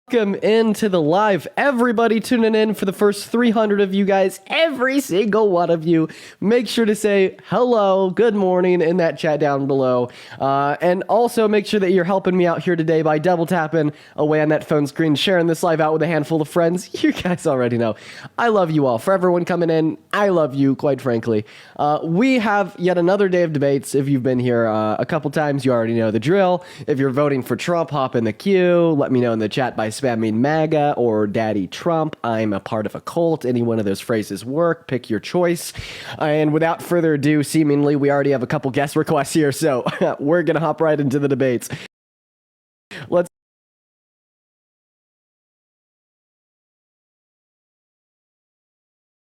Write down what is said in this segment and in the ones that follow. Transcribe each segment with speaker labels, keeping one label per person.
Speaker 1: Welcome into the live. Everybody tuning in for the first 300 of you guys, every single one of you. Make sure to say hello, good morning in that chat down below. And also make sure that you're helping me out here today by double tapping away on that phone screen, sharing this live out with a handful of friends. You guys already know. I love you all. For everyone coming in, I love you, quite frankly. We have yet another day of debates. If you've been here a couple times, you already know the drill. If you're voting for Trump, hop in the queue. Let me know in the chat by spamming MAGA or Daddy Trump. I'm a part of a cult. Any one of those phrases work. Pick your choice. And without further ado, seemingly, we already have a couple guest requests here, so we're going to hop right into the debates. Let's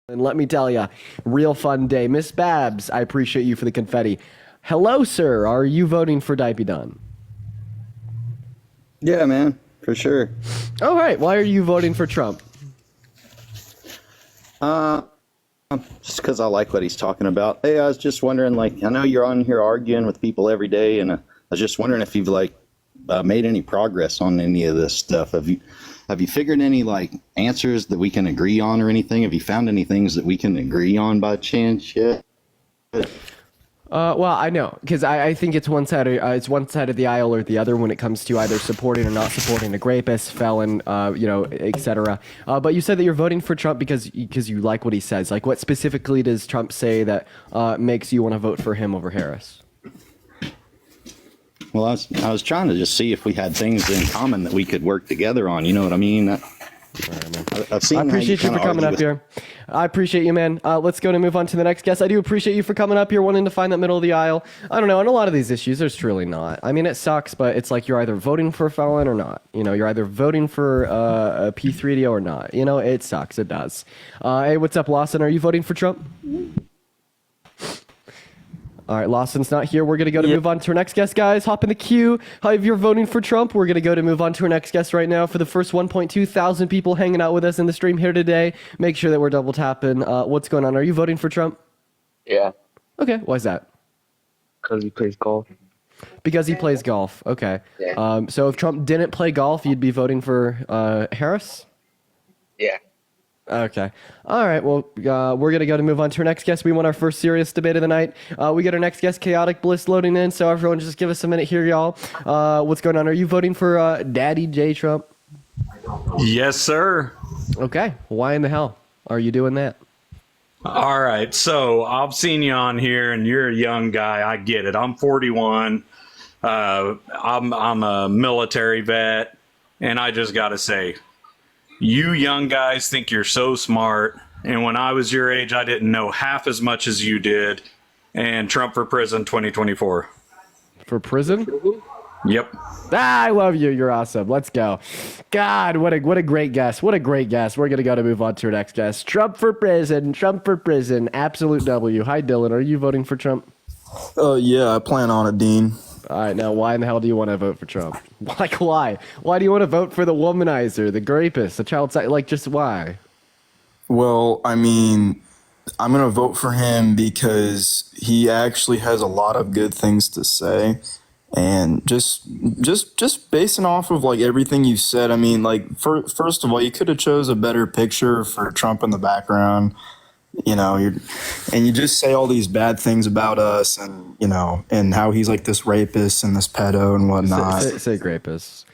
Speaker 1: And let me tell you, real fun day. Miss Babs, I appreciate you for the confetti. Hello, sir. Are you voting for Dipey Dunn?
Speaker 2: Yeah, man, for sure.
Speaker 1: All right. Why are you voting for Trump?
Speaker 2: Just because I like what he's talking about. Hey, I was just wondering, like, I know you're on here arguing with people every day, and I was just wondering if you've made any progress on any of this stuff. Have you figured any answers that we can agree on or anything? Have you found any things that we can agree on by chance yet?
Speaker 1: Well, I know, because I think it's one side of the aisle or the other when it comes to either supporting or not supporting a rapist, felon, etc. But you said that you're voting for Trump because you like what he says. Like, what specifically does Trump say that makes you want to vote for him over Harris?
Speaker 2: Well, I was trying to just see if we had things in common that we could work together on. You know what I mean? I've seen.
Speaker 1: I appreciate you for coming up here. I appreciate you, man. Let's go and move on to the next guest. I do appreciate you for coming up here, wanting to find that middle of the aisle. I don't know. On a lot of these issues, there's truly not. I mean, it sucks, but it's like you're either voting for a felon or not. You know, you're either voting for a P3DO or not. You know, it sucks. It does. Hey, what's up, Lawson? Are you voting for Trump? All right, Lawson's not here. We're going to go to move on to our next guest, guys. Hop in the queue. If you're voting for Trump, we're going to go to move on to our next guest right now. For the first 1.2 thousand people hanging out with us in the stream here today, make sure that we're double tapping. What's going on? Are you voting for Trump?
Speaker 3: Yeah.
Speaker 1: Okay, why is that?
Speaker 3: Because he plays golf.
Speaker 1: Because he plays golf. Okay.
Speaker 3: Yeah.
Speaker 1: So if Trump didn't play golf, you'd be voting for Harris?
Speaker 3: Yeah.
Speaker 1: Okay. All right. Well, we're going to go to move on to our next guest. We want our first serious debate of the night. We got our next guest, Chaotic Bliss, loading in. So everyone just give us a minute here, y'all. What's going on? Are you voting for Daddy J Trump?
Speaker 4: Yes, sir.
Speaker 1: Okay. Why in the hell are you doing that?
Speaker 4: All right. So I've seen you on here and you're a young guy. I get it. I'm 41. I'm a military vet. And I just got to say, you young guys think you're so smart, and when I was your age, I didn't know half as much as you did. And Trump for prison 2024.
Speaker 1: For prison?
Speaker 4: Yep.
Speaker 1: I love you. You're awesome. Let's go. God, what a great guess. What a great guess. We're going to go to move on to our next guest. Trump for prison. Trump for prison. Absolute W. Hi, Dylan. Are you voting for Trump?
Speaker 5: Yeah, I plan on it, Dean.
Speaker 1: All right, now why in the hell do you want to vote for Trump? Like, why? Why do you want to vote for the womanizer, the rapist, the child sex? Like, just why?
Speaker 5: Well, I mean, I'm going to vote for him because he actually has a lot of good things to say. And just basing off of, everything you said, I mean, first of all, you could have chose a better picture for Trump in the background. You know, you just say all these bad things about us, and and how he's like this rapist and this pedo and whatnot.
Speaker 1: Say rapist.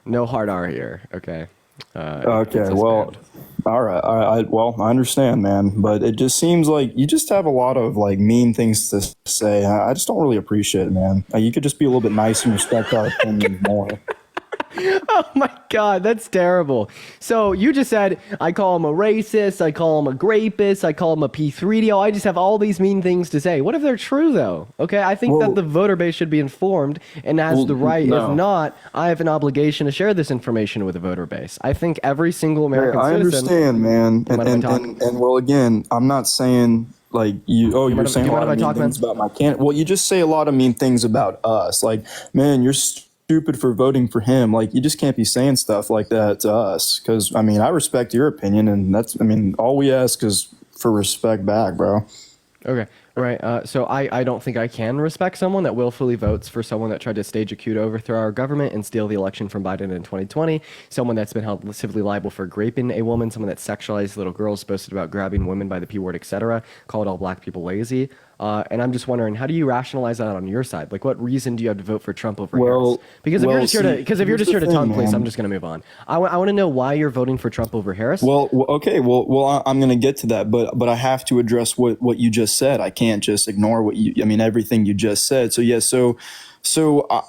Speaker 1: No hard R here. Okay.
Speaker 5: Okay. Well, all right. Well, I understand, man, but it just seems like you just have a lot of mean things to say. I just don't really appreciate it, man. You could just be a little bit nice and respect our opinions more.
Speaker 1: Oh my God, that's terrible. So you just said, I call him a racist, I call him a rapist, I call him a P3DO. I just have all these mean things to say. What if they're true, though? Okay, I think that the voter base should be informed and has the right. No. If not, I have an obligation to share this information with the voter base. I think every single American citizen...
Speaker 5: I understand, man. And well, again, I'm not saying... you're saying a lot of mean things about my candidate. Well, you just say a lot of mean things about us. Man, you're stupid for voting for him. You just can't be saying stuff like that to us. Because, I mean, I respect your opinion, and all we ask is for respect back, bro.
Speaker 1: Okay. Right. So I don't think I can respect someone that willfully votes for someone that tried to stage a coup to overthrow our government and steal the election from Biden in 2020. Someone that's been held civilly liable for raping a woman. Someone that sexualized little girls, boasted about grabbing women by the P word, etc. Called all black people lazy. And I'm just wondering, how do you rationalize that on your side? Like, what reason do you have to vote for Trump over Harris? Because if you're just here to tongue police, I'm just going to move on. I want to know why you're voting for Trump over Harris.
Speaker 5: Okay. I'm going to get to that, but I have to address what you just said. I can't just ignore everything you just said. So yeah,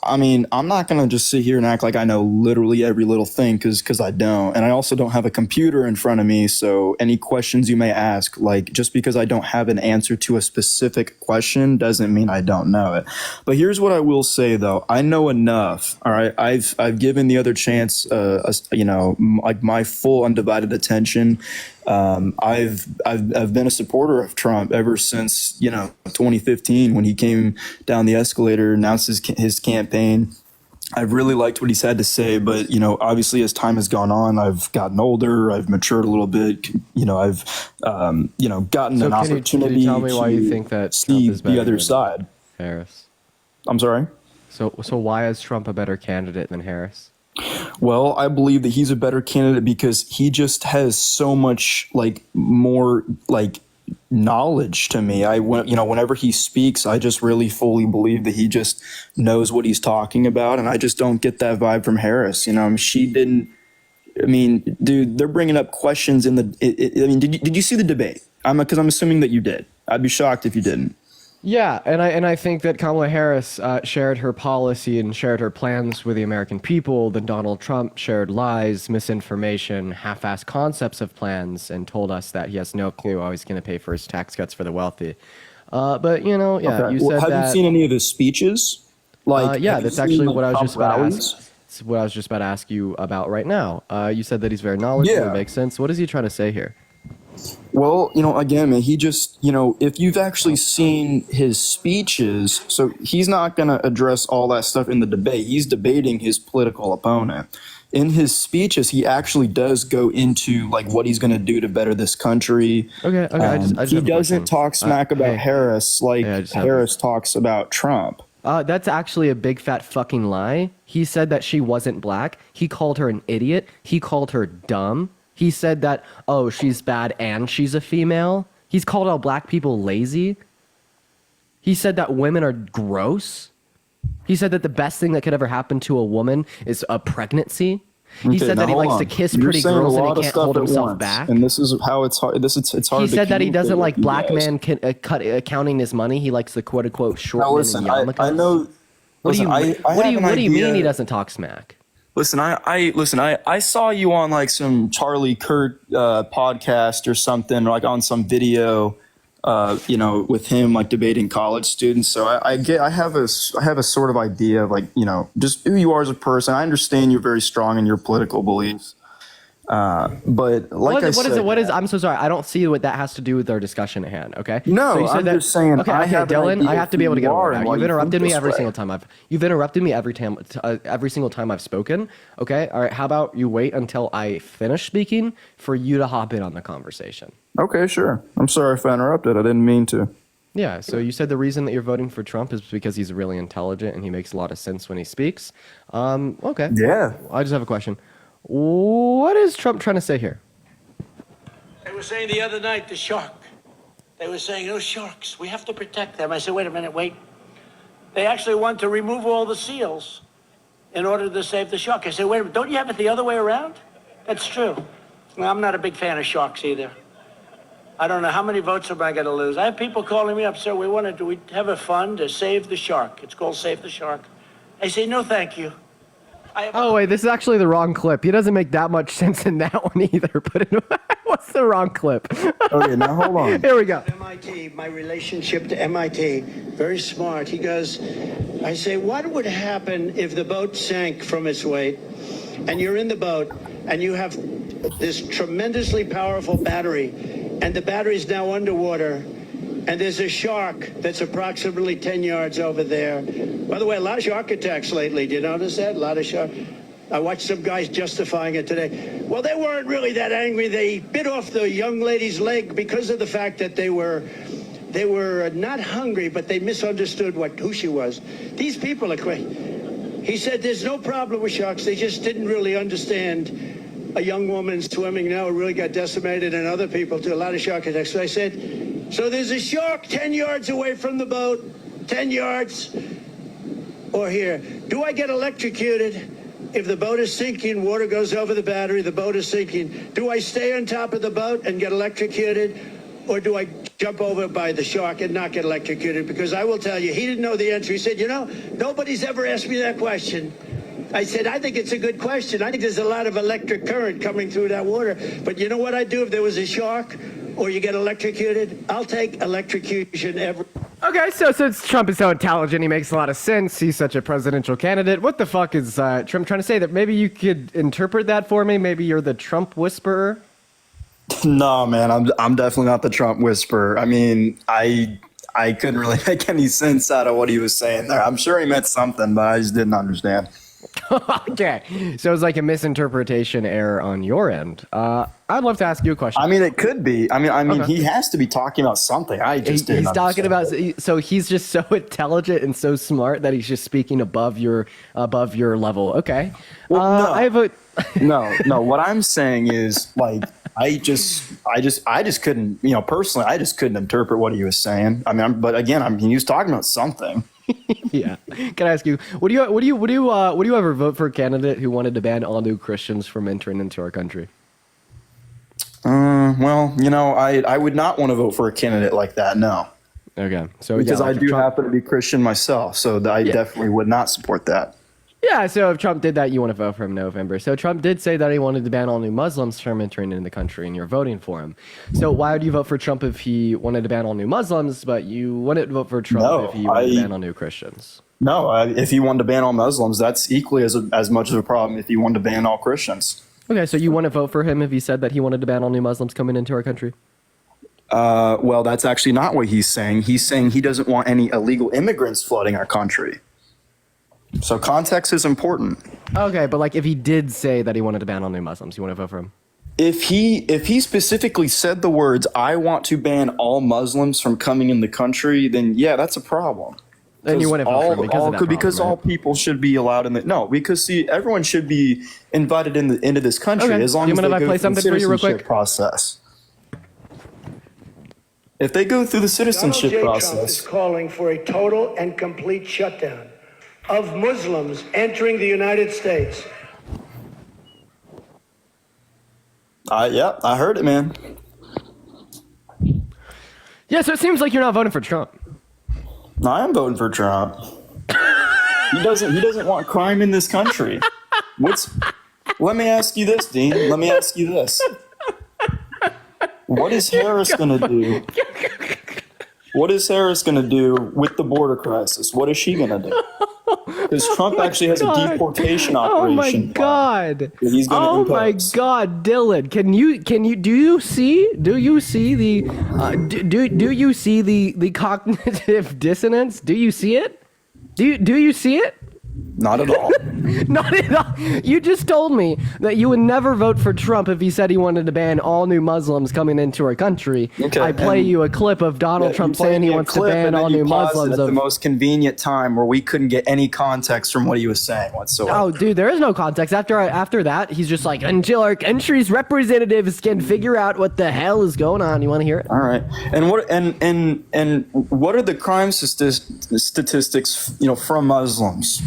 Speaker 5: I mean, I'm not going to just sit here and act like I know literally every little thing because I don't. And I also don't have a computer in front of me. So any questions you may ask, like just because I don't have an answer to a specific question doesn't mean I don't know it. But here's what I will say, though. I know enough. All right. I've given the other chance, like my full undivided attention. I've been a supporter of Trump ever since 2015 when he came down the escalator, announced his campaign. I've really liked what he's had to say, but obviously as time has gone on, I've gotten older, I've matured a little bit. I've gotten an opportunity.
Speaker 1: Can you tell me why you think that
Speaker 5: see
Speaker 1: Trump is better
Speaker 5: the other
Speaker 1: than
Speaker 5: side?
Speaker 1: Harris.
Speaker 5: I'm sorry.
Speaker 1: So why is Trump a better candidate than Harris?
Speaker 5: Well, I believe that he's a better candidate because he just has so much more knowledge to me. Whenever he speaks, I just really fully believe that he just knows what he's talking about, and I just don't get that vibe from Harris. She didn't. I mean, dude, they're bringing up questions in the. Did you see the debate? Because I'm assuming that you did. I'd be shocked if you didn't.
Speaker 1: Yeah, and I think that Kamala Harris shared her policy and shared her plans with the American people. Then Donald Trump shared lies, misinformation, half-assed concepts of plans, and told us that he has no clue how he's going to pay for his tax cuts for the wealthy.
Speaker 5: Okay.
Speaker 1: You said
Speaker 5: have you seen any of his speeches?
Speaker 1: That's actually what I was just about to
Speaker 5: rallies?
Speaker 1: ask. It's what I was just about to ask you about right now. You said that he's very knowledgeable.
Speaker 5: Yeah.
Speaker 1: It makes sense. What is he trying to say here?
Speaker 5: Well, again, man, he just, if you've actually seen his speeches, so he's not going to address all that stuff in the debate. He's debating his political opponent. In his speeches, he actually does go into what he's going to do to better this country.
Speaker 1: Okay.
Speaker 5: He doesn't talk smack about Harris like Harris talks about Trump.
Speaker 1: That's actually a big fat fucking lie. He said that she wasn't black. He called her an idiot. He called her dumb. He said that, she's bad and she's a female. He's called all black people lazy. He said that women are gross. He said that the best thing that could ever happen to a woman is a pregnancy. He said that he likes to kiss pretty girls and he can't hold himself back.
Speaker 5: And this is how it's hard. It's hard.
Speaker 1: He said that he doesn't like black men counting his money. He likes the quote unquote short men and yarmulkes.
Speaker 5: I know.
Speaker 1: What do you mean he doesn't talk smack?
Speaker 5: Listen, I saw you on some Charlie Kirk podcast or something, on some video, with him debating college students. So I have a sort of idea of just who you are as a person. I understand you're very strong in your political beliefs. But I'm so sorry. I don't see what that has to do with our discussion at hand. Okay. No,
Speaker 1: so
Speaker 5: I'm just saying.
Speaker 1: Okay, Dylan, I have to be able to get a word out. You've interrupted me every single time. You've interrupted me every single time I've spoken. Okay. All right. How about you wait until I finish speaking for you to hop in on the conversation?
Speaker 5: Okay, sure. I'm sorry if I interrupted. I didn't mean to.
Speaker 1: Yeah. So you said the reason that you're voting for Trump is because he's really intelligent and he makes a lot of sense when he speaks. Okay.
Speaker 5: Yeah.
Speaker 1: I just have a question. What is Trump trying to say here?
Speaker 6: They were saying the other night, the shark. They were saying, those sharks, we have to protect them. I said, wait a minute, wait. They actually want to remove all the seals in order to save the shark. I said, wait a minute, don't you have it the other way around? That's true. Well, I'm not a big fan of sharks either. I don't know how many votes am I going to lose. I have people calling me up, sir, do we have a fund to save the shark? It's called Save the Shark. I say, no, thank you.
Speaker 1: Oh, wait, this is actually the wrong clip. He doesn't make that much sense in that one either. But what's the wrong clip?
Speaker 5: Okay, now hold on.
Speaker 1: Here we go.
Speaker 6: MIT, my relationship to MIT, very smart. He goes, I say, what would happen if the boat sank from its weight and you're in the boat and you have this tremendously powerful battery and the battery's now underwater and there's a shark that's approximately 10 yards over there. By the way, a lot of shark attacks lately. Do you notice that? A lot of shark. I watched some guys justifying it today. Well, they weren't really that angry. They bit off the young lady's leg because of the fact that they were they were not hungry, but they misunderstood who she was. These people are crazy. He said there's no problem with sharks. They just didn't really understand a young woman swimming now really got decimated, and other people too, a lot of shark attacks. So I said, so there's a shark 10 yards away from the boat, 10 yards, or here. Do I get electrocuted? If the boat is sinking, water goes over the battery, the boat is sinking. Do I stay on top of the boat and get electrocuted? Or do I jump over by the shark and not get electrocuted? Because I will tell you, he didn't know the answer. He said, you know, nobody's ever asked me that question. I said, I think it's a good question. I think there's a lot of electric current coming through that water. But you know what I'd do if there was a shark or you get electrocuted? I'll take electrocution every...
Speaker 1: Okay, so since Trump is so intelligent, he makes a lot of sense. He's such a presidential candidate. What the fuck is Trump trying to say? That maybe you could interpret that for me? Maybe you're the Trump whisperer?
Speaker 5: No, man, I'm definitely not the Trump whisperer. I mean, I couldn't really make any sense out of what he was saying there. I'm sure he meant something, but I just didn't understand.
Speaker 1: Okay, so it's like a misinterpretation error on your end. I'd love to ask you a question.
Speaker 5: I mean, it could be. I mean,
Speaker 1: Okay.
Speaker 5: he has to be talking about something. I just didn't
Speaker 1: He's talking
Speaker 5: understand.
Speaker 1: about, so he's just so intelligent and so smart that he's just speaking above your level. Okay.
Speaker 5: Well, no.
Speaker 1: I have a
Speaker 5: No. What I'm saying is, like, I just couldn't, personally, I just couldn't interpret what he was saying. I mean, but again, he was talking about something.
Speaker 1: yeah. Can I ask you, would you ever vote for a candidate who wanted to ban all new Christians from entering into our country?
Speaker 5: Well, I would not want to vote for a candidate like that. No,
Speaker 1: Okay. So
Speaker 5: because
Speaker 1: yeah,
Speaker 5: I
Speaker 1: like if
Speaker 5: do
Speaker 1: Trump-
Speaker 5: happen to be Christian myself, so I definitely would not support that.
Speaker 1: Yeah, so if Trump did that, you want to vote for him in November. So Trump did say that he wanted to ban all new Muslims from entering into the country, and you're voting for him. So why would you vote for Trump if he wanted to ban all new Muslims, but you wouldn't vote for Trump
Speaker 5: No,
Speaker 1: if he wanted to ban all new Christians?
Speaker 5: No, if he wanted to ban all Muslims, that's equally as much of a problem if he wanted to ban all Christians.
Speaker 1: Okay, so you wouldn't vote for him if he said that he wanted to ban all new Muslims coming into our country?
Speaker 5: Well, that's actually not what he's saying. He's saying he doesn't want any illegal immigrants flooding our country. So context is important.
Speaker 1: Okay, but like if he did say that he wanted to ban all new Muslims, you want to vote for him?
Speaker 5: If he specifically said the words, "I want to ban all Muslims from coming in the country," then yeah, that's a problem.
Speaker 1: Then you wouldn't vote for him because of that problem,
Speaker 5: because all
Speaker 1: right?
Speaker 5: people should be allowed in the because see, everyone should be invited into this country
Speaker 1: Okay.
Speaker 5: as long
Speaker 1: Do you
Speaker 5: as
Speaker 1: mind
Speaker 5: they
Speaker 1: if I
Speaker 5: go
Speaker 1: play
Speaker 5: through the
Speaker 1: something for you real
Speaker 5: citizenship
Speaker 1: quick?
Speaker 5: process. If they go through the citizenship
Speaker 6: Donald J. Trump is
Speaker 5: process,
Speaker 6: calling for a total and complete shutdown of Muslims entering the United States.
Speaker 5: I heard it, man.
Speaker 1: Yeah, so it seems like you're not voting for Trump.
Speaker 5: No, I am voting for Trump. He doesn't want crime in this country. Let me ask you this, Dean. Let me ask you this. What is Harris going to do? What is Harris going to do with the border crisis? What is she going to do? Because Trump actually has a deportation
Speaker 1: Oh my
Speaker 5: operation.
Speaker 1: God!
Speaker 5: that he's gonna
Speaker 1: Oh my
Speaker 5: impose.
Speaker 1: God, Dylan! Do you see the cognitive dissonance? Do you see it? Do you see it?
Speaker 5: Not at all.
Speaker 1: Not at all. You just told me that you would never vote for Trump if he said he wanted to ban all new Muslims coming into our country.
Speaker 5: Okay,
Speaker 1: I play
Speaker 5: and-
Speaker 1: you a clip of Donald Trump
Speaker 5: You played
Speaker 1: saying he
Speaker 5: me a
Speaker 1: wants to
Speaker 5: clip
Speaker 1: ban
Speaker 5: and then
Speaker 1: all
Speaker 5: you
Speaker 1: new
Speaker 5: paused it
Speaker 1: Muslims.
Speaker 5: at the most convenient time where we couldn't get any context from what he was saying whatsoever.
Speaker 1: Oh, dude, there is no context. After that, he's just like, until our country's representatives can figure out what the hell is going on. You want to hear it?
Speaker 5: All right. And what are the crime statistics, from Muslims?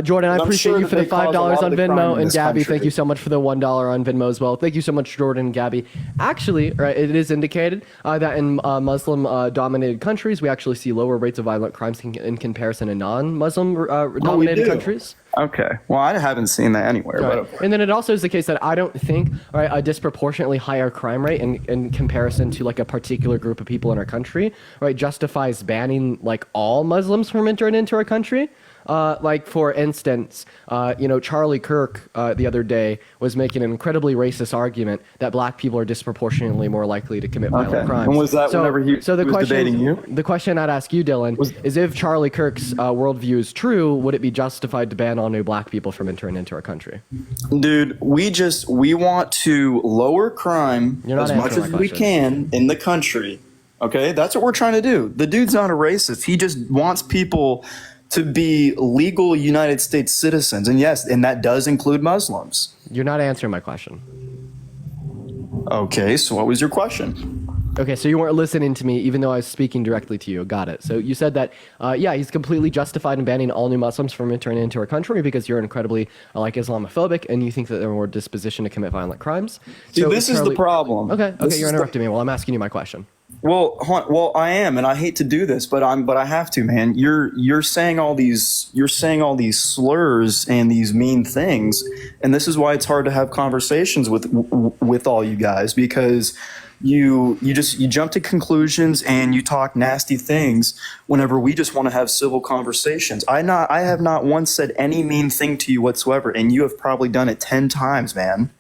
Speaker 1: Jordan, I
Speaker 5: I'm
Speaker 1: appreciate
Speaker 5: sure
Speaker 1: you
Speaker 5: that
Speaker 1: for the
Speaker 5: they cause a
Speaker 1: $5
Speaker 5: lot
Speaker 1: on
Speaker 5: of the crime
Speaker 1: Venmo,
Speaker 5: in
Speaker 1: and
Speaker 5: this
Speaker 1: Gabby,
Speaker 5: country.
Speaker 1: thank you so much for the $1 on Venmo as well. Thank you so much, Jordan and Gabby. Actually, right, it is indicated that in Muslim-dominated countries, we actually see lower rates of violent crimes in comparison to non-Muslim dominated
Speaker 5: do.
Speaker 1: countries.
Speaker 5: Okay. Well, I haven't seen that anywhere.
Speaker 1: Right.
Speaker 5: But
Speaker 1: And then it also is the case that I don't think a disproportionately higher crime rate in comparison to like a particular group of people in our country, right, justifies banning like all Muslims from entering into our country. Like for instance, Charlie Kirk the other day was making an incredibly racist argument that black people are disproportionately more likely to commit violent
Speaker 5: Okay.
Speaker 1: crimes.
Speaker 5: And was that whenever he
Speaker 1: the
Speaker 5: was
Speaker 1: question,
Speaker 5: debating you?
Speaker 1: The question I'd ask you, Dylan, is if Charlie Kirk's worldview is true, would it be justified to ban all new black people from entering into our country?
Speaker 5: Dude, we want to lower crime
Speaker 1: You're not
Speaker 5: as much
Speaker 1: answering
Speaker 5: as
Speaker 1: my
Speaker 5: we
Speaker 1: question.
Speaker 5: can in the country. Okay, that's what we're trying to do. The dude's not a racist. He just wants people to be legal United States citizens. And yes, and that does include Muslims.
Speaker 1: You're not answering my question.
Speaker 5: Okay, so what was your question?
Speaker 1: Okay, so you weren't listening to me, even though I was speaking directly to you. Got it. So you said that, yeah, he's completely justified in banning all new Muslims from entering into our country because you're incredibly, Islamophobic, and you think that they're more dispositioned to commit violent crimes.
Speaker 5: See,
Speaker 1: So
Speaker 5: this is the problem.
Speaker 1: Okay,
Speaker 5: This
Speaker 1: you're
Speaker 5: is
Speaker 1: interrupting me. Well, I'm asking you my question.
Speaker 5: Well, I am, and I hate to do this, but I have to, man. You're saying all these slurs and these mean things, and this is why it's hard to have conversations with all you guys, because you jump to conclusions and you talk nasty things whenever we just want to have civil conversations. I have not once said any mean thing to you whatsoever, and you have probably done it 10 times, man.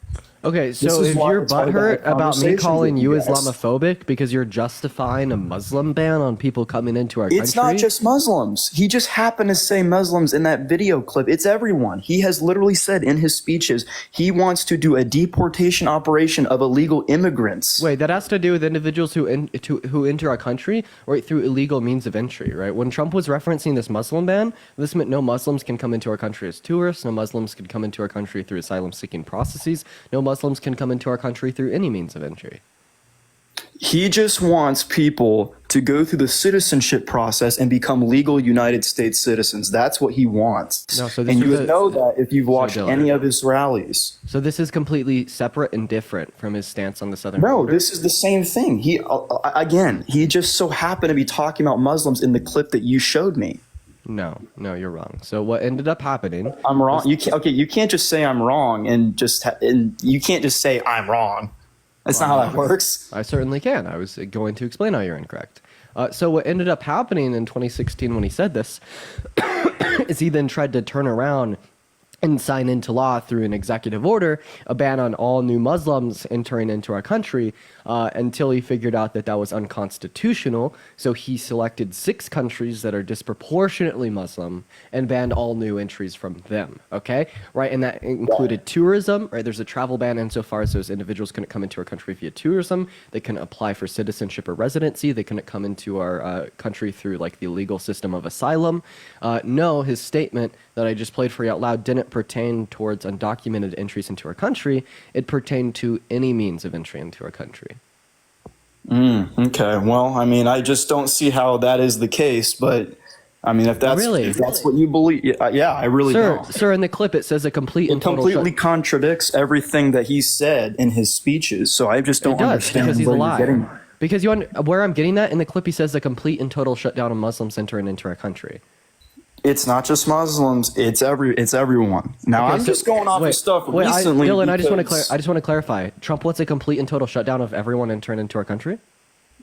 Speaker 1: Okay, so if you're butthurt about me calling you Islamophobic because you're justifying a Muslim ban on people coming into our country...
Speaker 5: It's not just Muslims. He just happened to say Muslims in that video clip. It's everyone. He has literally said in his speeches he wants to do a deportation operation of illegal immigrants.
Speaker 1: Wait, that has to do with individuals who enter our country right through illegal means of entry, right? When Trump was referencing this Muslim ban, this meant no Muslims can come into our country as tourists, no Muslims can come into our country through asylum-seeking processes, no Muslims can come into our country through any means of entry.
Speaker 5: He just wants people to go through the citizenship process and become legal United States citizens. That's what he wants.
Speaker 1: No, so
Speaker 5: and you would know that if you've watched any of his rallies.
Speaker 1: So this is completely separate and different from his stance on the southern
Speaker 5: border?
Speaker 1: border?
Speaker 5: No, this is the same thing. He just so happened to be talking about Muslims in the clip that you showed me.
Speaker 1: No, you're wrong. So what ended up happening?
Speaker 5: I'm wrong. You can't just say I'm wrong and you can't just say I'm wrong. That's not how that works.
Speaker 1: I certainly can. I was going to explain how you're incorrect. So what ended up happening in 2016 when he said this is he then tried to turn around and sign into law through an executive order a ban on all new Muslims entering into our country until he figured out that that was unconstitutional. So he selected 6 countries that are disproportionately Muslim and banned all new entries from them. Okay, right, and that included tourism. Right, there's a travel ban insofar as those individuals couldn't come into our country via tourism. They couldn't apply for citizenship or residency. They couldn't come into our country through like the legal system of asylum. No, his statement that I just played for you out loud didn't pertain towards undocumented entries into our country. It pertained to any means of entry into our country.
Speaker 5: Okay. Well, I mean, I just don't see how that is the case, but I mean, if that's what you believe, yeah, I really don't.
Speaker 1: Sir, in the clip it says a complete and total
Speaker 5: completely contradicts everything that he said in his speeches. So I just don't understand
Speaker 1: because he's
Speaker 5: where
Speaker 1: a
Speaker 5: you're
Speaker 1: liar.
Speaker 5: getting that.
Speaker 1: Because where I'm getting that in the clip, he says a complete and total shutdown of Muslims entering into our country.
Speaker 5: It's not just Muslims. It's everyone. Now
Speaker 1: Okay,
Speaker 5: I'm just going off of stuff recently.
Speaker 1: Dylan, I just want to clarify. Trump wants a complete and total shutdown of everyone entering into our country.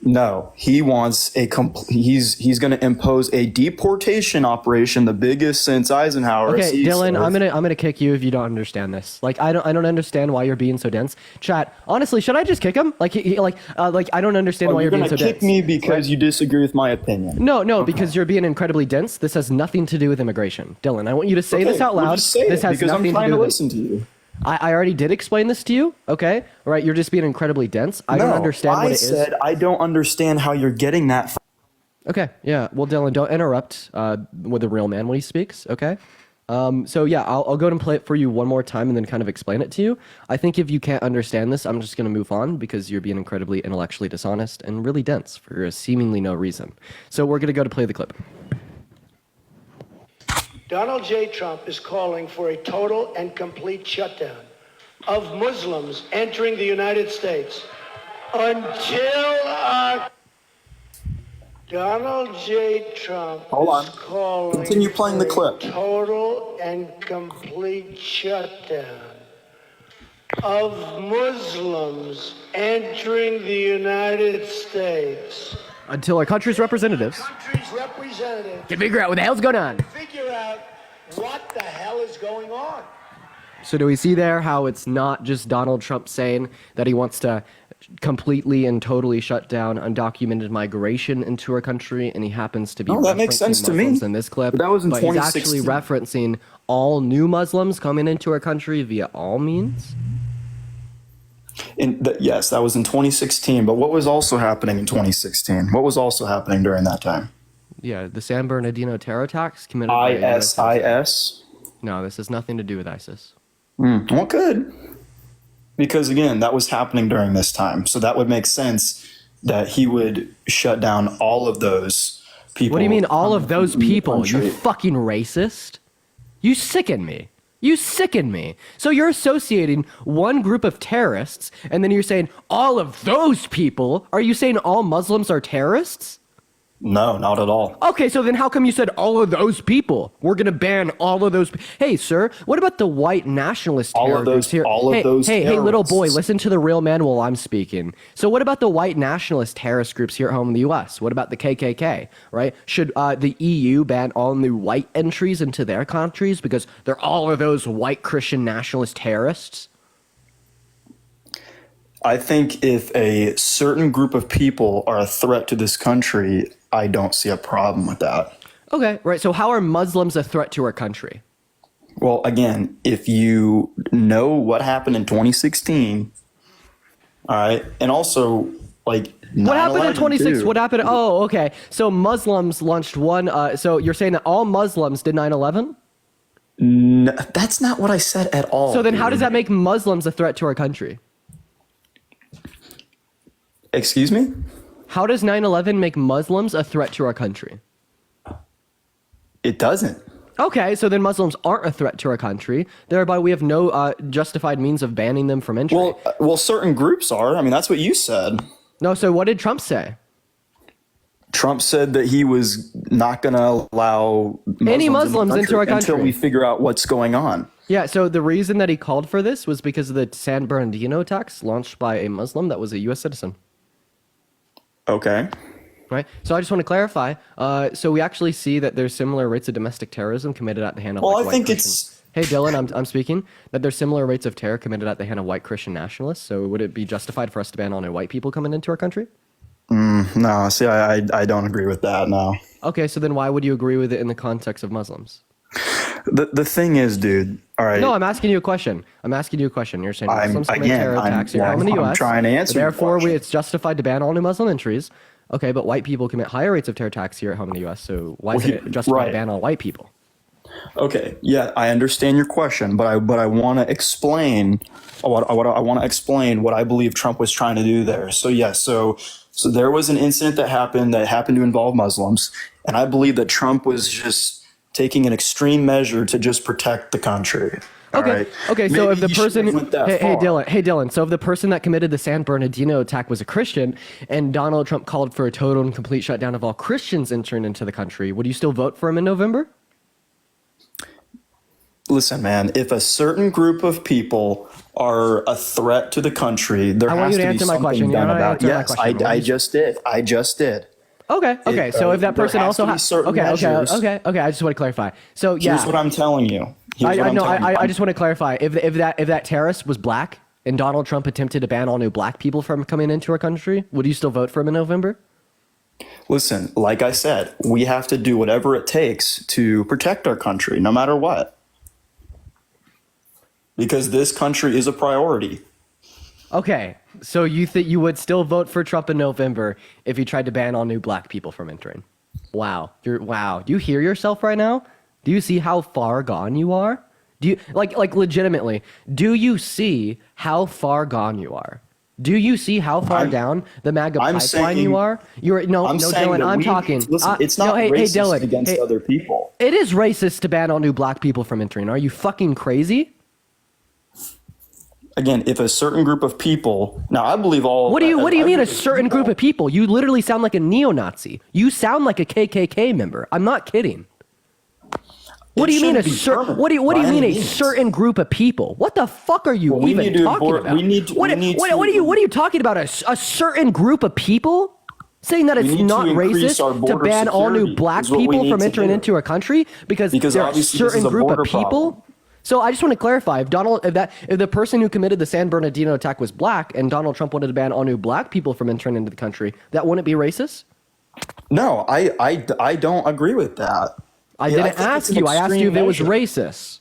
Speaker 5: No, he wants he's going to impose a deportation operation, the biggest since Eisenhower.
Speaker 1: Okay, Dylan, I'm gonna kick you if you don't understand this. Like, I don't understand why you're being so dense. Chat, honestly, should I just kick him? Like, I don't understand why you're being so dense.
Speaker 5: You're gonna kick me because you disagree with my opinion.
Speaker 1: No, because you're being incredibly dense. This has nothing to do with immigration, Dylan. I want you to say this out loud. This has
Speaker 5: because
Speaker 1: nothing
Speaker 5: I'm trying
Speaker 1: to do
Speaker 5: to
Speaker 1: with
Speaker 5: listen to you.
Speaker 1: I already did explain this to you, okay? All right, you're just being incredibly dense. I don't understand what it is.
Speaker 5: I said I don't understand how you're getting that from.
Speaker 1: Okay, yeah. Well, Dylan, don't interrupt with a real man when he speaks, okay? So, yeah, I'll go ahead and play it for you one more time and then kind of explain it to you. I think if you can't understand this, I'm just going to move on because you're being incredibly intellectually dishonest and really dense for seemingly no reason. So we're going to go to play the clip.
Speaker 6: Donald J. Trump is calling for a total and complete shutdown of Muslims entering the United States until Donald J. Trump is calling
Speaker 5: Continue playing the clip.
Speaker 6: for a total and complete shutdown of Muslims entering the United States.
Speaker 1: Until our country's representatives can figure out what the hell's going on.
Speaker 6: Figure out what the hell is going on.
Speaker 1: So do we see there how it's not just Donald Trump saying that he wants to completely and totally shut down undocumented migration into our country, and he happens to be
Speaker 5: that makes sense to me.
Speaker 1: in this clip.
Speaker 5: But that was in
Speaker 1: but he's
Speaker 5: 2016.
Speaker 1: actually referencing all new Muslims coming into our country via all means.
Speaker 5: Yes, that was in 2016. But what was also happening in 2016? What was also happening during that time?
Speaker 1: Yeah, the San Bernardino terror attacks committed by a US citizen.
Speaker 5: ISIS?
Speaker 1: No, this has nothing to do with ISIS.
Speaker 5: Well, good. Because again, that was happening during this time. So that would make sense that he would shut down all of those people.
Speaker 1: What do you mean, all of those people? You
Speaker 5: country.
Speaker 1: fucking racist. You sicken me. You sicken me. So you're associating one group of terrorists, and then you're saying all of those people. Are you saying all Muslims are terrorists?
Speaker 5: No, not at all.
Speaker 1: Okay, so then how come you said all of those people? We're gonna ban all of those. Hey, sir, what about the white nationalist terror groups here? Hey, little boy, listen to the real man while I'm speaking. So what about the white nationalist terrorist groups here at home in the U.S.? What about the KKK? Right? Should the EU ban all new white entries into their countries because they're all of those white Christian nationalist terrorists?
Speaker 5: I think if a certain group of people are a threat to this country, I don't see a problem with that.
Speaker 1: Okay, right. So how are Muslims a threat to our country?
Speaker 5: Well, again, if you know what happened in 2016, all right, and also like
Speaker 1: what happened in 26?
Speaker 5: too.
Speaker 1: What happened? Oh, okay. So Muslims launched one. So you're saying that all Muslims did 9/11?
Speaker 5: No, that's not what I said at all.
Speaker 1: So then how does
Speaker 5: dude.
Speaker 1: that make Muslims a threat to our country?
Speaker 5: Excuse me?
Speaker 1: How does 9/11 make Muslims a threat to our country?
Speaker 5: It doesn't.
Speaker 1: Okay, so then Muslims aren't a threat to our country. Thereby, we have no justified means of banning them from entry.
Speaker 5: Well, certain groups are. I mean, that's what you said.
Speaker 1: No, so what did Trump say?
Speaker 5: Trump said that he was not going to allow
Speaker 1: Any Muslims into our country
Speaker 5: until we figure out what's going on.
Speaker 1: Yeah, so the reason that he called for this was because of the San Bernardino attacks launched by a Muslim that was a U.S. citizen.
Speaker 5: Okay.
Speaker 1: Right. So I just want to clarify. So we actually see that there's similar rates of domestic terrorism committed at the hand of
Speaker 5: Well,
Speaker 1: like,
Speaker 5: I
Speaker 1: white
Speaker 5: think
Speaker 1: Christians. Hey, Dylan, I'm speaking. That there's similar rates of terror committed at the hand of white Christian nationalists. So would it be justified for us to ban all new white people coming into our country?
Speaker 5: No, see, I don't agree with that, no.
Speaker 1: Okay, so then why would you agree with it in the context of Muslims?
Speaker 5: The thing is, dude, all right.
Speaker 1: No, I'm asking you a question. You're saying Muslims commit terror attacks here in the U.S.
Speaker 5: I'm trying to answer your
Speaker 1: Therefore,
Speaker 5: question.
Speaker 1: it's justified to ban all new Muslim entries. Okay, but white people commit higher rates of terror attacks here at home in the U.S. So why is it justified to ban all white people?
Speaker 5: Okay, yeah, I understand your question, but I want to explain what I want to explain what I believe Trump was trying to do there. So yes, so there was an incident that happened to involve Muslims, and I believe that Trump was just taking an extreme measure to just protect the country.
Speaker 1: Okay.
Speaker 5: Right?
Speaker 1: Okay. So
Speaker 5: Maybe
Speaker 1: if the
Speaker 5: he shouldn't
Speaker 1: person,
Speaker 5: have went that
Speaker 1: hey
Speaker 5: far.
Speaker 1: Dylan. So if the person that committed the San Bernardino attack was a Christian, and Donald Trump called for a total and complete shutdown of all Christians entering into the country, would you still vote for him in November?
Speaker 5: Listen, man, if a certain group of people are a threat to the country, there
Speaker 1: I want
Speaker 5: has
Speaker 1: you to
Speaker 5: to be
Speaker 1: answer my
Speaker 5: something
Speaker 1: question.
Speaker 5: done
Speaker 1: You're not
Speaker 5: about it.
Speaker 1: answering my
Speaker 5: Yes,
Speaker 1: question.
Speaker 5: I just did.
Speaker 1: Okay. So if that
Speaker 5: there
Speaker 1: person
Speaker 5: has
Speaker 1: also
Speaker 5: to be
Speaker 1: has,
Speaker 5: certain
Speaker 1: okay.
Speaker 5: measures.
Speaker 1: I just want to clarify. So yeah,
Speaker 5: Here's what I'm telling you.
Speaker 1: I just want to clarify. If that terrorist was black and Donald Trump attempted to ban all new black people from coming into our country, would you still vote for him in November?
Speaker 5: Listen, like I said, we have to do whatever it takes to protect our country, no matter what. Because this country is a priority.
Speaker 1: Okay, so you think you would still vote for Trump in November if he tried to ban all new black people from entering? Wow, wow. Do you hear yourself right now? Do you see how far gone you are? Do you like legitimately? Do you see how far gone you are? Do you see how far down the MAGA pipeline you are? You're no, Dylan. I'm talking.
Speaker 5: Listen, it's not racist
Speaker 1: Dylan,
Speaker 5: against other people.
Speaker 1: It is racist to ban all new black people from entering. Are you fucking crazy?
Speaker 5: Again, if a certain group of people, now I believe all.
Speaker 1: What do you mean a certain group of people? You literally sound like a neo-Nazi. You sound like a KKK member. I'm not kidding. What do you mean a certain? What do you mean a certain group of people? What the fuck are you even talking about? What are you talking about? A certain group of people? Saying that it's not racist to ban all new black people from entering into our country because they're a certain group of people? So I just want to clarify: if the person who committed the San Bernardino attack was black, and Donald Trump wanted to ban all new black people from entering into the country, that wouldn't be racist?
Speaker 5: No, I don't agree with that.
Speaker 1: I didn't ask you. I asked you if it was racist.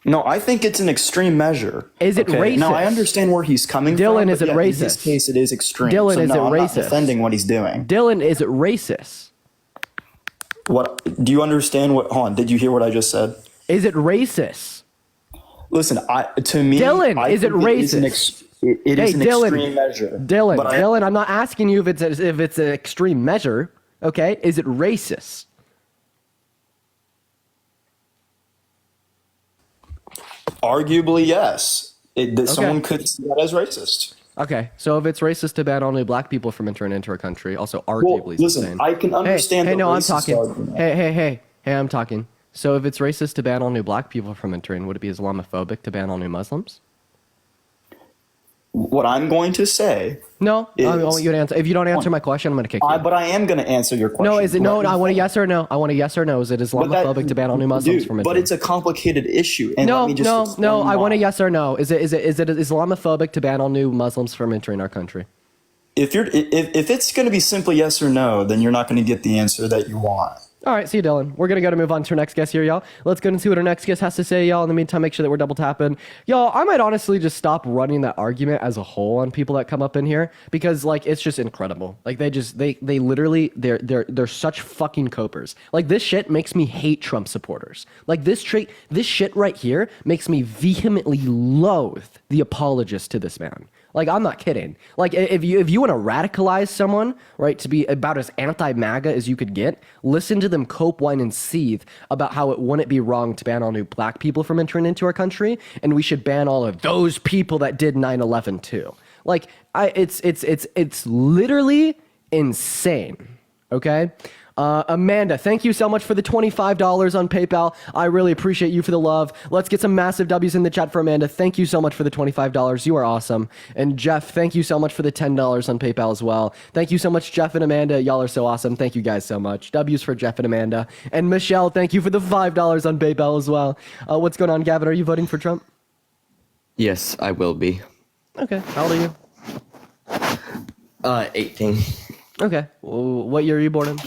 Speaker 5: No, I think it's an extreme measure.
Speaker 1: Is it racist?
Speaker 5: Now, I understand where he's coming
Speaker 1: Dylan,
Speaker 5: from.
Speaker 1: is it
Speaker 5: but
Speaker 1: racist?
Speaker 5: In this case, it is extreme.
Speaker 1: Dylan,
Speaker 5: so
Speaker 1: is
Speaker 5: no,
Speaker 1: it
Speaker 5: I'm
Speaker 1: racist?
Speaker 5: not defending what he's doing.
Speaker 1: Dylan, is it racist?
Speaker 5: What? Do you understand what? Hold on. Did you hear what I just said?
Speaker 1: Is it racist?
Speaker 5: Listen, to me,
Speaker 1: Dylan,
Speaker 5: I
Speaker 1: is it
Speaker 5: think
Speaker 1: racist?
Speaker 5: It is an
Speaker 1: Dylan,
Speaker 5: extreme measure.
Speaker 1: Dylan, I'm not asking you if it's an extreme measure. Okay, is it racist?
Speaker 5: Arguably, yes. Someone could see that as racist.
Speaker 1: Okay, so if it's racist to ban only black people from entering into our country, also arguably
Speaker 5: Listen,
Speaker 1: the same.
Speaker 5: I can understand.
Speaker 1: Hey,
Speaker 5: the
Speaker 1: no, I'm
Speaker 5: racist
Speaker 1: talking.
Speaker 5: argument.
Speaker 1: Hey, I'm talking. So if it's racist to ban all new black people from entering, would it be Islamophobic to ban all new Muslims?
Speaker 5: What I'm going to say.
Speaker 1: No, I
Speaker 5: is-
Speaker 1: want you to answer. If you don't answer my question, I'm going to kick you.
Speaker 5: But I am going to answer your question.
Speaker 1: No, is it no?
Speaker 5: Let me
Speaker 1: I want a
Speaker 5: finish.
Speaker 1: yes or no. I want a yes or no. Is it Islamophobic to ban all new Muslims
Speaker 5: Dude,
Speaker 1: from entering?
Speaker 5: but it's a complicated issue. And
Speaker 1: No,
Speaker 5: let me just
Speaker 1: no.
Speaker 5: explain
Speaker 1: I want a
Speaker 5: why.
Speaker 1: yes or no. Is it Islamophobic to ban all new Muslims from entering our country?
Speaker 5: If it's going to be simply yes or no, then you're not going to get the answer that you want.
Speaker 1: All right, see you, Dylan. We're gonna move on to our next guest here, y'all. Let's go and see what our next guest has to say, y'all. In the meantime, make sure that we're double tapping, y'all. I might honestly just stop running that argument as a whole on people that come up in here because, like, it's just incredible. Like, they literally they're such fucking copers. Like, this shit makes me hate Trump supporters. Like, this shit right here makes me vehemently loathe the apologists to this man. Like, I'm not kidding. Like, if you want to radicalize someone, right, to be about as anti-MAGA as you could get, listen to them cope, whine, and seethe about how it wouldn't be wrong to ban all new black people from entering into our country, and we should ban all of those people that did 9/11 too. Like, it's literally insane. Okay. Amanda, thank you so much for the $25 on PayPal. I really appreciate you for the love. Let's get some massive W's in the chat for Amanda. Thank you so much for the $25. You are awesome. And Jeff, thank you so much for the $10 on PayPal as well. Thank you so much, Jeff and Amanda. Y'all are so awesome. Thank you guys so much. W's for Jeff and Amanda. And Michelle, thank you for the $5 on PayPal as well. What's going on, Gavin? Are you voting for Trump?
Speaker 3: Yes, I will be.
Speaker 1: Okay. How old are you?
Speaker 3: 18.
Speaker 1: Okay. What year are you born in?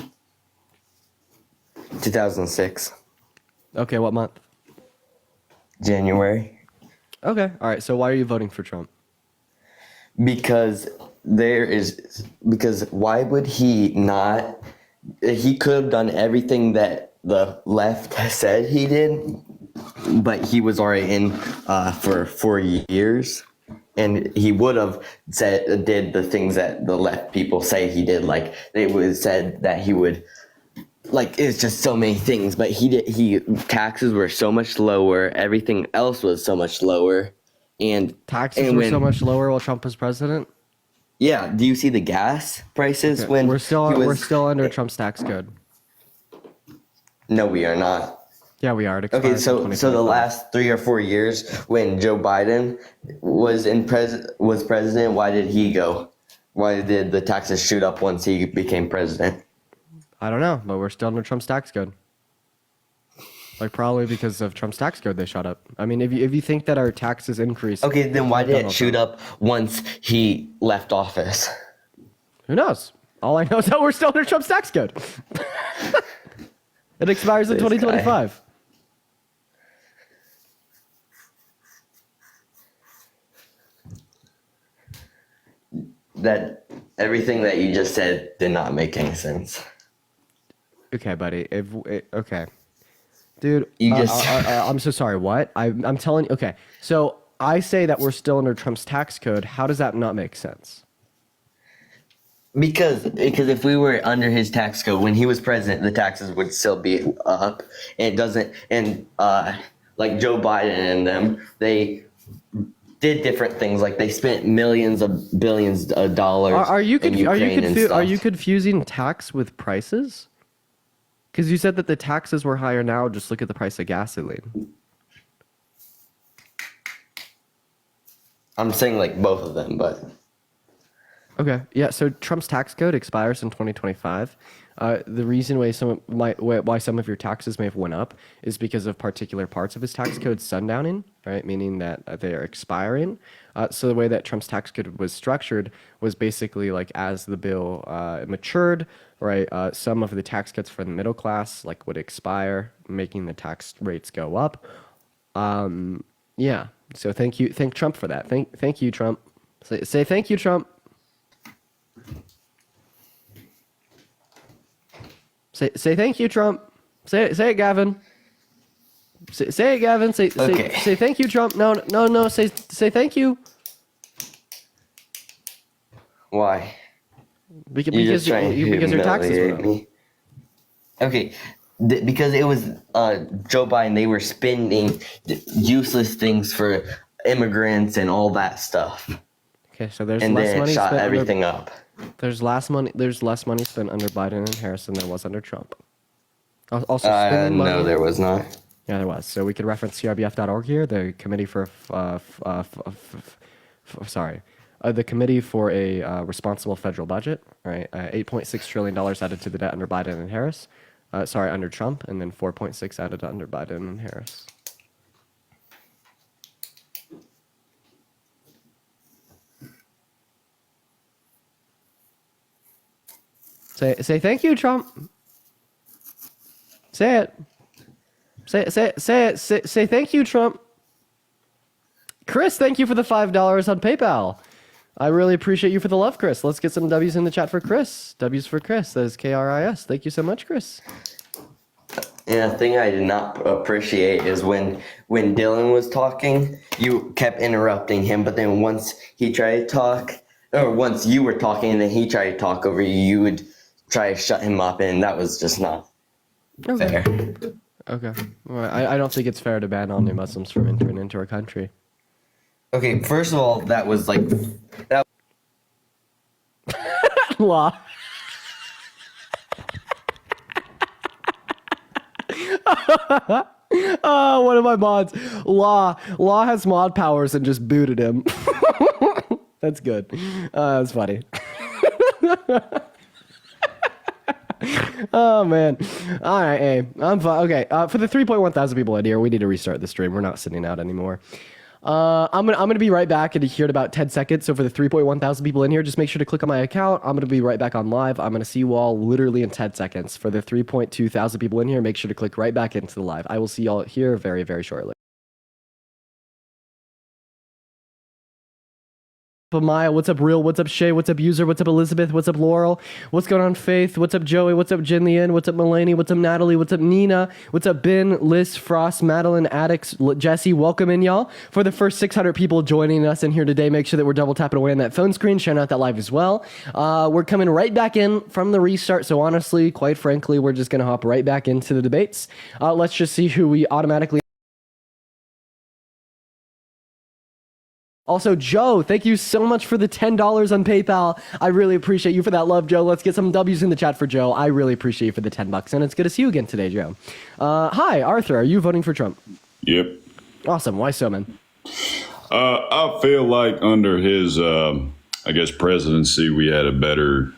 Speaker 3: 2006.
Speaker 1: Okay. What month?
Speaker 3: January.
Speaker 1: Okay. All right. So why are you voting for Trump?
Speaker 3: Because why would he not? He could have done everything that the left said he did, but he was already in for 4 years, and he would have did the things that the left people say he did. Like they would have said that he would. Like, it's just so many things, but taxes were so much lower, everything else was so much lower, and
Speaker 1: Taxes were so much lower while Trump was president.
Speaker 3: Yeah, do you see the gas prices
Speaker 1: Okay.
Speaker 3: when
Speaker 1: we're still under Trump's tax code?
Speaker 3: No, we are not.
Speaker 1: Yeah, we are. It
Speaker 3: Okay,
Speaker 1: expires in
Speaker 3: so the
Speaker 1: 2025.
Speaker 3: last 3 or 4 years when Joe Biden was president, why did he go? Why did the taxes shoot up once he became president?
Speaker 1: I don't know, but we're still under Trump's tax code. Like, probably because of Trump's tax code, they shot up. I mean, if you think that our taxes increase,
Speaker 3: Okay, then why did it
Speaker 1: Donald
Speaker 3: shoot
Speaker 1: Trump.
Speaker 3: up once he left office?
Speaker 1: Who knows? All I know is that we're still under Trump's tax code. It expires in
Speaker 3: This guy.
Speaker 1: 2025.
Speaker 3: That everything that you just said did not make any sense.
Speaker 1: Okay, buddy. Okay, dude.
Speaker 3: You just-
Speaker 1: I'm so sorry. What? I'm telling you. Okay, so I say that we're still under Trump's tax code. How does that not make sense?
Speaker 3: Because if we were under his tax code when he was president, the taxes would still be up. And it doesn't. And like Joe Biden and them, they did different things. Like they spent billions of dollars.
Speaker 1: Are you
Speaker 3: in Ukraine and stuff.
Speaker 1: are you confusing tax with prices? Because you said that the taxes were higher now. Just look at the price of gasoline.
Speaker 3: I'm saying like both of them, but
Speaker 1: Okay. Yeah. So Trump's tax code expires in 2025. The reason why some of your taxes may have went up is because of particular parts of his tax code sundowning, right? Meaning that they are expiring. So the way that Trump's tax code was structured was basically like as the bill matured, right? Some of the tax cuts for the middle class like would expire, making the tax rates go up. Yeah. So thank Trump for that. Thank you, Trump. Say thank you, Trump. Say thank you, Trump. Say it, Gavin. Say it, Gavin. Say thank you, Trump. No. Say thank you.
Speaker 3: Why?
Speaker 1: Because
Speaker 3: trying to
Speaker 1: your taxes
Speaker 3: humiliate
Speaker 1: went up.
Speaker 3: me. Okay, because it was Joe Biden. They were spending useless things for immigrants and all that stuff,
Speaker 1: Okay, so there's
Speaker 3: and
Speaker 1: less
Speaker 3: then it
Speaker 1: money
Speaker 3: shot
Speaker 1: spent
Speaker 3: everything up.
Speaker 1: There's less money spent under Biden and Harris than there was under Trump. Also, spending money.
Speaker 3: No, there was not.
Speaker 1: Yeah, there was. So we could reference crbf.org here, the Committee for the Committee for a Responsible Federal Budget, right? $8.6 trillion added to the debt under Biden and Harris. Under Trump, and then 4.6 added under Biden and Harris. Say thank you, Trump. Say it. Say it. Say thank you, Trump. Chris, thank you for the $5 on PayPal. I really appreciate you for the love, Chris. Let's get some W's in the chat for Chris. W's for Chris. That is KRIS. Thank you so much, Chris.
Speaker 3: And a thing I did not appreciate is when Dylan was talking, you kept interrupting him, but then once he tried to talk, or once you were talking and then he tried to talk over you, you would try to shut him up, and that was just not fair.
Speaker 1: Okay. Well, I don't think it's fair to ban all new Muslims from entering into our country.
Speaker 3: Okay, first of all, that was like that.
Speaker 1: Law. One of my mods. Law has mod powers and just booted him. That's good. That's funny. Oh man. All right, hey, I'm fine. Okay, for the 3.1 thousand people in here, we need to restart the stream. We're not sitting out anymore. I'm gonna be right back here in about 10 seconds. So for the 3.1 thousand people in here, just make sure to click on my account. I'm gonna be right back on live. I'm gonna see you all literally in 10 seconds. For the 3.2 thousand people in here, make sure to click right back into the live. I will see y'all here very, very shortly. Maya, what's up, Real? What's up, Shay? What's up, User? What's up, Elizabeth? What's up, Laurel? What's going on, Faith? What's up, Joey? What's up, Jin Lian? What's up, Mulaney? What's up, Natalie? What's up, Nina? What's up, Ben, Liz, Frost, Madeline, Addicts, Jesse? Welcome in, y'all. For the first 600 people joining us in here today, make sure that we're double tapping away on that phone screen, sharing out that live as well. We're coming right back in from the restart, so honestly, quite frankly, we're just going to hop right back into the debates. Let's just see who we automatically... Also, Joe, thank you so much for the $10 on PayPal. I really appreciate you for that love, Joe. Let's get some W's in the chat for Joe. I really appreciate you for the $10, and it's good to see you again today, Joe. Hi, Arthur. Are you voting for Trump?
Speaker 7: Yep.
Speaker 1: Awesome. Why so, man?
Speaker 7: I feel like under his, presidency, we had a better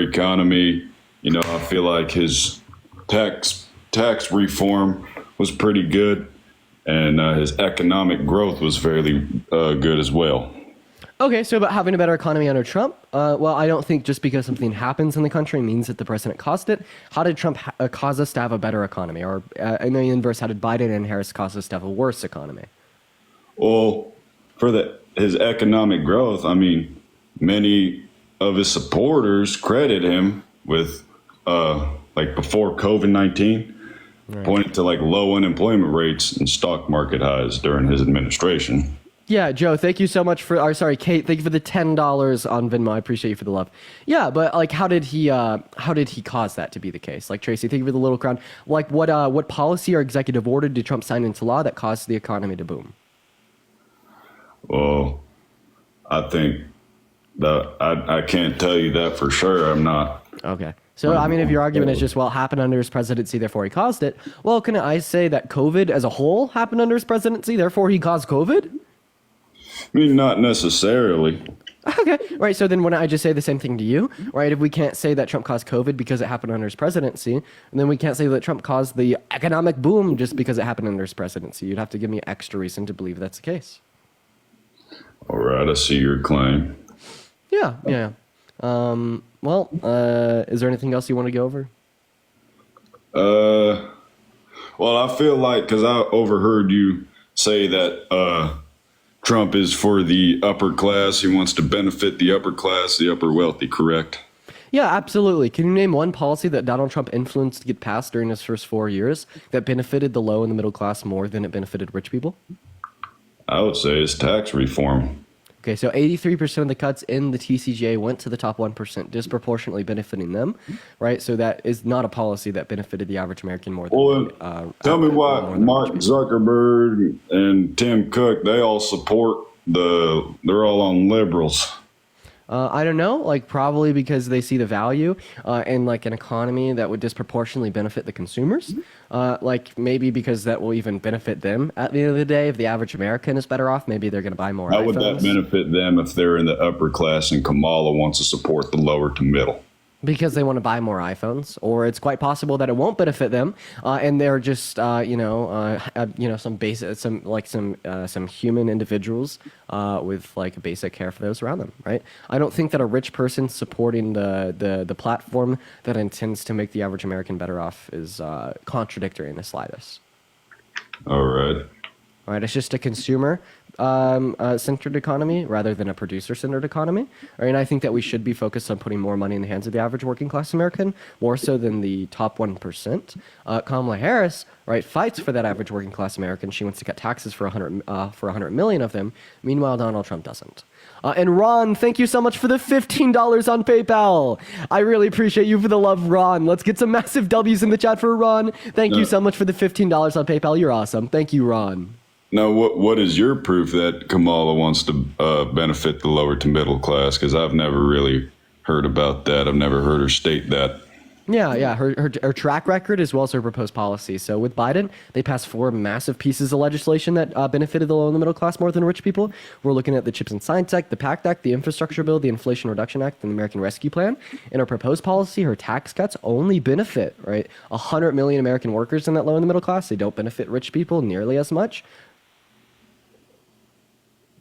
Speaker 7: economy. You know, I feel like his tax reform was pretty good. And his economic growth was fairly good as well.
Speaker 1: Okay, so about having a better economy under Trump, well, I don't think just because something happens in the country means that the president caused it. How did Trump cause us to have a better economy? Or in the inverse, how did Biden and Harris cause us to have a worse economy?
Speaker 7: Well, for his economic growth, I mean, many of his supporters credit him with, before COVID-19, right, pointed to low unemployment rates and stock market highs during his administration.
Speaker 1: Yeah, Joe, thank you so much for, Kate, thank you for the $10 on Venmo. I appreciate you for the love. Yeah, but how did he cause that to be the case? Tracy, thank you for the little crown. What policy or executive order did Trump sign into law that caused the economy to boom?
Speaker 7: Well, I think that I can't tell you that for sure. I'm not.
Speaker 1: Okay. So, I mean, if your argument is just, well, it happened under his presidency, therefore he caused it, well, can I say that COVID as a whole happened under his presidency, therefore he caused COVID?
Speaker 7: I mean, not necessarily.
Speaker 1: Okay. Right. So then wouldn't I just say the same thing to you? Right. If we can't say that Trump caused COVID because it happened under his presidency, and then we can't say that Trump caused the economic boom just because it happened under his presidency. You'd have to give me extra reason to believe that's the case.
Speaker 7: All right. I see your claim.
Speaker 1: Yeah. Yeah. Well, is there anything else you want to go over?
Speaker 7: Well, I feel like, because I overheard you say that Trump is for the upper class. He wants to benefit the upper class, the upper wealthy, correct?
Speaker 1: Yeah, absolutely. Can you name one policy that Donald Trump influenced to get passed during his first 4 years that benefited the low and the middle class more than it benefited rich people?
Speaker 7: I would say it's tax reform.
Speaker 1: Okay, so 83% of the cuts in the TCJA went to the top 1%, disproportionately benefiting them, right? So that is not a policy that benefited the average American more than...
Speaker 7: Well, tell me why Mark Zuckerberg and Tim Cook, they all support they're all on liberals.
Speaker 1: I don't know, like probably because they see the value in like an economy that would disproportionately benefit the consumers. Like maybe because that will even benefit them at the end of the day. If the average American is better off, maybe they're going to buy more
Speaker 7: How
Speaker 1: iPhones.
Speaker 7: would that benefit them if they're in the upper class and Kamala wants to support the lower to middle?
Speaker 1: Because they want to buy more iPhones, or it's quite possible that it won't benefit them, and they're just some basic, some human individuals with like basic care for those around them, right? I don't think that a rich person supporting the platform that intends to make the average American better off is contradictory in the slightest.
Speaker 7: All right.
Speaker 1: All right, it's just a consumer centered economy rather than a producer centered economy. Right, and I think that we should be focused on putting more money in the hands of the average working class American, more so than the top 1%. Kamala Harris, right, fights for that average working class American. She wants to cut taxes for 100 million of them. Meanwhile, Donald Trump doesn't. And Ron, thank you so much for the $15 on PayPal. I really appreciate you for the love, Ron. Let's get some massive W's in the chat for Ron. Thank you so much for the $15 on PayPal. You're awesome. Thank you, Ron.
Speaker 7: Now, what is your proof that Kamala wants to benefit the lower to middle class? Because I've never really heard about that. I've never heard her state that.
Speaker 1: Yeah. Her track record as well as her proposed policy. So with Biden, they passed 4 massive pieces of legislation that benefited the low and the middle class more than rich people. We're looking at the Chips and Science Act, the PACT Act, the Infrastructure Bill, the Inflation Reduction Act, and the American Rescue Plan. In her proposed policy, her tax cuts only benefit, right, 100 million American workers in that low and the middle class. They don't benefit rich people nearly as much.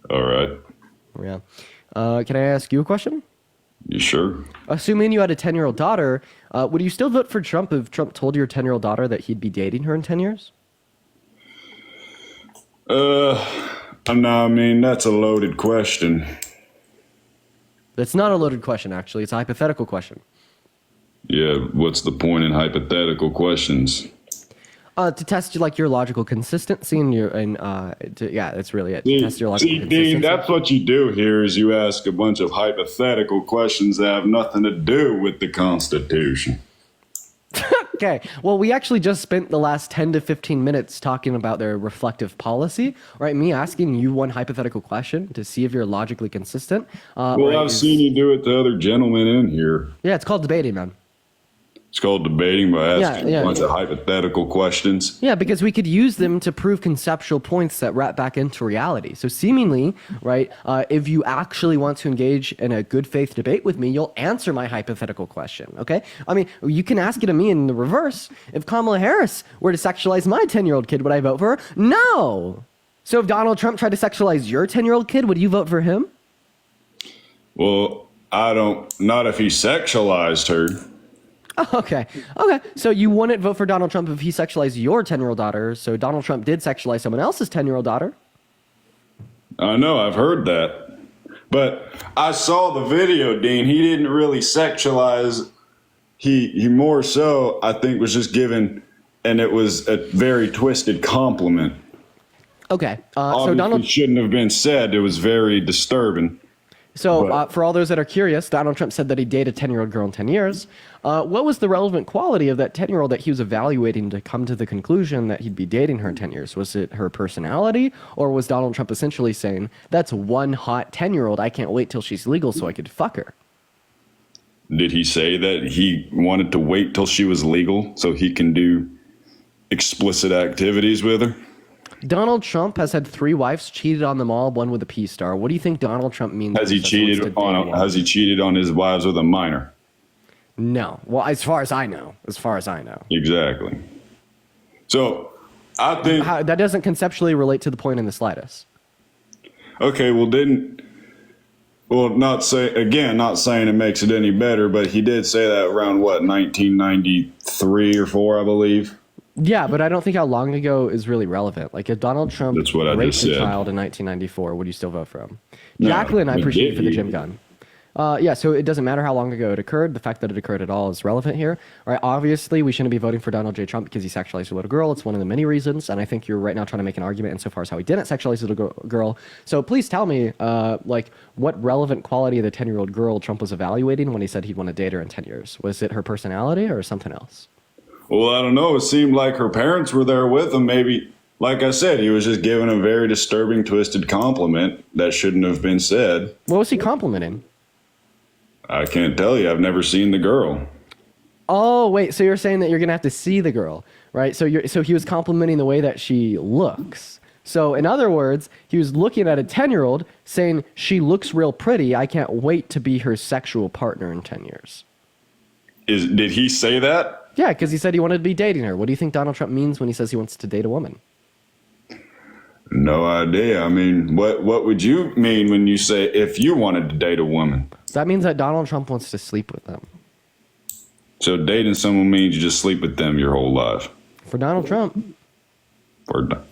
Speaker 7: All right.
Speaker 1: Yeah. Can I ask you a question?
Speaker 7: You sure?
Speaker 1: Assuming you had a 10-year-old daughter, would you still vote for Trump if Trump told your 10-year-old daughter that he'd be dating her in 10 years?
Speaker 7: No, I mean, that's a loaded question.
Speaker 1: That's not a loaded question, actually. It's a hypothetical question.
Speaker 7: Yeah, what's the point in hypothetical questions?
Speaker 1: To test like your logical consistency and that's really it. To test your logical consistency.
Speaker 7: Dean, that's what you do here is you ask a bunch of hypothetical questions that have nothing to do with the Constitution.
Speaker 1: Okay, well, we actually just spent the last 10 to 15 minutes talking about their reflective policy, right? Me asking you one hypothetical question to see if you're logically consistent.
Speaker 7: Well, I've seen you do it to other gentlemen in here.
Speaker 1: Yeah, it's called debating, man.
Speaker 7: It's called debating by asking a bunch of hypothetical questions.
Speaker 1: Yeah, because we could use them to prove conceptual points that wrap back into reality. So seemingly, right, if you actually want to engage in a good faith debate with me, you'll answer my hypothetical question, okay? I mean, you can ask it of me in the reverse. If Kamala Harris were to sexualize my 10-year-old kid, would I vote for her? No! So if Donald Trump tried to sexualize your 10-year-old kid, would you vote for him?
Speaker 7: Well, not if he sexualized her.
Speaker 1: Okay. So you wouldn't vote for Donald Trump if he sexualized your 10-year-old daughter. So Donald Trump did sexualize someone else's 10-year-old daughter.
Speaker 7: I know, I've heard that. But I saw the video, Dean. He didn't really sexualize. He more so, I think, was just given, and it was a very twisted compliment.
Speaker 1: Okay.
Speaker 7: So Donald shouldn't have been said. It was very disturbing.
Speaker 1: So for all those that are curious, Donald Trump said that he dated a 10-year-old girl in 10 years. What was the relevant quality of that 10-year-old that he was evaluating to come to the conclusion that he'd be dating her in 10 years? Was it her personality, or was Donald Trump essentially saying, that's one hot 10-year-old, I can't wait till she's legal so I could fuck her?
Speaker 7: Did he say that he wanted to wait till she was legal so he can do explicit activities with her?
Speaker 1: Donald Trump has had 3 wives, cheated on them all, one with a P star. What do you think Donald Trump means?
Speaker 7: Has he cheated on his wives with a minor?
Speaker 1: No. Well, as far as I know.
Speaker 7: Exactly. So I think
Speaker 1: that doesn't conceptually relate to the point in the slightest.
Speaker 7: Okay, not saying it makes it any better, but he did say that around 1993 or 4, I believe.
Speaker 1: Yeah, but I don't think how long ago is really relevant. Like, if Donald Trump
Speaker 7: That's what I
Speaker 1: raped
Speaker 7: just
Speaker 1: a
Speaker 7: said.
Speaker 1: child in 1994, would you still vote for him?
Speaker 7: No,
Speaker 1: Jacqueline, I
Speaker 7: but
Speaker 1: appreciate you
Speaker 7: did
Speaker 1: for the
Speaker 7: he?
Speaker 1: gym gun. Yeah, so it doesn't matter how long ago it occurred. The fact that it occurred at all is relevant here. All right, obviously, we shouldn't be voting for Donald J. Trump because he sexualized a little girl. It's one of the many reasons, and I think you're right now trying to make an argument insofar as how he didn't sexualize a little girl. So please tell me, like, what relevant quality of the 10-year-old girl Trump was evaluating when he said he'd want to date her in 10 years. Was it her personality or something else?
Speaker 7: Well, I don't know. It seemed like her parents were there with him. Maybe, like I said, he was just giving a very disturbing, twisted compliment that shouldn't have been said.
Speaker 1: What was he complimenting?
Speaker 7: I can't tell you. I've never seen the girl.
Speaker 1: Oh, wait. So you're saying that you're gonna have to see the girl, right? So he was complimenting the way that she looks. So in other words, he was looking at a 10-year-old saying she looks real pretty. I can't wait to be her sexual partner in 10 years.
Speaker 7: Did he say that?
Speaker 1: Yeah, because he said he wanted to be dating her. What do you think Donald Trump means when he says he wants to date a woman?
Speaker 7: No idea. I mean, what would you mean when you say if you wanted to date a woman?
Speaker 1: That means that Donald Trump wants to sleep with them.
Speaker 7: So dating someone means you just sleep with them your whole life.
Speaker 1: For Donald Trump.
Speaker 7: Or not.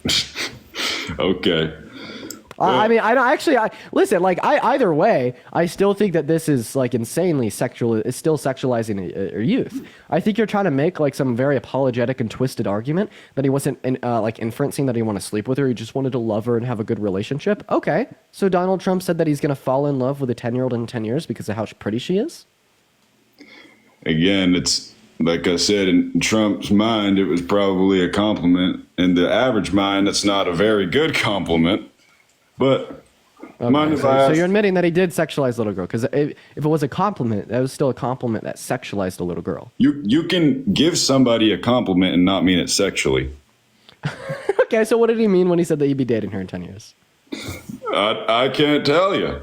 Speaker 7: Okay.
Speaker 1: I mean, I don't actually. Listen. Like, either way, I still think that this is like insanely sexual. It's still sexualizing a youth. I think you're trying to make like some very apologetic and twisted argument that he wasn't like inferencing that he wanted to sleep with her. He just wanted to love her and have a good relationship. Okay, so Donald Trump said that he's going to fall in love with a 10-year-old in 10 years because of how pretty she is.
Speaker 7: Again, it's like I said, in Trump's mind, it was probably a compliment. In the average mind, that's not a very good compliment. But mind if I
Speaker 1: So
Speaker 7: ask?
Speaker 1: you're admitting that he did sexualize a little girl because if it was a compliment, that was still a compliment that sexualized a little girl.
Speaker 7: You can give somebody a compliment and not mean it sexually.
Speaker 1: Okay, so what did he mean when he said that you'd be dating her in 10 years?
Speaker 7: I can't tell you.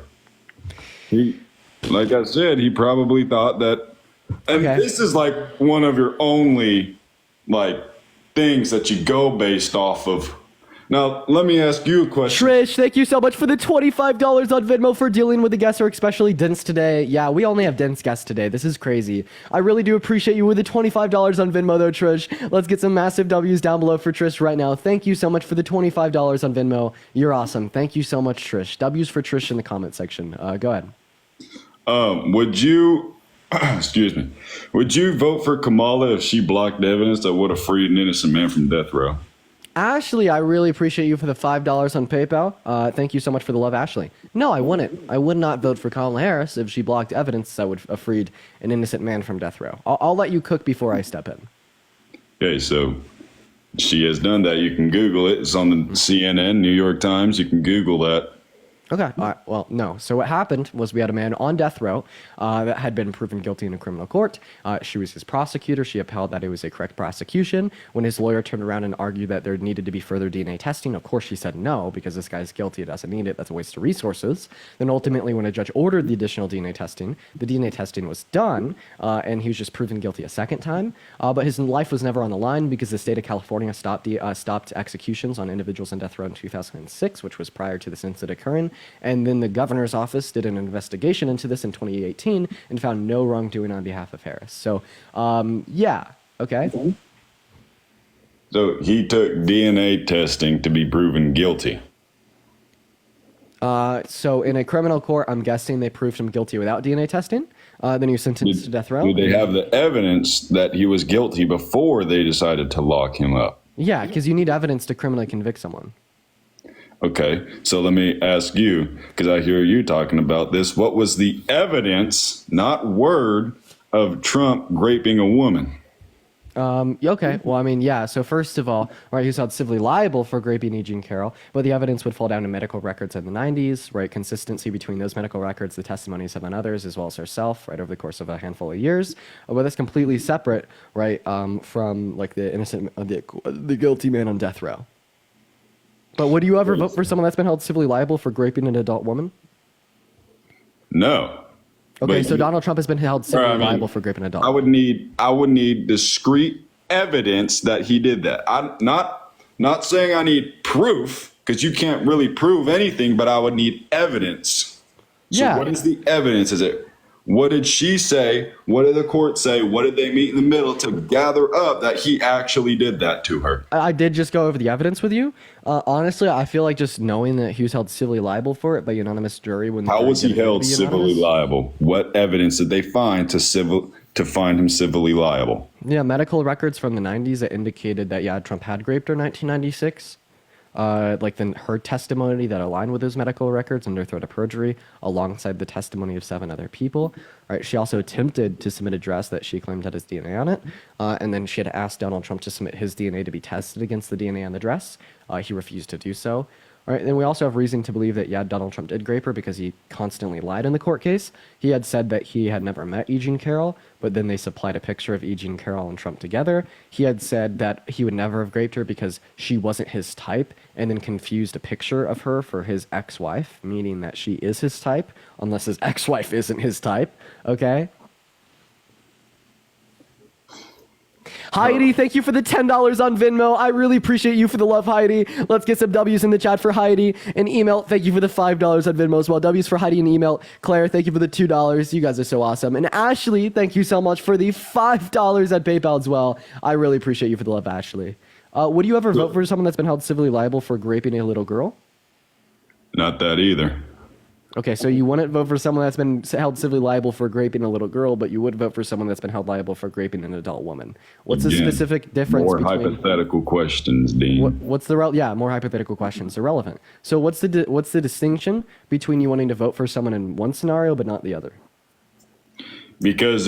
Speaker 7: He, like I said, he probably thought that. And
Speaker 1: Okay.
Speaker 7: this is like one of your only like things that you go based off of. Now, let me ask you a question.
Speaker 1: Trish, thank you so much for the $25 on Venmo for dealing with the guests who are especially dense today. Yeah, we only have dense guests today. This is crazy. I really do appreciate you with the $25 on Venmo, though, Trish. Let's get some massive W's down below for Trish right now. Thank you so much for the $25 on Venmo. You're awesome. Thank you so much, Trish. W's for Trish in the comment section. Go ahead.
Speaker 7: Would you, excuse me, would you vote for Kamala if she blocked evidence that would have freed an innocent man from death row?
Speaker 1: Ashley, I really appreciate you for the $5 on PayPal. Thank you so much for the love, Ashley. No, I wouldn't. I would not vote for Kamala Harris if she blocked evidence that would have freed an innocent man from death row. I'll let you cook before I step in.
Speaker 7: Okay, so she has done that. You can Google it. It's on the CNN, New York Times. You can Google that.
Speaker 1: Okay. All right. Well, no. So what happened was we had a man on death row that had been proven guilty in a criminal court. She was his prosecutor. She upheld that it was a correct prosecution. When his lawyer turned around and argued that there needed to be further DNA testing, of course she said no, because this guy's guilty. It doesn't need it. That's a waste of resources. Then ultimately, when a judge ordered the additional DNA testing, the DNA testing was done, and he was just proven guilty a second time. But his life was never on the line because the state of California stopped executions on individuals on death row in 2006, which was prior to this incident occurring. And then the governor's office did an investigation into this in 2018 and found no wrongdoing on behalf of Harris. So, yeah, okay.
Speaker 7: So he took DNA testing to be proven guilty.
Speaker 1: So in a criminal court, I'm guessing they proved him guilty without DNA testing. Then he was sentenced to death row.
Speaker 7: Did they have the evidence that he was guilty before they decided to lock him up?
Speaker 1: Yeah, because you need evidence to criminally convict someone.
Speaker 7: Okay, so let me ask you, because I hear you talking about this. What was the evidence, not word, of Trump raping a woman?
Speaker 1: Okay, well, I mean, yeah. So first of all, right, he was held civilly liable for raping E. Jean Carroll, but the evidence would fall down to medical records in the 90s, right? Consistency between those medical records, the testimonies of others, as well as herself, right, over the course of a handful of years. But that's completely separate, right, from like the innocent, the guilty man on death row. But would you ever vote for someone that's been held civilly liable for raping an adult woman?
Speaker 7: No.
Speaker 1: Okay,
Speaker 7: But
Speaker 1: so Donald Trump has been held civilly
Speaker 7: I mean,
Speaker 1: liable for raping an adult.
Speaker 7: I would need discrete evidence that he did that. I'm not saying I need proof, because you can't really prove anything, but I would need evidence. So
Speaker 1: Yeah.
Speaker 7: what is the evidence? Is it What did she say? What did the court say? What did they meet in the middle to gather up that he actually did that to her?
Speaker 1: I did just go over the evidence with you. Honestly, I feel like just knowing that he was held civilly liable for it by a unanimous jury. When
Speaker 7: How was he held
Speaker 1: be
Speaker 7: civilly
Speaker 1: anonymous.
Speaker 7: liable? What evidence did they find to find him civilly liable?
Speaker 1: Yeah, medical records from the 90s that indicated that, yeah, Trump had raped her in 1996. Her testimony that aligned with those medical records under threat of perjury, alongside the testimony of 7 other people. Right, she also attempted to submit a dress that she claimed had his DNA on it, and then she had asked Donald Trump to submit his DNA to be tested against the DNA on the dress. He refused to do so. All right, and we also have reason to believe that, yeah, Donald Trump did grape her because he constantly lied in the court case. He had said that he had never met E. Jean Carroll, but then they supplied a picture of E. Jean Carroll and Trump together. He had said that he would never have graped her because she wasn't his type, and then confused a picture of her for his ex-wife, meaning that she is his type, unless his ex-wife isn't his type, okay? Heidi, thank you for the $10 on Venmo. I really appreciate you for the love, Heidi. Let's get some W's in the chat for Heidi. And email, thank you for the $5 on Venmo as well. W's for Heidi and email. Claire, thank you for the $2. You guys are so awesome. And Ashley, thank you so much for the $5 at PayPal as well. I really appreciate you for the love, Ashley. Would you ever vote for someone that's been held civilly liable for raping a little girl?
Speaker 7: Not that either.
Speaker 1: Okay, so you wouldn't vote for someone that's been held civilly liable for raping a little girl, but you would vote for someone that's been held liable for raping an adult woman. What's the specific difference
Speaker 7: More
Speaker 1: between...
Speaker 7: hypothetical questions, Dean.
Speaker 1: What's the... Yeah, more hypothetical questions. Irrelevant. So what's the distinction between you wanting to vote for someone in one scenario but not the other?
Speaker 7: Because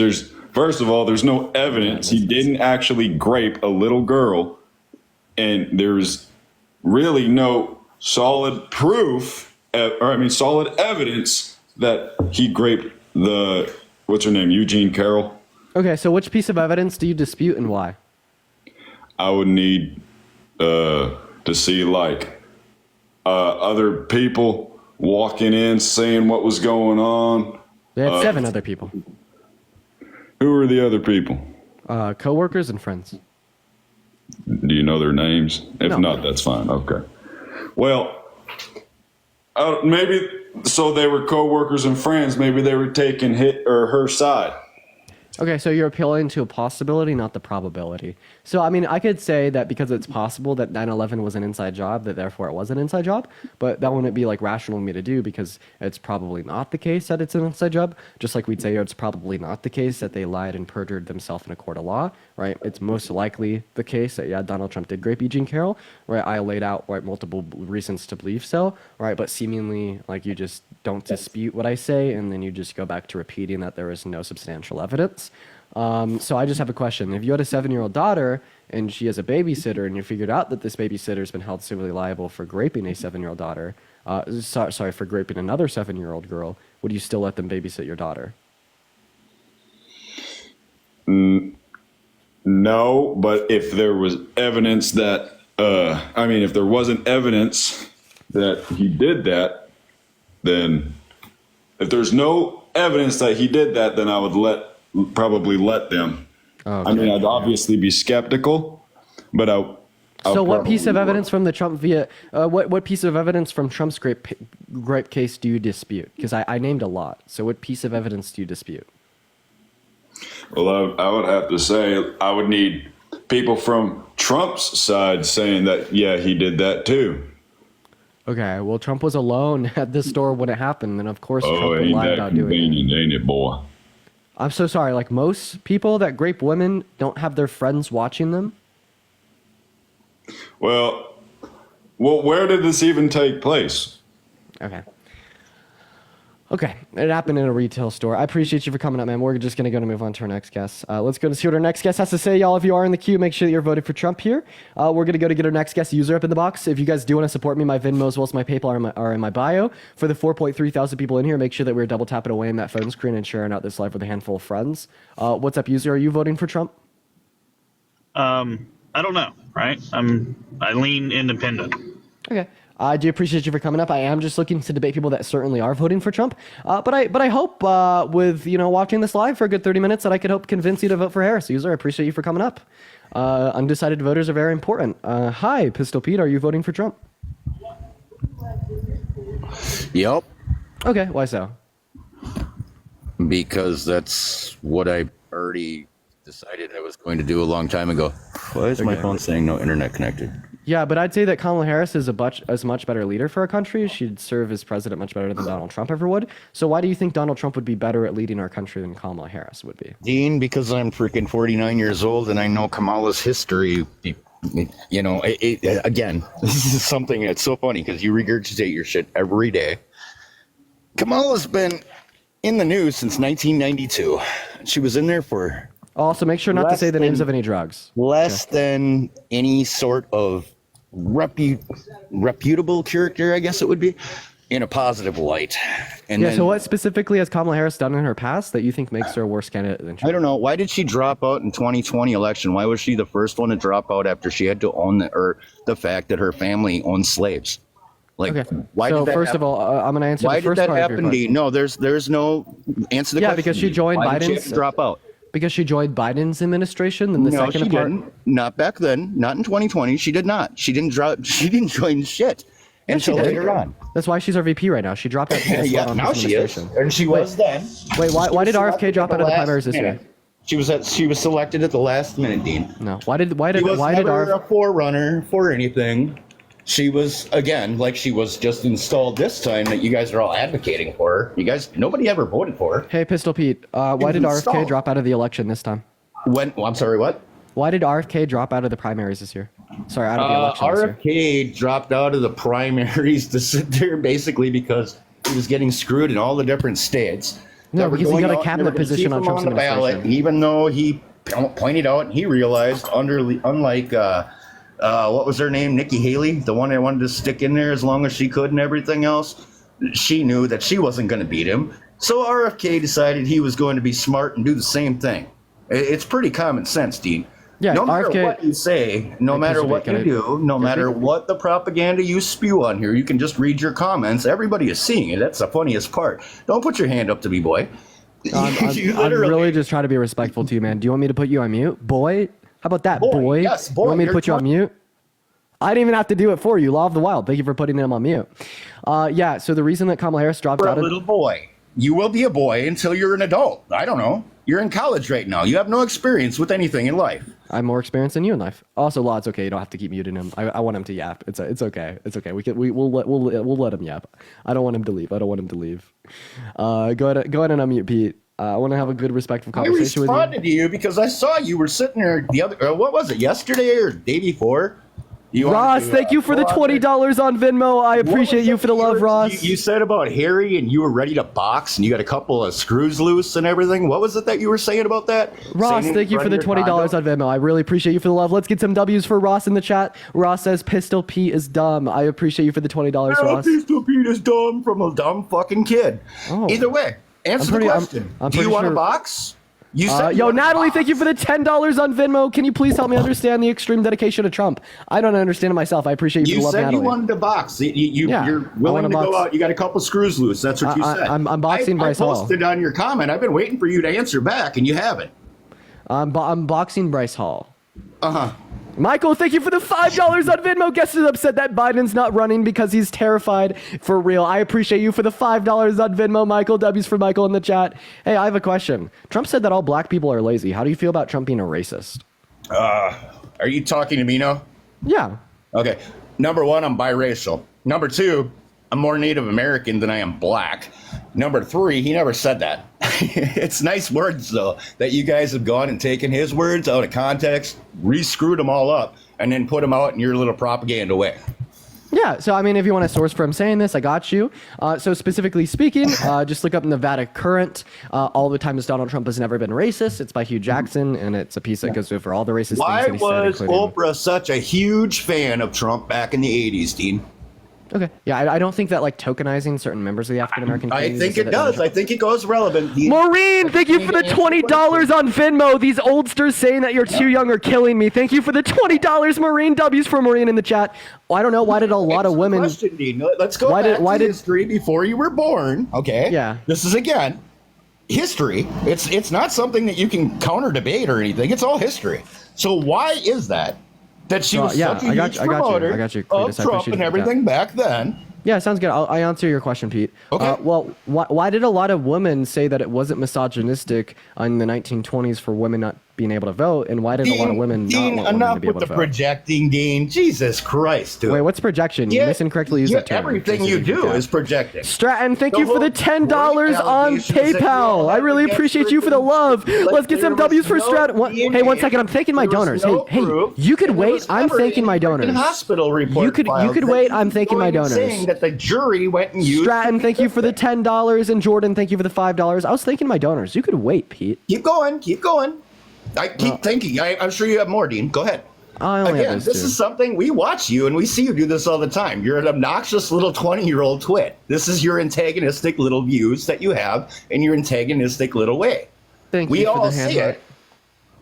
Speaker 7: first of all, there's no evidence he didn't actually grape a little girl, and there's really no solid proof, solid evidence that he graped what's her name, Eugene Carroll.
Speaker 1: Okay, so which piece of evidence do you dispute and why?
Speaker 7: I would need to see other people walking in, seeing what was going on.
Speaker 1: They had 7 other people.
Speaker 7: Who are the other people?
Speaker 1: Co-workers and friends.
Speaker 7: Do you know their names? If
Speaker 1: No.
Speaker 7: not, that's fine. Okay. Well, maybe so they were co-workers and friends. Maybe they were taking her side.
Speaker 1: Okay, so you're appealing to a possibility, not the probability. So, I mean, I could say that because it's possible that 9/11 was an inside job, that therefore it was an inside job, but that wouldn't be, rational of me to do because it's probably not the case that it's an inside job, just like we'd say it's probably not the case that they lied and perjured themselves in a court of law, right? It's most likely the case that, yeah, Donald Trump did grape Eugene Carroll, right? I laid out, multiple reasons to believe so, right? But seemingly, you just don't dispute what I say, and then you just go back to repeating that there is no substantial evidence. So I just have a question. If you had a 7-year-old daughter and she has a babysitter and you figured out that this babysitter has been held civilly liable for graping a 7-year-old daughter, for graping another 7-year-old girl, would you still let them babysit your daughter?
Speaker 7: No, but if there was evidence that, if there wasn't evidence that he did that, then if there's no evidence that he did that, then I would probably let them.
Speaker 1: Okay.
Speaker 7: I'd obviously be skeptical, but
Speaker 1: So what piece of evidence from the Trump what piece of evidence from Trump's grape case do you dispute? Because I named a lot. So what piece of evidence do you dispute?
Speaker 7: Well, I would have to say I would need people from Trump's side saying that, yeah, he did that too.
Speaker 1: Okay, well, Trump was alone at the store when it happened, and of course Trump would
Speaker 7: ain't
Speaker 1: lie
Speaker 7: that
Speaker 1: about doing it.
Speaker 7: convenient, ain't it, boy?
Speaker 1: I'm so sorry. Most people that grape women don't have their friends watching them.
Speaker 7: Well, where did this even take place?
Speaker 1: Okay, it happened in a retail store. I appreciate you for coming up, man. We're just going to move on to our next guest. Let's go to see what our next guest has to say. Y'all, if you are in the queue, make sure that you're voting for Trump here. We're going to get our next guest user up in the box. If you guys do want to support me, my Venmo as well as my PayPal are in my bio. For the 4.3 thousand people in here, make sure that we're double tapping away in that phone screen and sharing out this live with a handful of friends. What's up, user? Are you voting for Trump?
Speaker 8: I don't know, right? I lean independent.
Speaker 1: Okay. I do appreciate you for coming up. I am just looking to debate people that certainly are voting for Trump. But I hope with watching this live for a good 30 minutes that I could help convince you to vote for Harris. User, I appreciate you for coming up. Undecided voters are very important. Hi, Pistol Pete. Are you voting for Trump?
Speaker 9: Yep.
Speaker 1: Okay. Why so?
Speaker 2: because that's what I already decided I was going to do a long time ago. Why is my phone saying no internet connected?
Speaker 1: Yeah, but I'd say that Kamala Harris is a much better leader for our country. She'd serve as president much better than Donald Trump ever would. So why do you think Donald Trump would be better at leading our country than Kamala Harris would be?
Speaker 2: Dean, because I'm freaking 49 years old and I know Kamala's history. You know, again, this is something that's so funny because you regurgitate your shit every day. Kamala's been in the news since 1992. She was in there for
Speaker 1: Also, make sure not to say the names of any drugs.
Speaker 2: less than any sort of reputable character, I guess it would be, in a positive light. And
Speaker 1: Yeah,
Speaker 2: then,
Speaker 1: so what specifically has Kamala Harris done in her past that you think makes her a worse candidate than
Speaker 2: I
Speaker 1: Trump?
Speaker 2: don't know. Why did she drop out in 2020 election? Why was she the first one to drop out after she had to own the fact that her family owned slaves? Like,
Speaker 1: Okay.
Speaker 2: why
Speaker 1: So
Speaker 2: did that
Speaker 1: first
Speaker 2: happen?
Speaker 1: of all, I'm going to answer
Speaker 2: Why
Speaker 1: the
Speaker 2: did
Speaker 1: first
Speaker 2: that
Speaker 1: part of your
Speaker 2: happen,
Speaker 1: question.
Speaker 2: Dean? No, there's no answer to the
Speaker 1: Yeah,
Speaker 2: question.
Speaker 1: because she
Speaker 2: Dean.
Speaker 1: joined
Speaker 2: Why did she have
Speaker 1: Biden's-
Speaker 2: to drop out?
Speaker 1: Because she joined Biden's administration, then the
Speaker 2: No,
Speaker 1: second
Speaker 2: she
Speaker 1: part.
Speaker 2: didn't. Not back then. Not in 2020. She did not. She didn't drop. She didn't join shit until
Speaker 1: did.
Speaker 2: later on.
Speaker 1: That's why she's our VP right now. She dropped out. to
Speaker 2: Yeah,
Speaker 1: on
Speaker 2: now
Speaker 1: this
Speaker 2: she is,
Speaker 1: administration.
Speaker 2: and she was then.
Speaker 1: Wait, why did RFK drop out of the
Speaker 2: Last
Speaker 1: primaries this year?
Speaker 2: minute. She was selected at the last minute, Dean.
Speaker 1: No. Why did
Speaker 2: She was
Speaker 1: why did
Speaker 2: never
Speaker 1: RFK?
Speaker 2: a forerunner for anything. She was, again, like she was just installed this time that you guys are all advocating for her. You guys, nobody ever voted for her.
Speaker 1: Hey, Pistol Pete. Why did RFK
Speaker 2: installed.
Speaker 1: drop out of the election this time?
Speaker 2: I'm sorry, what?
Speaker 1: Why did RFK drop out of the primaries this year? Sorry, out of the election this year.
Speaker 2: RFK dropped out of the primaries to sit there basically because he was getting screwed in all the different states.
Speaker 1: No,
Speaker 2: that were
Speaker 1: because he
Speaker 2: going
Speaker 1: got a
Speaker 2: out and
Speaker 1: cabinet
Speaker 2: they were gonna
Speaker 1: position
Speaker 2: keep
Speaker 1: on
Speaker 2: him
Speaker 1: Trump's
Speaker 2: the ballot,
Speaker 1: administration.
Speaker 2: even though he pointed out and he realized, unlike what was her name, Nikki Haley, the one that wanted to stick in there as long as she could and everything else, she knew that she wasn't going to beat him. So RFK decided he was going to be smart and do the same thing. It's pretty common sense, Dean.
Speaker 1: Yeah,
Speaker 2: no matter
Speaker 1: RFK
Speaker 2: what you say, no matter what you do, no matter what the propaganda you spew on here, you can just read your comments. Everybody is seeing it. That's the funniest part. Don't put your hand up to me, boy.
Speaker 1: I'm really just trying to be respectful to you, man. Do you want me to put you on mute? Boy? How about that, boy?
Speaker 2: Yes, boy,
Speaker 1: You want me to
Speaker 2: you're
Speaker 1: put you on mute? I didn't even have to do it for you. Law of the Wild. Thank you for putting him on mute. Yeah, so the reason that Kamala Harris dropped
Speaker 2: For
Speaker 1: out
Speaker 2: a
Speaker 1: of...
Speaker 2: little boy. You will be a boy until you're an adult. I don't know. You're in college right now. You have no experience with anything in life.
Speaker 1: I'm more experienced than you in life. Also, Law, it's okay. You don't have to keep muting him. I want him to yap. It's okay. It's okay. We'll let him yap. I don't want him to leave. Go ahead and unmute Pete. I want to have a good, respectful
Speaker 2: I
Speaker 1: conversation with you.
Speaker 2: responded to you because I saw you were sitting there what was it, yesterday or the day before?
Speaker 1: Ross, thank you for the $20 on Venmo. I appreciate you for the love, Ross.
Speaker 2: You said about Harry and you were ready to box and you got a couple of screws loose and everything. What was it that you were saying about that?
Speaker 1: Ross,
Speaker 2: Saying
Speaker 1: thank you for the $20 on Venmo. I really appreciate you for the love. Let's get some W's for Ross in the chat. Ross says Pistol Pete is dumb. I appreciate you for the $20, Ross.
Speaker 2: Pistol Pete is dumb from a dumb fucking kid.
Speaker 1: Oh.
Speaker 2: Either way, answer the question.
Speaker 1: I'm
Speaker 2: Do you
Speaker 1: pretty
Speaker 2: want a
Speaker 1: sure-
Speaker 2: box? You said you
Speaker 1: Yo,
Speaker 2: wanted a
Speaker 1: Natalie,
Speaker 2: box.
Speaker 1: thank you for the $10 on Venmo. Can you please help me understand the extreme dedication to Trump? I don't understand it myself. I appreciate you for
Speaker 2: You
Speaker 1: the love,
Speaker 2: said
Speaker 1: Natalie.
Speaker 2: you wanted a box.
Speaker 1: Yeah,
Speaker 2: You're
Speaker 1: I
Speaker 2: willing
Speaker 1: want a
Speaker 2: to go
Speaker 1: box.
Speaker 2: out. You got a couple screws loose. That's what you said.
Speaker 1: I'm boxing Bryce
Speaker 2: I
Speaker 1: Hall.
Speaker 2: posted on your comment. I've been waiting for you to answer back, and you haven't.
Speaker 1: I'm boxing Bryce Hall.
Speaker 2: Uh-huh.
Speaker 1: Michael, thank you for the $5 on Venmo. Guest is upset that Biden's not running because he's terrified. For real. I appreciate you for the $5 on Venmo, Michael. W's for Michael in the chat. Hey, I have a question. Trump said that all black people are lazy. How do you feel about Trump being a racist?
Speaker 2: Are you talking to me now?
Speaker 1: Yeah.
Speaker 2: Okay. Number one, I'm biracial. Number two, I'm more Native American than I am black. Number three, he never said that. It's nice words, though, that you guys have gone and taken his words out of context, re-screwed them all up, and then put them out in your little propaganda way.
Speaker 1: Yeah, so I mean, if you want a source for him saying this, I got you. So specifically speaking, just look up Nevada Current. All the times Donald Trump has never been racist. It's by Hugh Jackson, and it's a piece that goes over all the racist
Speaker 2: Why
Speaker 1: things that he said,
Speaker 2: was
Speaker 1: including...
Speaker 2: Oprah such a huge fan of Trump back in the 80s, Dean?
Speaker 1: Okay, yeah, I don't think that like tokenizing certain members of the African American
Speaker 2: I
Speaker 1: community...
Speaker 2: think it does. I think it goes relevant, Dean.
Speaker 1: Maureen, thank you for the $20 on Venmo. These oldsters saying that you're too young are killing me. Thank you for the $20, Maureen. W's for Maureen in the chat. I don't know, why did a lot of women...
Speaker 2: Question, Dean. Let's go back to history before you were born, okay?
Speaker 1: Yeah.
Speaker 2: This is, again, history. It's not something that you can counter-debate or anything. It's all history. So why is that she was
Speaker 1: yeah,
Speaker 2: such a huge promoter
Speaker 1: I got you,
Speaker 2: of
Speaker 1: Cletus. I
Speaker 2: Trump
Speaker 1: appreciate
Speaker 2: and
Speaker 1: that.
Speaker 2: everything back then?
Speaker 1: Yeah, sounds good. I answer your question, Pete.
Speaker 9: Okay.
Speaker 1: Well, why did a lot of women say that it wasn't misogynistic in the 1920s for women not being able to vote, and why did a lot of women not want women
Speaker 9: enough
Speaker 1: to be
Speaker 9: with
Speaker 1: able
Speaker 9: the
Speaker 1: to vote?
Speaker 9: projecting, Dean. Jesus Christ, dude.
Speaker 1: Wait, what's projection? You misincorrectly used that term.
Speaker 9: Everything you do is projecting.
Speaker 1: Stratton, thank
Speaker 9: The
Speaker 1: you for the
Speaker 9: whole
Speaker 1: $10 on
Speaker 9: allegations that you all
Speaker 1: PayPal. I
Speaker 9: have
Speaker 1: really
Speaker 9: against
Speaker 1: appreciate you for the love. Let's get some
Speaker 9: there was
Speaker 1: W's for
Speaker 9: no
Speaker 1: Stratton.
Speaker 9: DNA.
Speaker 1: Hey, 1 second. I'm thanking my
Speaker 9: There was
Speaker 1: donors.
Speaker 9: no
Speaker 1: Hey,
Speaker 9: proof,
Speaker 1: you could
Speaker 9: and there
Speaker 1: wait.
Speaker 9: was
Speaker 1: I'm
Speaker 9: never
Speaker 1: thanking my
Speaker 9: any freaking
Speaker 1: donors.
Speaker 9: hospital report
Speaker 1: You could
Speaker 9: filed
Speaker 1: wait.
Speaker 9: that
Speaker 1: I'm thanking my
Speaker 9: going
Speaker 1: donors.
Speaker 9: saying that the jury went and used.
Speaker 1: Stratton, thank you for the $10, and Jordan, thank you for the $5. I was thanking my donors. You could wait, Pete.
Speaker 9: Keep going. Keep going. I keep thinking. I'm sure you have more, Dean. Go ahead.
Speaker 1: I only have
Speaker 9: Again,
Speaker 1: those
Speaker 9: this
Speaker 1: two.
Speaker 9: is something we watch you and we see you do this all the time. You're an obnoxious little 20-year-old twit. This is your antagonistic little views that you have in your antagonistic little way.
Speaker 1: Thank
Speaker 9: We
Speaker 1: you for
Speaker 9: all
Speaker 1: the hand
Speaker 9: see
Speaker 1: heart.
Speaker 9: it.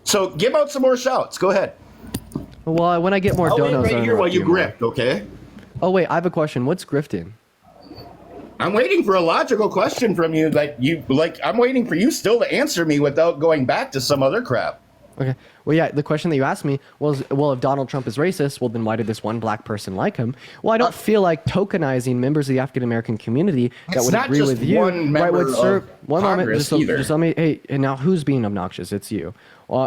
Speaker 9: So give out some more shouts. Go ahead.
Speaker 1: Well, when I get more
Speaker 9: I'll wait
Speaker 1: donos,
Speaker 9: right
Speaker 1: I'll
Speaker 9: here while
Speaker 1: interrupt
Speaker 9: you
Speaker 1: more.
Speaker 9: grift, okay?
Speaker 1: Oh wait, I have a question. What's grifting?
Speaker 9: I'm waiting for a logical question from you. I'm waiting for you still to answer me without going back to some other crap.
Speaker 1: Okay. Well, yeah, the question that you asked me was, well, if Donald Trump is racist, well, then why did this one black person like him? Well, I don't feel like tokenizing members of the African American community that
Speaker 9: It's
Speaker 1: would
Speaker 9: not
Speaker 1: agree
Speaker 9: just
Speaker 1: with you.
Speaker 9: one member
Speaker 1: would serve
Speaker 9: of
Speaker 1: one moment.
Speaker 9: Congress
Speaker 1: Just,
Speaker 9: either.
Speaker 1: just let me. Hey, and now who's being obnoxious? It's you.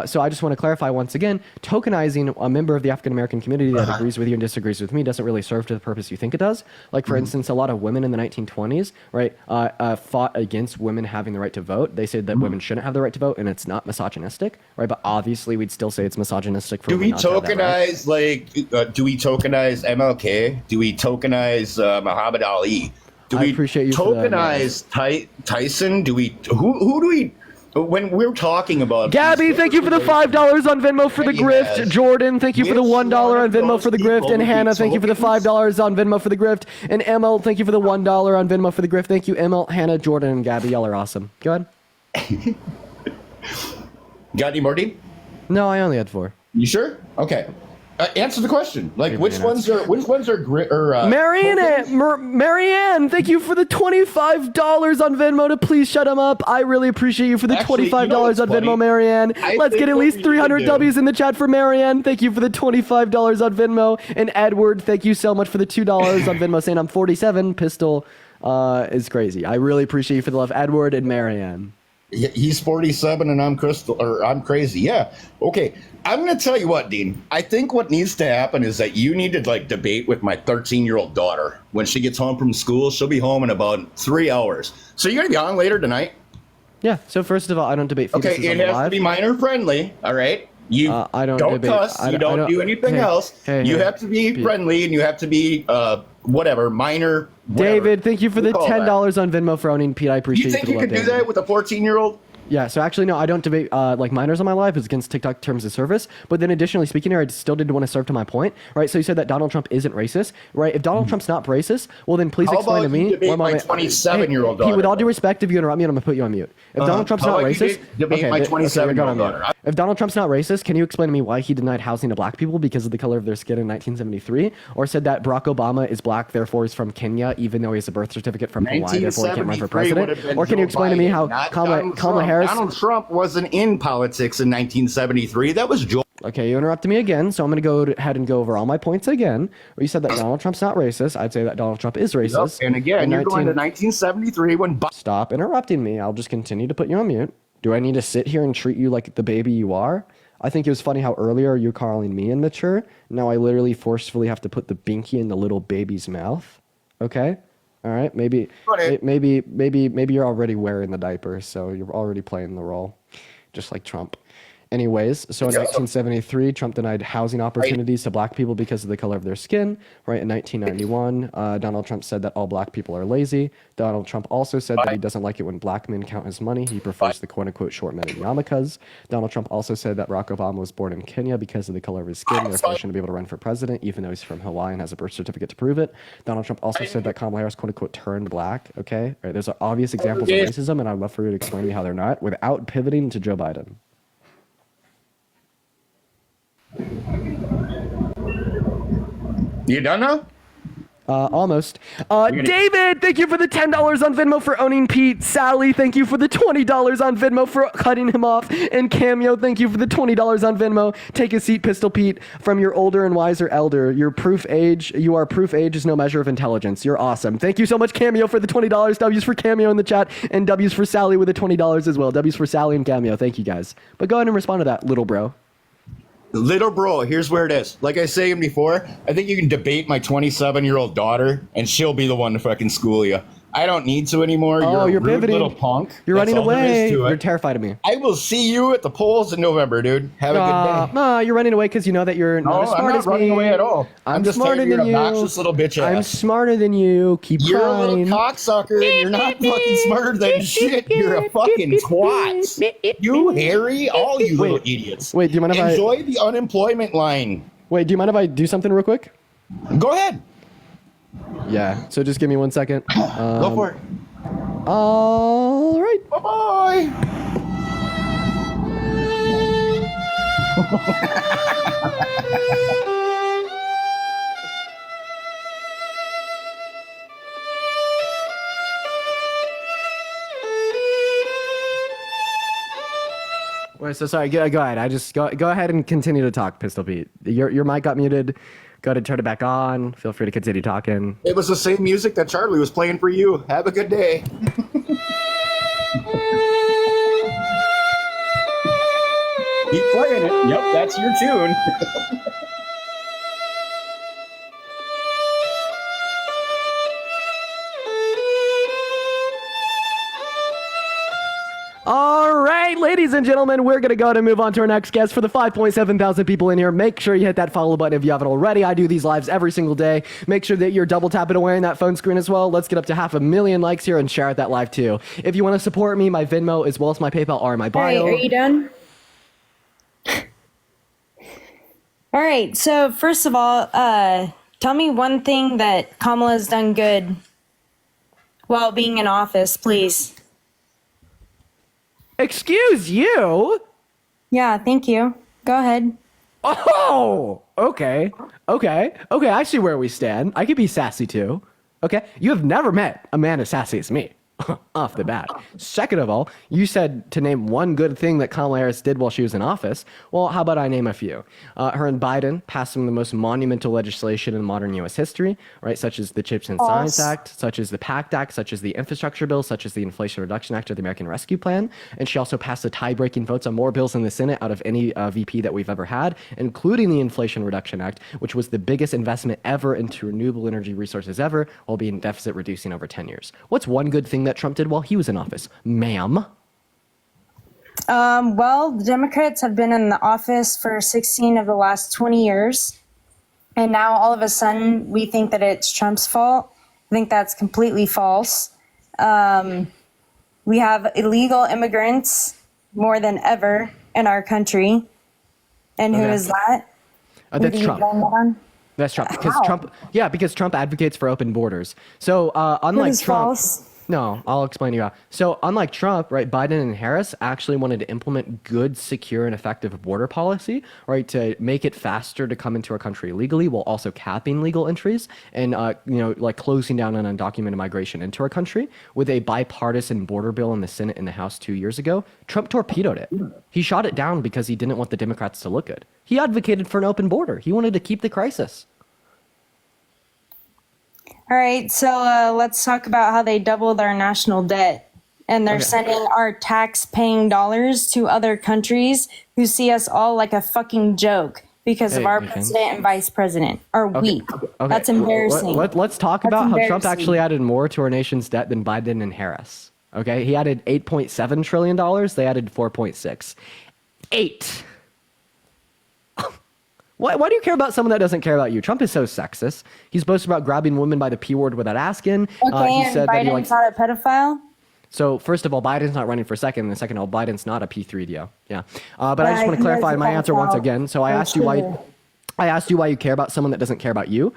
Speaker 1: So I just want to clarify once again: tokenizing a member of the African American community that agrees with you and disagrees with me doesn't really serve to the purpose you think it does. Like, for instance, a lot of women in the 1920s, right, fought against women having the right to vote. They said that women shouldn't have the right to vote, and it's not misogynistic, right? But obviously, we'd still say it's misogynistic for
Speaker 9: Do
Speaker 1: women
Speaker 9: we
Speaker 1: not to have that right.
Speaker 9: tokenize do we tokenize MLK? Do we tokenize Muhammad Ali? Do
Speaker 1: I
Speaker 9: we
Speaker 1: appreciate you for that,
Speaker 9: tokenize Tyson? Do we who do we when we're talking about
Speaker 1: Gabby, thank you for the $5 on Venmo for the grift.
Speaker 9: Yes.
Speaker 1: Jordan, thank you for the
Speaker 9: Which
Speaker 1: $1
Speaker 9: one
Speaker 1: on
Speaker 9: of
Speaker 1: Venmo
Speaker 9: those
Speaker 1: for the grift.
Speaker 9: people
Speaker 1: And
Speaker 9: would be
Speaker 1: Hannah, thank you for the
Speaker 9: tokens?
Speaker 1: $5 on Venmo for the grift. And Emil, thank you for the $1 on Venmo for the grift. Thank you, Emil, Hannah, Jordan, and Gabby. Y'all are awesome. Go ahead.
Speaker 9: Got any more, Dean?
Speaker 1: No, I only had 4.
Speaker 9: You sure? Okay. Answer the question. Like which ones are
Speaker 1: Marianne, thank you for the $25 on Venmo to please shut him up. I really appreciate you for the
Speaker 9: Actually,
Speaker 1: $25
Speaker 9: you know what's
Speaker 1: on
Speaker 9: funny?
Speaker 1: Venmo, Marianne.
Speaker 9: I
Speaker 1: Let's
Speaker 9: think
Speaker 1: get at
Speaker 9: what
Speaker 1: least
Speaker 9: we need to
Speaker 1: 300
Speaker 9: do-
Speaker 1: W's in the chat for Marianne. Thank you for the $25 on Venmo. And Edward, thank you so much for the $2 on Venmo saying I'm 47. Pistol is crazy. I really appreciate you for the love, Edward and Marianne.
Speaker 9: He's 47 and I'm crazy. Yeah. Okay. I'm going to tell you what, Dean. I think what needs to happen is that you need to debate with my 13-year-old daughter. When she gets home from school, she'll be home in about 3 hours. So you're going to be on later tonight?
Speaker 1: Yeah. So first of all, I don't debate fetuses
Speaker 9: Okay.
Speaker 1: on
Speaker 9: It
Speaker 1: the
Speaker 9: has
Speaker 1: live.
Speaker 9: to be minor friendly. All right. You
Speaker 1: I don't debate.
Speaker 9: cuss. You don't do anything else. You have to be friendly and you have to be minor. Whatever.
Speaker 1: David, thank you for the
Speaker 9: We'll call that.
Speaker 1: $10 on Venmo for owning Pete. I appreciate
Speaker 9: You think
Speaker 1: for
Speaker 9: you
Speaker 1: the
Speaker 9: could
Speaker 1: love,
Speaker 9: do
Speaker 1: David.
Speaker 9: that with a 14-year-old?
Speaker 1: Yeah, so actually, no, I don't debate minors on my live. It's against TikTok terms of service. But then additionally speaking here, I still did want to serve to my point, right? So you said that Donald Trump isn't racist, right? If Donald Trump's not racist, well, then please
Speaker 9: How
Speaker 1: explain to
Speaker 9: about you
Speaker 1: me.
Speaker 9: debate
Speaker 1: one
Speaker 9: my
Speaker 1: moment.
Speaker 9: 27-year-old
Speaker 1: Pete, with
Speaker 9: daughter,
Speaker 1: all due
Speaker 9: then?
Speaker 1: respect, if you interrupt me, I'm going to put you on mute. If Donald Trump's
Speaker 9: How
Speaker 1: not
Speaker 9: about you
Speaker 1: racist...
Speaker 9: debate my
Speaker 1: th-
Speaker 9: 27-year-old
Speaker 1: go on mute.
Speaker 9: daughter?
Speaker 1: If Donald Trump's not racist, can you explain to me why he denied housing to black people because of the color of their skin in 1973? Or said that Barack Obama is black, therefore he's from Kenya, even though he has a birth certificate from Hawaii, therefore he can't run for
Speaker 9: 1973 would have
Speaker 1: president?
Speaker 9: been
Speaker 1: Or can you
Speaker 9: Joe
Speaker 1: explain to me
Speaker 9: Biden,
Speaker 1: how
Speaker 9: not
Speaker 1: Kamala
Speaker 9: Donald Trump.
Speaker 1: Harris...
Speaker 9: Donald Trump wasn't in politics in 1973. That was Joe.
Speaker 1: Okay, you interrupted me again, so I'm going to go ahead and go over all my points again. Where you said that Donald Trump's not racist. I'd say that Donald Trump is racist.
Speaker 9: And again,
Speaker 1: In
Speaker 9: you're going to 1973 when
Speaker 1: Stop interrupting me. I'll just continue to put you on mute. Do I need to sit here and treat you like the baby you are? I think it was funny how earlier you were calling me immature. Now I literally forcefully have to put the binky in the little baby's mouth. Okay? All right? Maybe you're already wearing the diaper, so you're already playing the role, just like Trump. Anyways, so in 1973, Trump denied housing opportunities to black people because of the color of their skin. Right in 1991, Donald Trump said that all black people are lazy. Donald Trump also said that he doesn't like it when black men count his money. He prefers the quote-unquote short men and yarmulkes. Donald Trump also said that Barack Obama was born in Kenya because of the color of his skin. Therefore, he shouldn't be able to run for president, even though he's from Hawaii and has a birth certificate to prove it. Donald Trump also said that Kamala Harris quote-unquote turned black. Okay, right? There's obvious examples of racism, and I'd love for you to explain to me how they're not without pivoting to Joe Biden.
Speaker 9: You done now?
Speaker 1: Almost. David, thank you for the $10 on Venmo for owning Pete. Sally, thank you for the $20 on Venmo for cutting him off. And Cameo, thank you for the $20 on Venmo. Take a seat, Pistol Pete, from your older and wiser elder. You are proof age is no measure of intelligence. You're awesome. Thank you so much, Cameo, for the $20. W's for Cameo in the chat, and W's for Sally with the $20 as well. W's for Sally and Cameo. Thank you, guys. But go ahead and respond to that, little bro.
Speaker 9: Little bro, here's where it is. Like I was saying before, I think you can debate my 27-year-old daughter, and she'll be the one to fucking school you. I don't need to anymore.
Speaker 1: Oh, you're
Speaker 9: a rude
Speaker 1: pivoting.
Speaker 9: little punk.
Speaker 1: You're
Speaker 9: That's
Speaker 1: running
Speaker 9: all there is
Speaker 1: away.
Speaker 9: to it.
Speaker 1: You're terrified of me.
Speaker 9: I will see you at the polls in November, dude. Have a good day.
Speaker 1: You're running away because you know that you're not as
Speaker 9: No, I'm
Speaker 1: smart
Speaker 9: not
Speaker 1: as me.
Speaker 9: running away at all. I'm just
Speaker 1: smarter
Speaker 9: saying you're
Speaker 1: than
Speaker 9: an
Speaker 1: you.
Speaker 9: obnoxious little bitch
Speaker 1: I'm
Speaker 9: ass.
Speaker 1: smarter than you. Keep
Speaker 9: You're a
Speaker 1: crying.
Speaker 9: little cocksucker, and you're not fucking smarter than shit. You're a fucking twat. You, Harry, all you little idiots.
Speaker 1: Wait, do you mind if
Speaker 9: Enjoy the unemployment line.
Speaker 1: Wait, do you mind if I do something real quick?
Speaker 9: Go ahead.
Speaker 1: Yeah, so just give me 1 second.
Speaker 9: Go for it.
Speaker 1: All right.
Speaker 9: Bye-bye.
Speaker 1: Wait, so sorry. Go ahead. Go ahead and continue to talk, Pistol Pete. Your mic got muted. Go ahead and turn it back on. Feel free to continue talking.
Speaker 9: It was the same music that Charlie was playing for you. Have a good day. Keep playing it. Yep, that's your tune.
Speaker 1: All right, ladies and gentlemen, we're going to go ahead and move on to our next guest. For the 5.7 thousand people in here, make sure you hit that follow button if you haven't already. I do these lives every single day. Make sure that you're double tapping away on that phone screen as well. Let's get up to 500,000 likes here and share out that live too. If you want to support me, my Venmo as well as my PayPal are in my bio.
Speaker 10: All right, are you done? All right, so first of all, tell me one thing that Kamala's done good while being in office, please.
Speaker 1: Excuse you?
Speaker 10: Yeah, thank you. Go ahead.
Speaker 1: Oh, okay. I see where we stand. I could be sassy too. Okay, you have never met a man as sassy as me. Off the bat. Second of all, you said to name one good thing that Kamala Harris did while she was in office. Well, how about I name a few? Her and Biden passed some of the most monumental legislation in modern U.S. history, right? Such as the Chips and Science Act, such as the PACT Act, such as the Infrastructure Bill, such as the Inflation Reduction Act or the American Rescue Plan. And she also passed the tie-breaking votes on more bills in the Senate out of any VP that we've ever had, including the Inflation Reduction Act, which was the biggest investment ever into renewable energy resources ever, while being deficit reducing over 10 years. What's one good thing that Trump did while he was in office, ma'am?
Speaker 10: Well, the Democrats have been in the office for 16 of the last 20 years. And now all of a sudden we think that it's Trump's fault. I think that's completely false. We have illegal immigrants more than ever in our country. And who is that?
Speaker 1: That's Trump. That's Trump. Because Trump advocates for open borders. So unlike Trump,
Speaker 10: false.
Speaker 1: No, I'll explain to you how. So unlike Trump, right, Biden and Harris actually wanted to implement good, secure, and effective border policy, right, to make it faster to come into our country legally while also capping legal entries and, like closing down on undocumented migration into our country with a bipartisan border bill in the Senate and the House 2 years ago. Trump torpedoed it. He shot it down because he didn't want the Democrats to look good. He advocated for an open border. He wanted to keep the crisis.
Speaker 10: All right, so let's talk about how they doubled our national debt. And they're sending our tax-paying dollars to other countries who see us all like a fucking joke because of our president and vice president are weak. That's embarrassing.
Speaker 1: Let's talk about how Trump actually added more to our nation's debt than Biden and Harris. Okay, he added $8.7 trillion. They added 4.6. 8. Why do you care about someone that doesn't care about you? Trump is so sexist. He's boasted about grabbing women by the P word without asking.
Speaker 10: Okay, and Biden's not a pedophile?
Speaker 1: So first of all, Biden's not running for second. And second of all, Biden's not a P3DO. Yeah. But I just want to clarify my answer once again. So I asked you why you care about someone that doesn't care about you.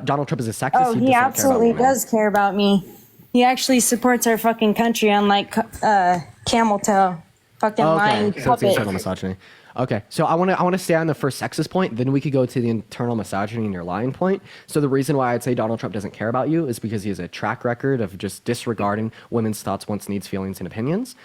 Speaker 1: Donald Trump is a sexist.
Speaker 10: Oh, he absolutely does care about me. He actually supports our fucking country, unlike Camel Toe. Fucking lying puppet.
Speaker 1: So misogyny. Okay, so I want to stay on the first sexist point. Then we could go to the internal misogyny and your lying point. So the reason why I'd say Donald Trump doesn't care about you is because he has a track record of just disregarding women's thoughts, wants, needs, feelings, and opinions.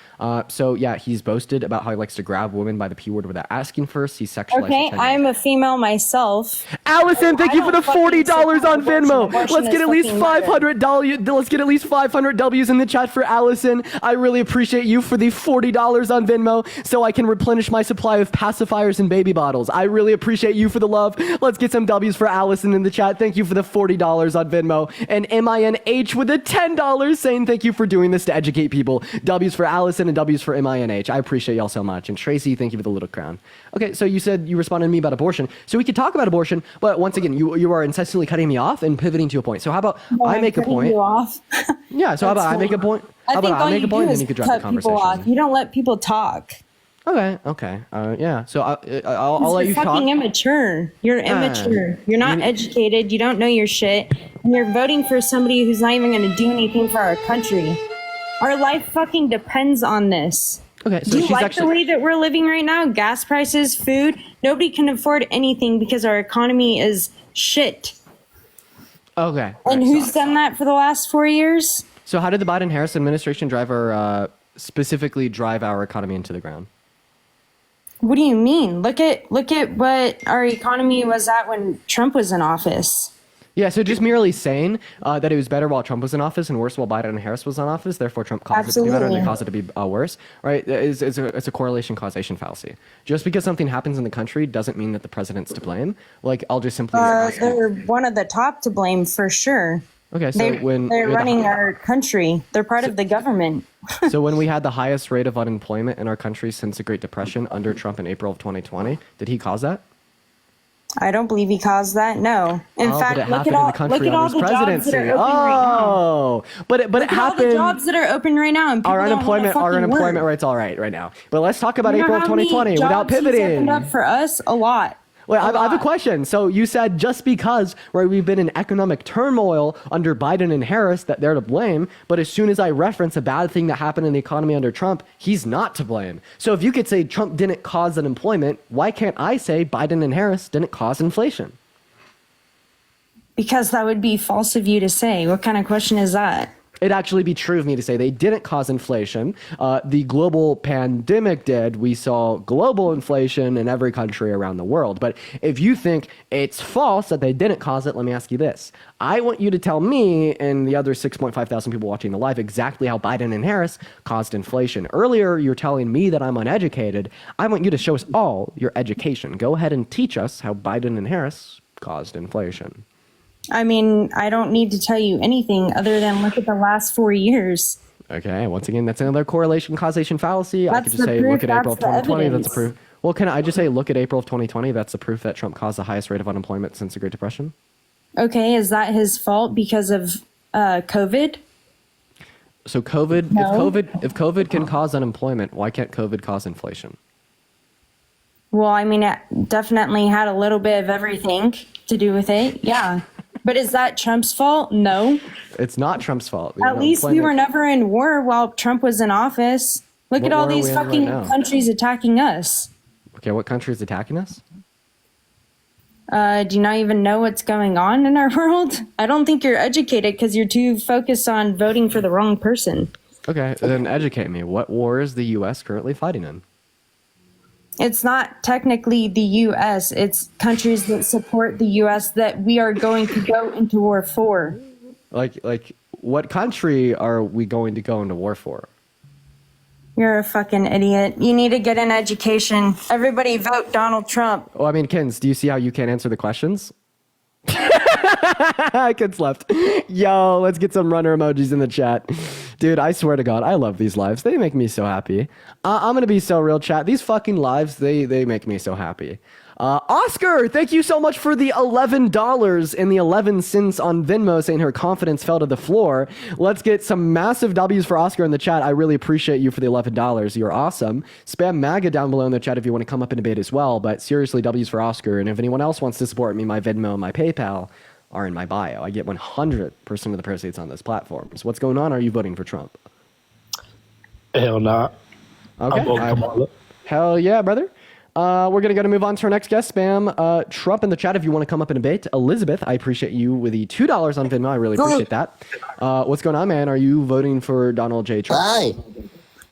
Speaker 1: So yeah, he's boasted about how he likes to grab women by the P word without asking first. He's sexualized.
Speaker 10: Okay, I'm a female myself.
Speaker 1: Allison, thank you for the $40 on Venmo.
Speaker 10: Abortion
Speaker 1: Let's get
Speaker 10: is
Speaker 1: at least
Speaker 10: fucking murder.
Speaker 1: $500. Let's get at least 500 W's in the chat for Allison. I really appreciate you for the $40 on Venmo, so I can replenish my supply of pacifiers and baby bottles. I really appreciate you for the love. Let's get some W's for Allison in the chat. Thank you for the $40 on Venmo. And MINH with the $10 saying thank you for doing this to educate people. W's for Allison and W's for MINH. I appreciate y'all so much. And Tracy, thank you for the little crown. Okay, so you said you responded to me about abortion. So we could talk about abortion, but once again, you are incessantly cutting me off and pivoting to a point. So how about I make a point?
Speaker 10: You off.
Speaker 1: Yeah, so how about I make a point? How
Speaker 10: I think
Speaker 1: about
Speaker 10: all
Speaker 1: I make
Speaker 10: you
Speaker 1: a point
Speaker 10: do
Speaker 1: and then
Speaker 10: is
Speaker 1: you could drop the
Speaker 10: cut people
Speaker 1: conversation?
Speaker 10: off. You don't let people talk.
Speaker 1: Okay. Yeah. So I'll let you
Speaker 10: You're
Speaker 1: talk.
Speaker 10: fucking immature. You're immature. You're not educated. You don't know your shit. And you're voting for somebody who's not even going to do anything for our country. Our life fucking depends on this.
Speaker 1: Okay, so
Speaker 10: do you
Speaker 1: she's
Speaker 10: like
Speaker 1: actually.
Speaker 10: the way that we're living right now? Gas prices, food. Nobody can afford anything because our economy is shit.
Speaker 1: Okay.
Speaker 10: And who's done that for the last 4 years?
Speaker 1: So how did the Biden-Harris administration specifically drive our economy into the ground?
Speaker 10: What do you mean? Look at what our economy was at when Trump was in office.
Speaker 1: Yeah, so just merely saying that it was better while Trump was in office and worse while Biden and Harris was in office, therefore Trump caused it to be better and they caused it to be worse, right? It's a correlation causation fallacy. Just because something happens in the country doesn't mean that the president's to blame. Like, I'll just simply ask you.
Speaker 10: They're one of the top to blame for sure.
Speaker 1: Okay, so
Speaker 10: they're running our country. They're part of the government.
Speaker 1: So when we had the highest rate of unemployment in our country since the Great Depression under Trump in April of 2020, did he cause that?
Speaker 10: I don't believe he caused that. No. In fact,
Speaker 1: look at all the jobs that are open right now. But it happened.
Speaker 10: All the jobs that are open right now, and
Speaker 1: our unemployment rate's all right now. But let's talk about April of 2020 without pivoting.
Speaker 10: Opened up for us a lot.
Speaker 1: Wait, I have a question. So you said just because we've been in economic turmoil under Biden and Harris that they're to blame, but as soon as I reference a bad thing that happened in the economy under Trump, he's not to blame. So if you could say Trump didn't cause unemployment, why can't I say Biden and Harris didn't cause inflation?
Speaker 10: Because that would be false of you to say. What kind of question is that?
Speaker 1: It'd actually be true of me to say they didn't cause inflation. The global pandemic did. We saw global inflation in every country around the world. But if you think it's false that they didn't cause it, let me ask you this. I want you to tell me and the other 6.5 thousand people watching the live exactly how Biden and Harris caused inflation. Earlier, you're telling me that I'm uneducated. I want you to show us all your education. Go ahead and teach us how Biden and Harris caused inflation.
Speaker 10: I mean, I don't need to tell you anything other than look at the last 4 years.
Speaker 1: Okay, once again, that's another correlation causation fallacy. I could just say,
Speaker 10: proof,
Speaker 1: look at April of 2020,
Speaker 10: evidence.
Speaker 1: that's a proof. Well, can I just say, look at April of 2020, that's the proof that Trump caused the highest rate of unemployment since the Great Depression?
Speaker 10: Okay, is that his fault because of COVID?
Speaker 1: So COVID,
Speaker 10: No.
Speaker 1: if COVID can cause unemployment, why can't COVID cause inflation?
Speaker 10: Well, I mean, it definitely had a little bit of everything to do with it. Yeah. But is that Trump's fault? No.
Speaker 1: It's not Trump's fault.
Speaker 10: At least we were never in war while Trump was in office. Look
Speaker 1: What
Speaker 10: at all
Speaker 1: war are
Speaker 10: these
Speaker 1: we in right
Speaker 10: fucking
Speaker 1: now?
Speaker 10: countries attacking us.
Speaker 1: Okay, what country is attacking us?
Speaker 10: Do you not even know what's going on in our world? I don't think you're educated because you're too focused on voting for the wrong person.
Speaker 1: Okay, then educate me. What war is the U.S. currently fighting in?
Speaker 10: It's not technically the U.S. It's countries that support the U.S. that we are going to go into war for.
Speaker 1: Like, what country are we going to go into war for?
Speaker 10: You're a fucking idiot. You need to get an education. Everybody vote Donald Trump.
Speaker 1: Well, I mean, Kins, do you see how you can't answer the questions? Kins left. Yo, let's get some runner emojis in the chat. Dude, I swear to God, I love these lives. They make me so happy. I'm going to be so real, chat. These fucking lives, they make me so happy. Oscar, thank you so much for the $11 and the 11 cents on Venmo saying her confidence fell to the floor. Let's get some massive W's for Oscar in the chat. I really appreciate you for the $11. You're awesome. Spam MAGA down below in the chat if you want to come up and debate as well. But seriously, W's for Oscar. And if anyone else wants to support me, my Venmo and my PayPal are in my bio. I get 100% of the proceeds on this platform. So what's going on? Are you voting for Trump?
Speaker 11: Hell nah.
Speaker 1: Okay.
Speaker 11: I'm voting Kamala.
Speaker 1: Hell yeah, brother. We're going to move on to our next guest, Spam. Trump in the chat if you want to come up and debate. Elizabeth, I appreciate you with the $2 on Venmo. I really appreciate that. What's going on, man? Are you voting for Donald J. Trump?
Speaker 11: Hi.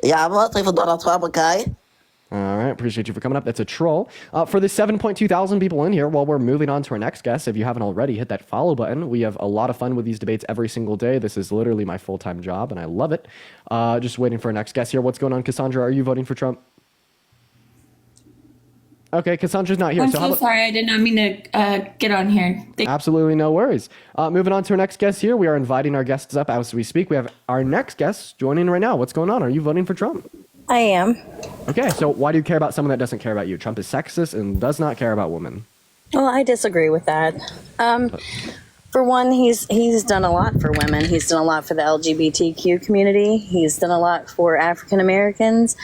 Speaker 11: Yeah, I'm voting for Donald Trump, okay?
Speaker 1: All right, appreciate you for coming up. That's a troll. For the 7.2 thousand people in here, while we're moving on to our next guest, if you haven't already, hit that follow button. We have a lot of fun with these debates every single day. This is literally my full-time job, and I love it. Just waiting for our next guest here. What's going on, Cassandra? Are you voting for Trump? Okay, Cassandra's not here.
Speaker 12: I'm so sorry. I did not mean to get on here.
Speaker 1: Absolutely no worries. Moving on to our next guest here. We are inviting our guests up as we speak. We have our next guest joining right now. What's going on? Are you voting for Trump?
Speaker 13: I am.
Speaker 1: Okay, so why do you care about someone that doesn't care about you? Trump is sexist and does not care about women.
Speaker 13: Well, I disagree with that. For one, he's done a lot for women. He's done a lot for the LGBTQ community. He's done a lot for African Americans.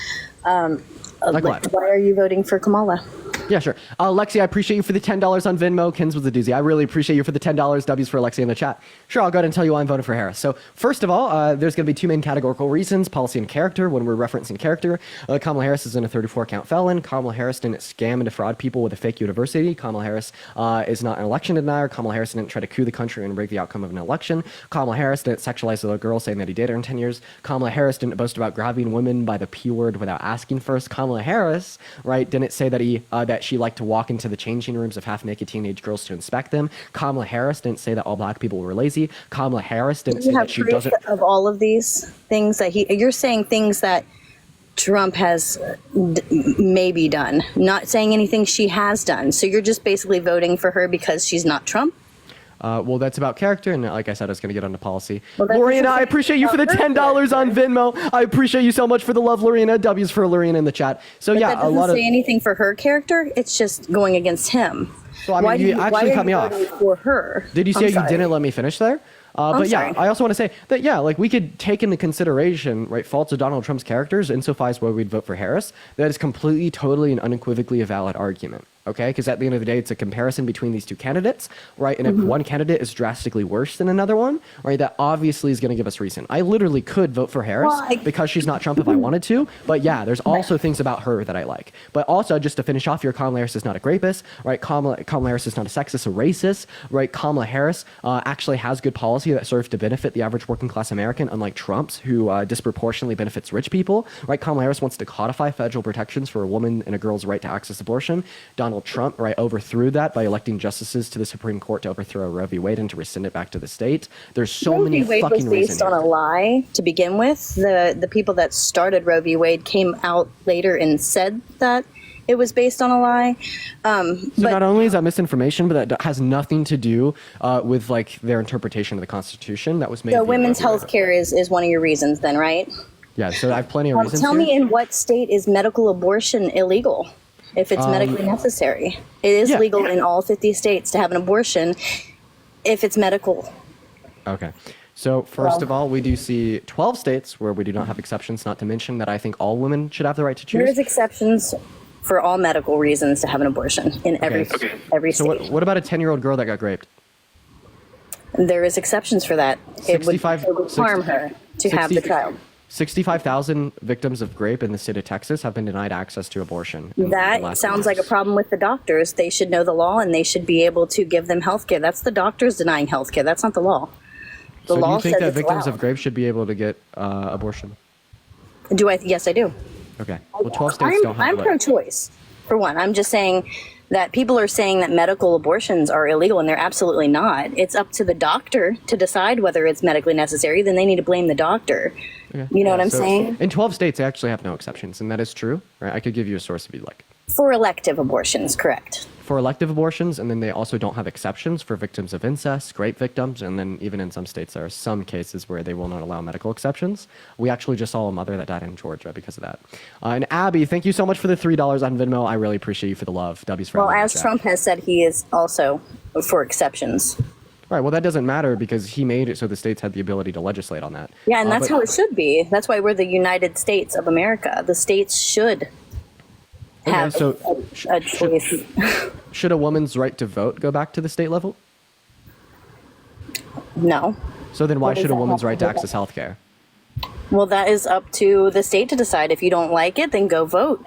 Speaker 1: Like what?
Speaker 13: Why are you voting for Kamala?
Speaker 1: Yeah, sure. Lexi, I appreciate you for the $10 on Venmo. Kins was a doozy. I really appreciate you for the $10. W's for Lexi in the chat. Sure, I'll go ahead and tell you why I'm voting for Harris. So first of all, there's going to be two main categorical reasons, policy and character. When we're referencing character, Kamala Harris is in a 34-count felon. Kamala Harris didn't scam and defraud people with a fake university. Kamala Harris is not an election denier. Kamala Harris didn't try to coup the country and rig the outcome of an election. Kamala Harris didn't sexualize a little girl saying that he dated her in 10 years. Kamala Harris didn't boast about grabbing women by the P word without asking first. Kamala Harris, right, didn't say that she liked to walk into the changing rooms of half-naked teenage girls to inspect them. Kamala Harris didn't say that all black people were lazy. Kamala Harris didn't say that she doesn't.
Speaker 13: Of all of these things that you're saying things that Trump has maybe done, not saying anything she has done. So you're just basically voting for her because she's not Trump?
Speaker 1: Well, that's about character, and like I said, I was going to get onto policy.
Speaker 13: Well,
Speaker 1: Lorena, I appreciate you for the $10 on Venmo. I appreciate you so much for the love, Lorena. W's for Lorena in the chat. So
Speaker 13: But
Speaker 1: yeah,
Speaker 13: that doesn't say anything for her character. It's just going against him.
Speaker 1: So I mean, you actually cut me off.
Speaker 13: For her.
Speaker 1: Did you say you didn't let me finish there? But yeah,
Speaker 13: sorry.
Speaker 1: I also want to say that, yeah, like we could take into consideration, right, faults of Donald Trump's characters insofar as why we'd vote for Harris. That is completely, totally, and unequivocally a valid argument. Okay, because at the end of the day, it's a comparison between these two candidates, right? And if one candidate is drastically worse than another one, right, that obviously is going to give us reason. I literally could vote for Harris because she's not Trump if I wanted to. But yeah, there's also things about her that I like. But also, just to finish off here, Kamala Harris is not a rapist, right? Kamala Harris is not a sexist, a racist, right? Kamala Harris actually has good policy that serves to benefit the average working class American, unlike Trump's, who disproportionately benefits rich people, right? Kamala Harris wants to codify federal protections for a woman and a girl's right to access abortion. Donald Trump, right, overthrew that by electing justices to the Supreme Court to overthrow Roe v. Wade and to rescind it back to the state. There's so many fucking reasons. Roe v. Wade was based on a lie to begin with. The people that started Roe v. Wade came out later and said that it was based on a lie. So not only is that misinformation, but that has nothing to do with like their interpretation of the Constitution that was made.
Speaker 13: So women's health care is one of your reasons then, right?
Speaker 1: Yeah, so I have plenty of reasons.
Speaker 13: Tell me in what state is medical abortion illegal? If it's medically necessary. It is legal in all 50 states to have an abortion if it's medical.
Speaker 1: Okay. So first of all, we do see 12 states where we do not have exceptions, not to mention that I think all women should have the right to choose.
Speaker 13: There's exceptions for all medical reasons to have an abortion in every state.
Speaker 1: So what about a 10-year-old girl that got raped?
Speaker 13: There is exceptions for that. It would harm her to have the child.
Speaker 1: 65,000 victims of rape in the state of Texas have been denied access to abortion.
Speaker 13: That sounds like a problem with the doctors. They should know the law and they should be able to give them health care. That's the doctors denying health care. That's not the law. The
Speaker 1: so
Speaker 13: law
Speaker 1: do you think
Speaker 13: says
Speaker 1: that
Speaker 13: it's
Speaker 1: victims
Speaker 13: allowed.
Speaker 1: of rape should be able to get abortion?
Speaker 13: Do I? Yes, I do.
Speaker 1: Okay. Well, 12 states don't have
Speaker 13: I'm pro-choice, for one. I'm just saying that people are saying that medical abortions are illegal, and they're absolutely not. It's up to the doctor to decide whether it's medically necessary. Then they need to blame the doctor.
Speaker 1: Okay.
Speaker 13: You know what I'm saying?
Speaker 1: In 12 states, they actually have no exceptions, and that is true. Right? I could give you a source if you'd like.
Speaker 13: For elective abortions, correct.
Speaker 1: For elective abortions, and then they also don't have exceptions for victims of incest, rape victims, and then even in some states there are some cases where they will not allow medical exceptions. We actually just saw a mother that died in Georgia because of that. And Abby, thank you so much for the $3 on Venmo. I really appreciate you for the love. W's for
Speaker 13: Well, as Trump has said, he is also for exceptions.
Speaker 1: Right, well, that doesn't matter because he made it so the states had the ability to legislate on that.
Speaker 13: Yeah, and that's how it should be. That's why we're the United States of America. The states should have a choice.
Speaker 1: Should a woman's right to vote go back to the state level?
Speaker 13: No.
Speaker 1: So then why
Speaker 13: What does
Speaker 1: should a
Speaker 13: that
Speaker 1: woman's
Speaker 13: have
Speaker 1: right
Speaker 13: to
Speaker 1: to
Speaker 13: do with
Speaker 1: access health care?
Speaker 13: Well, that is up to the state to decide. If you don't like it, then go vote.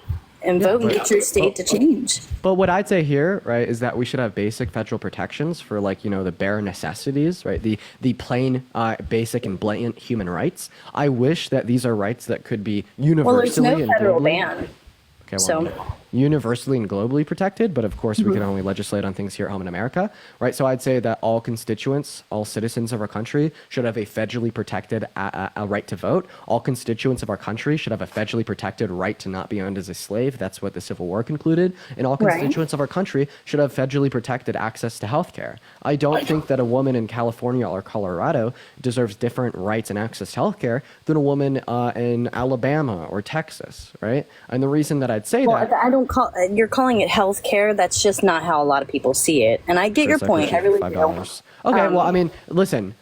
Speaker 13: and vote and get your state to change.
Speaker 1: But what I'd say here, right, is that we should have basic federal protections for, like, you know, the bare necessities, right? The plain, basic and blatant human rights. I wish that these are rights that could be universally
Speaker 13: Well, there's no federal
Speaker 1: and globally.
Speaker 13: ban.
Speaker 1: Okay,
Speaker 13: So-
Speaker 1: well, universally and globally protected, but of course we can only legislate on things here at home in America, right? So I'd say that all constituents, all citizens of our country should have a federally protected a right to vote. All constituents of our country should have a federally protected right to not be owned as a slave. That's what the Civil War concluded. And all constituents of our country should have federally protected access to health care. I don't think that a woman in California or Colorado deserves different rights and access to health care than a woman in Alabama or Texas, right? And the reason that I'd say that...
Speaker 13: I don't call you're calling it health care. That's just not how a lot of people see it. And I get your point. I really do.
Speaker 1: $5. Okay, well, I mean, listen,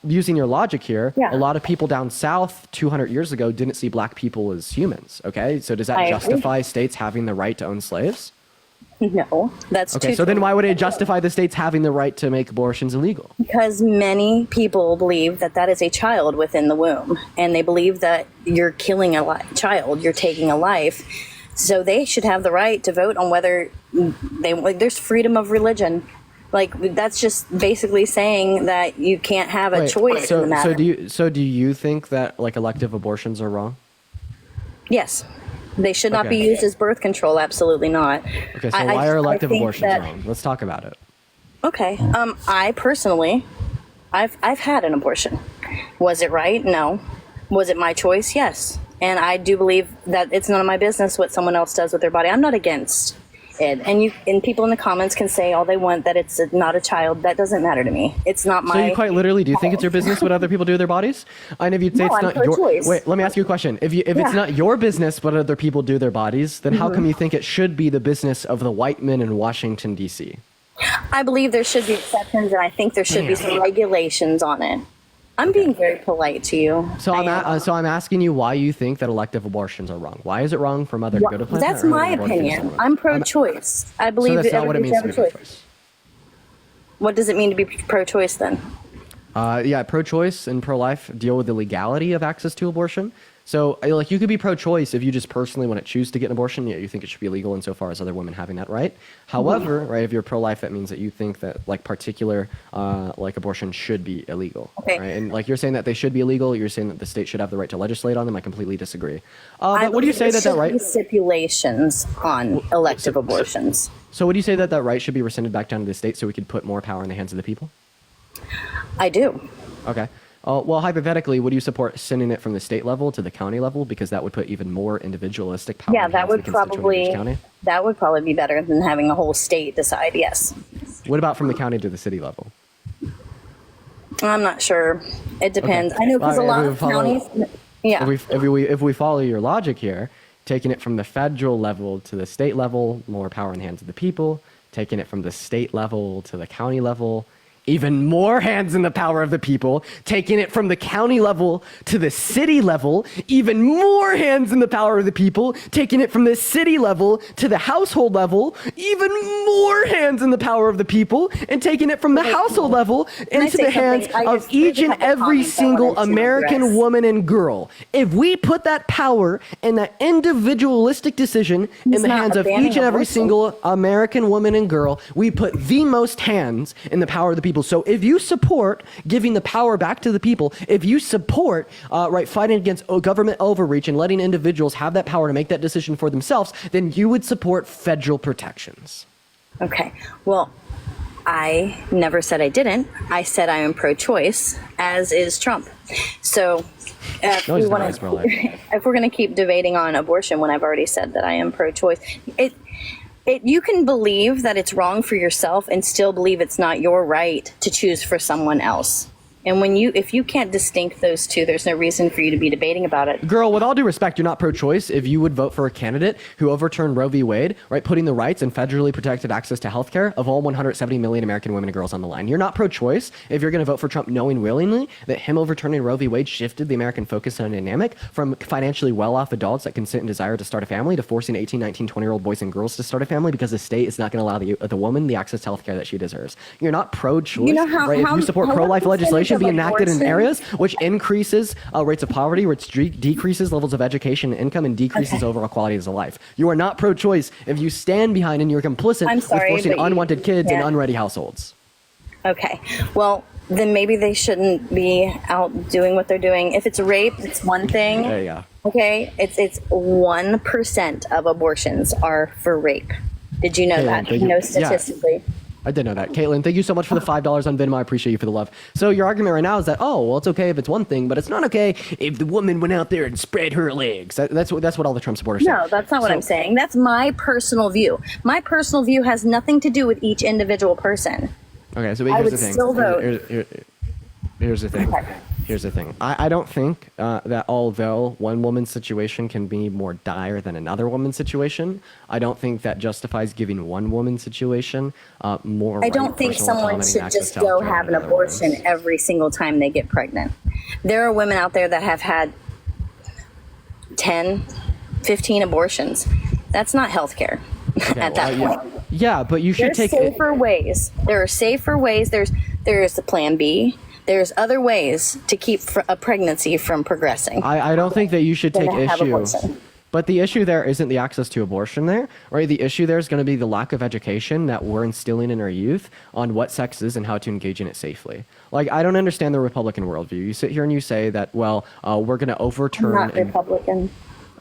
Speaker 1: using your logic here,
Speaker 13: Yeah.
Speaker 1: a lot of people down south 200 years ago didn't see black people as humans, okay? So does that
Speaker 13: I agree.
Speaker 1: justify states having the right to own slaves?
Speaker 13: No, that's
Speaker 1: Okay, so then why would it justify the states having the right to make abortions illegal?
Speaker 13: Because many people believe that that is a child within the womb, and they believe that you're killing a child, you're taking a life. So they should have the right to vote on whether there's freedom of religion. Like, that's just basically saying that you can't have a
Speaker 1: Wait,
Speaker 13: choice in the matter.
Speaker 1: So do you think that, like, elective abortions are wrong?
Speaker 13: Yes. They should not be
Speaker 1: Okay.
Speaker 13: used as birth control. Absolutely not.
Speaker 1: Okay, so
Speaker 13: I
Speaker 1: why are elective
Speaker 13: think
Speaker 1: abortions
Speaker 13: that-
Speaker 1: wrong? Let's talk about it.
Speaker 13: Okay. I personally, I've had an abortion. Was it right? No. Was it my choice? Yes. And I do believe that it's none of my business what someone else does with their body. I'm not against it. And people in the comments can say all they want that it's not a child. That doesn't matter to me. It's not my.
Speaker 1: So you quite literally do think it's your business what other people do with their bodies? And if you'd say
Speaker 13: No,
Speaker 1: it's
Speaker 13: I'm
Speaker 1: not your
Speaker 13: pro-choice.
Speaker 1: wait, let me ask you a question. If it's not your business what other people do with their bodies, then how come you think it should be the business of the white men in Washington D.C.?
Speaker 13: I believe there should be exceptions, and I think there should be some regulations on it. I'm being very polite to you.
Speaker 1: So I'm asking you why you think that elective abortions are wrong. Why is it wrong for mother to go to Planned
Speaker 13: That's
Speaker 1: Parenthood
Speaker 13: my
Speaker 1: and abort a fetus
Speaker 13: opinion.
Speaker 1: woman?
Speaker 13: I'm pro-choice. I believe
Speaker 1: so that's
Speaker 13: that
Speaker 1: not what it
Speaker 13: everybody
Speaker 1: means
Speaker 13: should
Speaker 1: to
Speaker 13: have
Speaker 1: be
Speaker 13: a choice. What does it mean to be pro-choice then?
Speaker 1: Yeah, pro-choice and pro-life deal with the legality of access to abortion. So, like, you could be pro-choice if you just personally want to choose to get an abortion. Yeah, you think it should be legal insofar as other women having that right. However, right, if you're pro-life, that means that you think that, like, particular, like, abortion should be illegal.
Speaker 13: Okay.
Speaker 1: Right? And, like, you're saying that they should be illegal. You're saying that the state should have the right to legislate on them. I completely disagree. But what do you say that
Speaker 13: There
Speaker 1: right?
Speaker 13: should be stipulations on elective abortions.
Speaker 1: So, would you say that right should be rescinded back down to the state so we could put more power in the hands of the people?
Speaker 13: I do.
Speaker 1: Okay. Well, hypothetically, would you support sending it from the state level to the county level because that would put even more individualistic power?
Speaker 13: Yeah,
Speaker 1: in the hands of the constituent of each county?
Speaker 13: that would probably be better than having a whole state decide. Yes.
Speaker 1: What about from the county to the city level?
Speaker 13: I'm not sure. It depends.
Speaker 1: Okay.
Speaker 13: I know because a
Speaker 1: Well,
Speaker 13: lot
Speaker 1: if we
Speaker 13: of
Speaker 1: follow-
Speaker 13: counties. Yeah.
Speaker 1: If we follow your logic here, taking it from the federal level to the state level, more power in the hands of the people. Taking it from the state level to the county level, even more hands in the power of the people. Taking it from the county level to the city level, even more hands in the power of the people. Taking it from the city level to the household level, even more hands in the power of the people. And taking it from the household level
Speaker 13: I
Speaker 1: into
Speaker 13: say
Speaker 1: the hands
Speaker 13: something?
Speaker 1: of each and every single American woman and girl. If we put that power and that individualistic decision in the
Speaker 13: not
Speaker 1: hands of
Speaker 13: banning
Speaker 1: each and every
Speaker 13: abortion.
Speaker 1: single American woman and girl, we put the most hands in the power of the people. So if you support giving the power back to the people, if you support fighting against government overreach and letting individuals have that power to make that decision for themselves, then you would support federal protections.
Speaker 13: Okay. Well, I never said I didn't. I said I am pro-choice, as is Trump. So if,
Speaker 1: No, he's
Speaker 13: we
Speaker 1: not.
Speaker 13: wanna-
Speaker 1: He's pro-life.
Speaker 13: if we're going to keep debating on abortion when I've already said that I am pro-choice, you can believe that it's wrong for yourself and still believe it's not your right to choose for someone else. And if you can't distinct those two, there's no reason for you to be debating about it.
Speaker 1: Girl, with all due respect, you're not pro-choice if you would vote for a candidate who overturned Roe v. Wade, right, putting the rights and federally protected access to health care of all 170 million American women and girls on the line. You're not pro-choice if you're going to vote for Trump knowing willingly that him overturning Roe v. Wade shifted the American focus on a dynamic from financially well-off adults that consent and desire to start a family to forcing 18, 19, 20-year-old boys and girls to start a family because the state is not going to allow the woman the access to health care that she deserves. You're not pro-choice,
Speaker 13: You know how-
Speaker 1: right? If
Speaker 13: how-
Speaker 1: you support
Speaker 13: how
Speaker 1: pro-life
Speaker 13: long has it been
Speaker 1: legislation, should be
Speaker 10: of
Speaker 1: enacted in
Speaker 10: abortion?
Speaker 1: areas which increases rates of poverty, which decreases levels of education and income, and decreases overall qualities of life. You are not pro-choice if you stand behind and you're complicit
Speaker 13: I'm sorry,
Speaker 1: with forcing
Speaker 13: but
Speaker 1: unwanted kids in
Speaker 13: can't.
Speaker 1: unready households.
Speaker 13: Okay. Well, then maybe they shouldn't be out doing what they're doing. If it's rape, it's one thing.
Speaker 1: There you go.
Speaker 13: Okay. It's 1% of abortions are for rape. Did you know
Speaker 1: Caitlin,
Speaker 13: that?
Speaker 1: thank you.
Speaker 13: No,
Speaker 1: Yeah.
Speaker 13: statistically.
Speaker 1: I did know that. Caitlin, thank you so much for the $5 on Venmo. I appreciate you for the love. So your argument right now is that, oh, well, it's okay if it's one thing, but it's not okay if the woman went out there and spread her legs. That's what all the Trump supporters say.
Speaker 13: No, that's not what I'm saying. That's my personal view. My personal view has nothing to do with each individual person.
Speaker 1: Okay, so
Speaker 13: I
Speaker 1: here's
Speaker 13: would
Speaker 1: the thing.
Speaker 13: still vote.
Speaker 1: Here's the thing.
Speaker 13: Okay.
Speaker 1: Here's the thing. I don't think that although one woman's situation can be more dire than another woman's situation, I don't think that justifies giving one woman's situation more.
Speaker 13: I don't think
Speaker 1: personal
Speaker 13: someone
Speaker 1: autonomy
Speaker 13: should
Speaker 1: and access
Speaker 13: just
Speaker 1: to
Speaker 13: go
Speaker 1: healthcare
Speaker 13: have
Speaker 1: than
Speaker 13: an
Speaker 1: another
Speaker 13: abortion
Speaker 1: woman's.
Speaker 13: every single time they get pregnant. There are women out there that have had 10, 15 abortions. That's not healthcare at that point.
Speaker 1: Yeah, but you should
Speaker 13: There's
Speaker 1: take it.
Speaker 13: safer ways. There are safer ways. There's the plan B. There's other ways to keep a pregnancy from progressing.
Speaker 1: I don't think that you should
Speaker 13: than
Speaker 1: take
Speaker 13: to have
Speaker 1: issue.
Speaker 13: abortion.
Speaker 1: But the issue there isn't the access to abortion there, right? The issue there is going to be the lack of education that we're instilling in our youth on what sex is and how to engage in it safely. Like, I don't understand the Republican worldview. You sit here and you say that, well, we're going to overturn.
Speaker 13: I'm not Republican.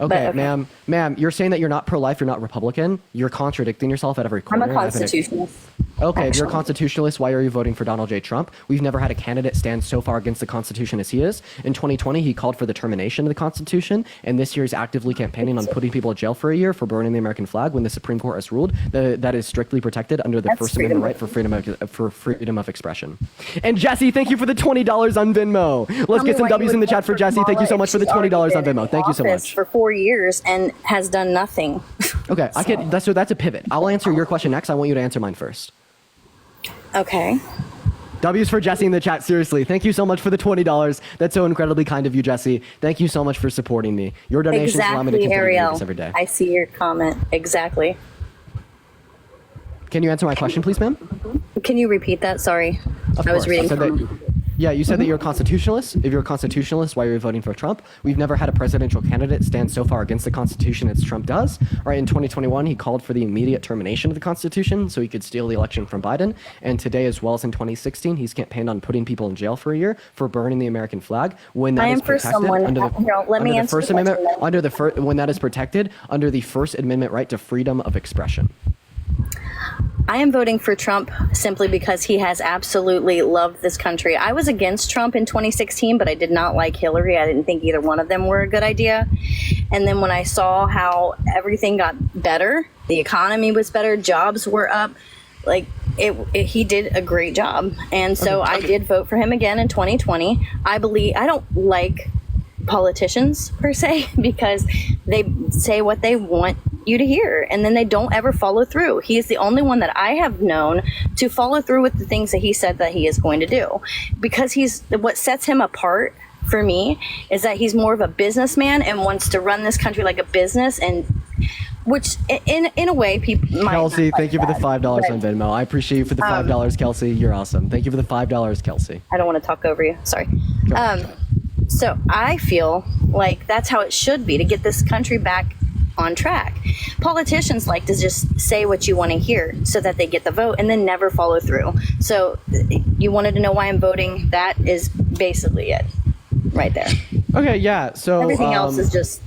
Speaker 1: Okay,
Speaker 13: but
Speaker 1: ma'am, you're saying that you're not pro-life, you're not Republican. You're contradicting yourself at every
Speaker 13: I'm
Speaker 1: corner.
Speaker 13: a constitutionalist.
Speaker 1: Okay, if you're a
Speaker 13: actually.
Speaker 1: constitutionalist, why are you voting for Donald J. Trump? We've never had a candidate stand so far against the Constitution as he is. In 2020, he called for the termination of the Constitution, and this year he's actively campaigning on putting people in jail for a year for burning the American flag when the Supreme Court has ruled that is strictly protected under the
Speaker 13: That's
Speaker 1: First
Speaker 13: freedom.
Speaker 1: Amendment right for freedom of expression. And Jesse, thank you for the $20 on Venmo. Let's
Speaker 13: Tell me
Speaker 1: get some
Speaker 13: why you
Speaker 1: W's in
Speaker 13: would
Speaker 1: the chat
Speaker 13: vote
Speaker 1: for Jesse. Thank you so
Speaker 13: Kamala
Speaker 1: much for the
Speaker 13: if she's
Speaker 1: $20
Speaker 13: already
Speaker 1: on
Speaker 13: been
Speaker 1: Venmo.
Speaker 13: in
Speaker 1: Thank you so
Speaker 13: office
Speaker 1: much.
Speaker 13: For 4 years and has done nothing.
Speaker 1: Okay, that's a pivot. I'll answer your question next. I want you to answer mine first.
Speaker 13: Okay.
Speaker 1: W's for Jesse in the chat, seriously. Thank you so much for the $20. That's so incredibly kind of you, Jesse. Thank you so much for supporting me. Your donations allow me to
Speaker 13: Exactly,
Speaker 1: continue doing
Speaker 13: Ariel.
Speaker 1: this every day.
Speaker 13: I see your comment. Exactly.
Speaker 1: Can you answer my question, please, ma'am?
Speaker 13: Can you repeat that? Sorry.
Speaker 1: Of
Speaker 13: I was
Speaker 1: course.
Speaker 13: reading
Speaker 1: said
Speaker 13: from...
Speaker 1: that, yeah, you said that you're a constitutionalist. If you're a constitutionalist, why are you voting for Trump? We've never had a presidential candidate stand so far against the Constitution as Trump does. Right, in 2021, he called for the immediate termination of the Constitution so he could steal the election from Biden. And today, as well as in 2016, he's campaigned on putting people in jail for a year for burning the American flag when that
Speaker 13: I
Speaker 1: is
Speaker 13: am for
Speaker 1: protected
Speaker 13: someone...
Speaker 1: under the,
Speaker 13: Here, let me
Speaker 1: under the
Speaker 13: answer
Speaker 1: First
Speaker 13: the
Speaker 1: Amendment,
Speaker 13: question then.
Speaker 1: when that is protected under the First Amendment right to freedom of expression.
Speaker 13: I am voting for Trump simply because he has absolutely loved this country. I was against Trump in 2016, but I did not like Hillary. I didn't think either one of them were a good idea. And then when I saw how everything got better, the economy was better, jobs were up, like he did a great job. And so I did vote for him again in 2020. I don't like politicians per se because they say what they want you to hear and then they don't ever follow through. He is the only one that I have known to follow through with the things that he said that he is going to do, because what sets him apart for me is that he's more of a businessman and wants to run this country like a business, and which in a way people might
Speaker 1: Kelsey,
Speaker 13: not
Speaker 1: thank you
Speaker 13: like
Speaker 1: for the $5
Speaker 13: that,
Speaker 1: on Venmo. I appreciate you for the $5, Kelsey. You're awesome. Thank you for the $5, Kelsey.
Speaker 13: I don't want to talk over you. Sorry. So I feel like that's how it should be to get this country back on track. Politicians like to just say what you want to hear so that they get the vote and then never follow through. So you wanted to know why I'm voting? That is basically it right there.
Speaker 1: Okay, yeah. So
Speaker 13: Everything else is just,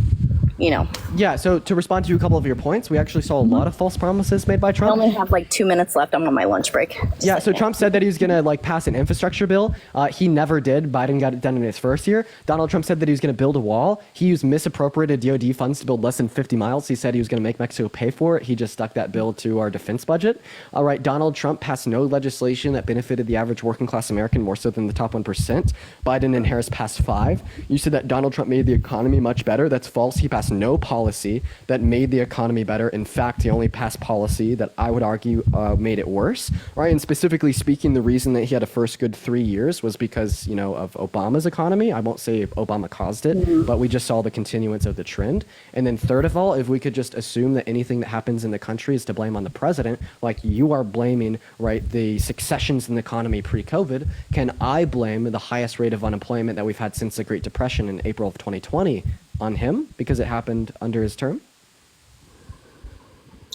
Speaker 1: Yeah, so to respond to a couple of your points, we actually saw a lot of false promises made by
Speaker 13: I
Speaker 1: Trump.
Speaker 13: only have like 2 minutes left. I'm on my lunch break.
Speaker 1: Yeah, so Trump said that he was going to pass an infrastructure bill. He never did. Biden got it done in his first year. Donald Trump said that he was going to build a wall. He used misappropriated DoD funds to build less than 50 miles. He said he was going to make Mexico pay for it. He just stuck that bill to our defense budget. All right, Donald Trump passed no legislation that benefited the average working class American more so than the top 1%. Biden and Harris passed 5. You said that Donald Trump made the economy much better. That's false. He passed passed no policy that made the economy better. In fact, he only passed policy that I would argue made it worse, right? And specifically speaking, the reason that he had a first good 3 years was because, of Obama's economy. I won't say Obama caused it, but we just saw the continuance of the trend. And then third of all, if we could just assume that anything that happens in the country is to blame on the president, like you are blaming, right, the successions in the economy pre-COVID, can I blame the highest rate of unemployment that we've had since the Great Depression in April of 2020 on him because it happened under his term?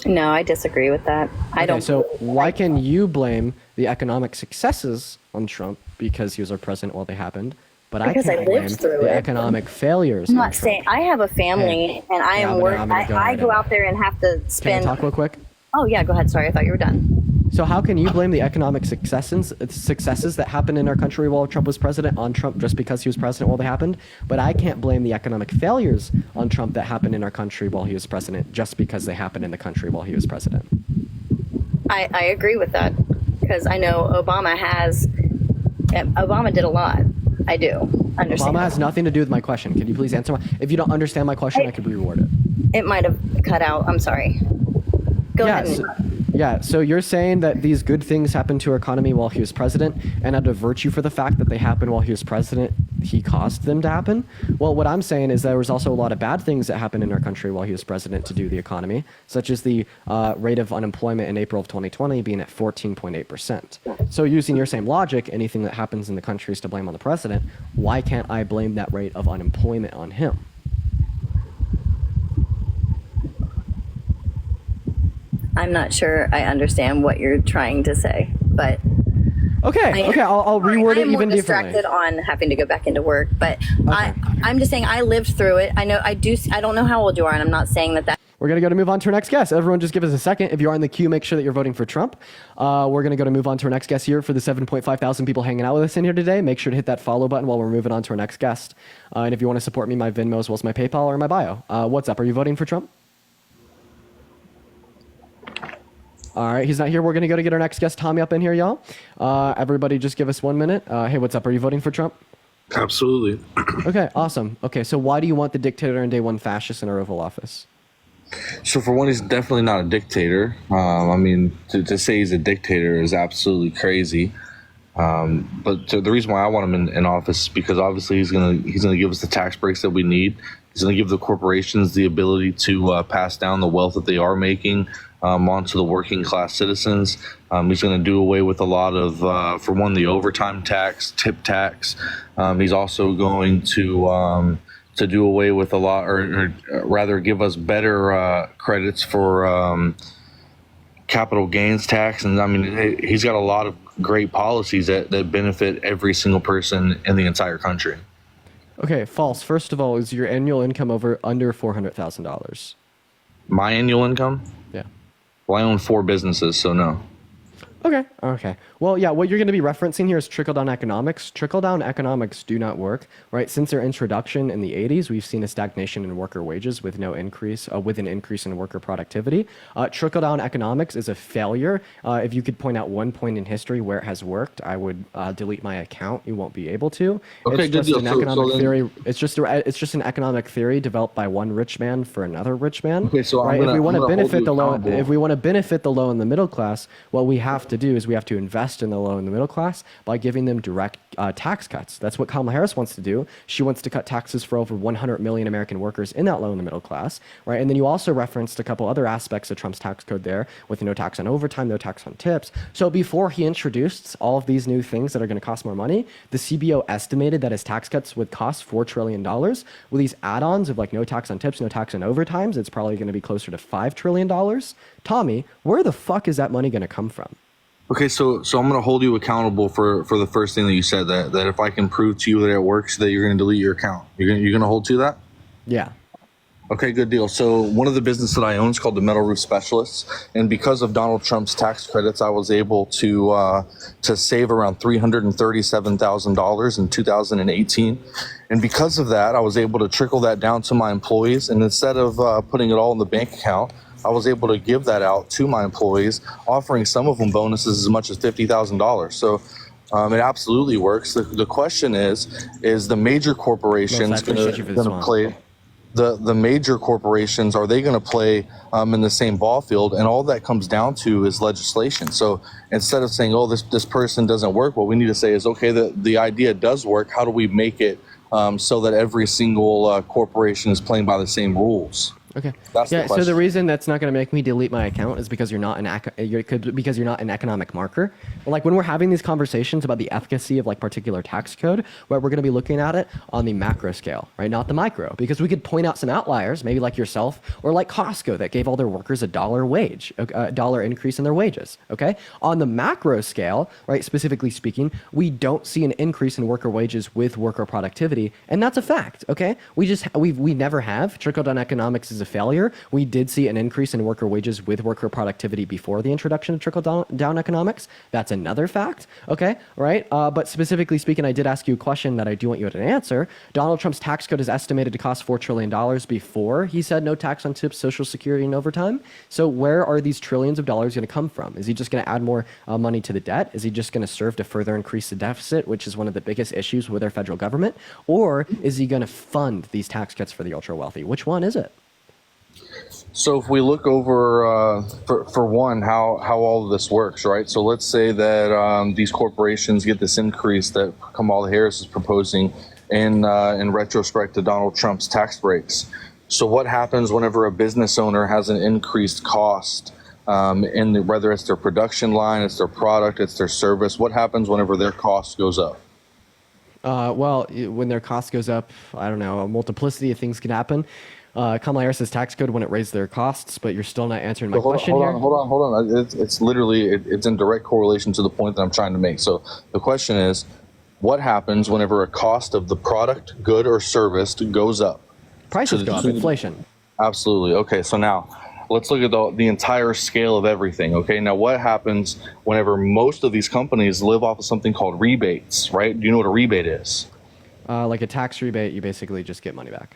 Speaker 13: No, I disagree with that. I don't.
Speaker 1: So why can you blame the economic successes on Trump because he was our president while they happened, but
Speaker 13: Because
Speaker 1: I
Speaker 13: I
Speaker 1: can't
Speaker 13: lived
Speaker 1: blame
Speaker 13: through
Speaker 1: the
Speaker 13: it.
Speaker 1: economic failures
Speaker 13: I'm
Speaker 1: on
Speaker 13: not
Speaker 1: Trump?
Speaker 13: saying I have a family and I am work. I go out there and have to
Speaker 1: Can I
Speaker 13: spend.
Speaker 1: talk real quick?
Speaker 13: Oh yeah, go ahead. Sorry, I thought you were done.
Speaker 1: So how can you blame the economic successes that happened in our country while Trump was president on Trump just because he was president while they happened? But I can't blame the economic failures on Trump that happened in our country while he was president just because they happened in the country while he was president.
Speaker 13: I agree with that because I know Obama did a lot. I do understand.
Speaker 1: Obama has nothing to do with my question. Can you please answer if you don't understand my question, I could reword it.
Speaker 13: It might have cut out. I'm sorry. Go ahead.
Speaker 1: So you're saying that these good things happened to our economy while he was president, and out of virtue for the fact that they happened while he was president, he caused them to happen? Well, what I'm saying is there was also a lot of bad things that happened in our country while he was president to do the economy, such as the rate of unemployment in April of 2020 being at 14.8%. So using your same logic, anything that happens in the country is to blame on the president. Why can't I blame that rate of unemployment on him?
Speaker 13: I'm not sure I understand what you're trying to say, but
Speaker 1: okay, I'll reword it even differently.
Speaker 13: I'm more distracted on having to go back into work, but I'm just saying I lived through it. I know I do. I don't know how old you are, and I'm not saying that.
Speaker 1: We're going to move on to our next guest. Everyone just give us a second. If you are in the queue, make sure that you're voting for Trump. We're going to move on to our next guest here. For the 7.5 thousand people hanging out with us in here today, make sure to hit that follow button while we're moving on to our next guest. And if you want to support me, my Venmo as well as my PayPal or my bio. What's up? Are you voting for Trump? All right, he's not here. We're going to get our next guest, Tommy, up in here, y'all. Everybody just give us 1 minute. Hey, what's up? Are you voting for Trump?
Speaker 14: Absolutely.
Speaker 1: Okay, awesome. Okay, so why do you want the dictator and day one fascist in our Oval Office?
Speaker 14: So for one, he's definitely not a dictator. I mean, to say he's a dictator is absolutely crazy. But the reason why I want him in office is because obviously he's gonna give us the tax breaks that we need. He's gonna give the corporations the ability to pass down the wealth that they are making onto the working class citizens. He's going to do away with a lot of, for one, the overtime tax, tip tax. He's also going to do away with a lot, or rather give us better credits for capital gains tax. And I mean, he's got a lot of great policies that benefit every single person in the entire country.
Speaker 1: Okay, false. First of all, is your annual income under $400,000?
Speaker 14: My annual income?
Speaker 1: Yeah.
Speaker 14: Well, I own 4 businesses, so no.
Speaker 1: Okay. Well, yeah, what you're going to be referencing here is trickle-down economics. Trickle-down economics do not work, right? Since their introduction in the 80s, we've seen a stagnation in worker wages with no increase, with an increase in worker productivity. Trickle-down economics is a failure. If you could point out one point in history where it has worked, I would delete my account. You won't be able to.
Speaker 14: Okay,
Speaker 1: it's
Speaker 14: good
Speaker 1: just
Speaker 14: deal.
Speaker 1: an economic theory. It's just an economic theory developed by one rich man for another rich man.
Speaker 14: Okay, so
Speaker 1: right? If we want to benefit the low,
Speaker 14: accountable.
Speaker 1: if we want to benefit the low and the middle class, what we have to do is we have to invest in the low and the middle class by giving them direct tax cuts. That's what Kamala Harris wants to do. She wants to cut taxes for over 100 million American workers in that low and the middle class, right? And then you also referenced a couple other aspects of Trump's tax code there with no tax on overtime, no tax on tips. So before he introduced all of these new things that are going to cost more money, the CBO estimated that his tax cuts would cost $4 trillion. With these add-ons of like no tax on tips, no tax on overtimes, it's probably going to be closer to $5 trillion. Tommy, where the fuck is that money going to come from?
Speaker 14: Okay, so I'm going to hold you accountable for the first thing that you said, that if I can prove to you that it works, that you're going to delete your account. You're going to hold to that?
Speaker 1: Yeah.
Speaker 14: Okay, good deal. So one of the businesses that I own is called the Metal Roof Specialists, and because of Donald Trump's tax credits, I was able to save around $337,000 in 2018, and because of that, I was able to trickle that down to my employees, and instead of putting it all in the bank account, I was able to give that out to my employees, offering some of them bonuses as much as $50,000. So it absolutely works. The question is the major corporations going to play? the major corporations, are they going to play in the same ball field? And all that comes down to is legislation. So instead of saying, oh, this person doesn't work, what we need to say is, okay, the idea does work. How do we make it so that every single corporation is playing by the same rules?
Speaker 1: Okay.
Speaker 14: That's
Speaker 1: Yeah.
Speaker 14: the
Speaker 1: So the
Speaker 14: question.
Speaker 1: reason that's not going to make me delete my account is because you're not because you're not an economic marker. Like when we're having these conversations about the efficacy of like particular tax code, where we're going to be looking at it on the macro scale, right? Not the micro, because we could point out some outliers, maybe like yourself or like Costco that gave all their workers a dollar increase in their wages. Okay. On the macro scale, right? Specifically speaking, we don't see an increase in worker wages with worker productivity, and that's a fact. Okay. We never have. Trickle-down economics is a failure. We did see an increase in worker wages with worker productivity before the introduction of trickle-down economics. That's another fact, okay, right? But specifically speaking, I did ask you a question that I do want you to answer. Donald Trump's tax code is estimated to cost $4 trillion before he said no tax on tips, Social Security, and overtime. So where are these trillions of dollars going to come from? Is he just going to add more money to the debt? Is he just going to serve to further increase the deficit, which is one of the biggest issues with our federal government? Or is he going to fund these tax cuts for the ultra-wealthy? Which one is it?
Speaker 14: So if we look over, for one, how all of this works, right? So let's say that these corporations get this increase that Kamala Harris is proposing in retrospect to Donald Trump's tax breaks. So what happens whenever a business owner has an increased cost whether it's their production line, it's their product, it's their service? What happens whenever their cost goes up?
Speaker 1: Well, when their cost goes up, I don't know, a multiplicity of things can happen. Kamala Harris's tax code wouldn't raise their costs, but you're still not answering my question here.
Speaker 14: Hold on. It's literally, it's in direct correlation to the point that I'm trying to make. So the question is, what happens whenever a cost of the product, good, or service goes up?
Speaker 1: Prices go up, inflation.
Speaker 14: Absolutely. Okay, so now let's look at the entire scale of everything. Okay, now what happens whenever most of these companies live off of something called rebates, right? Do you know what a rebate is?
Speaker 1: Like a tax rebate, you basically just get money back.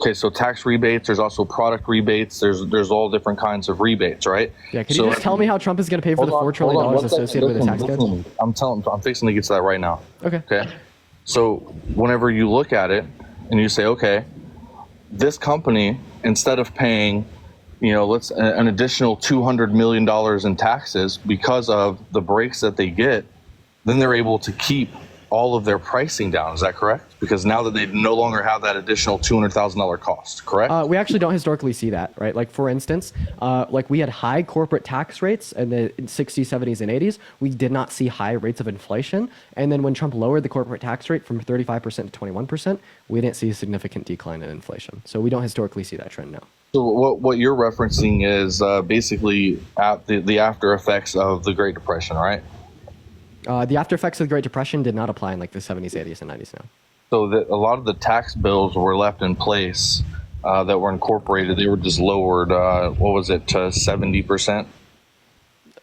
Speaker 14: Okay, so tax rebates, there's also product rebates, there's all different kinds of rebates, right?
Speaker 1: Yeah, can you just tell me how Trump is going to pay for the $4 trillion associated with the tax cuts?
Speaker 14: I'm fixing to get to that right now.
Speaker 1: Okay.
Speaker 14: So whenever you look at it and you say, okay, this company, instead of paying, an additional $200 million in taxes because of the breaks that they get, then they're able to keep all of their pricing down. Is that correct? Because now that they no longer have that additional $200,000 cost, correct?
Speaker 1: We actually don't historically see that, right? Like for instance, like we had high corporate tax rates in the 60s, 70s, and 80s. We did not see high rates of inflation. And then when Trump lowered the corporate tax rate from 35% to 21%, we didn't see a significant decline in inflation. So we don't historically see that trend now.
Speaker 14: So what you're referencing is basically the after effects of the Great Depression, right?
Speaker 1: The after effects of the Great Depression did not apply in like the 70s, 80s, and 90s now.
Speaker 14: So a lot of the tax bills were left in place that were incorporated. They were just lowered, to 70%?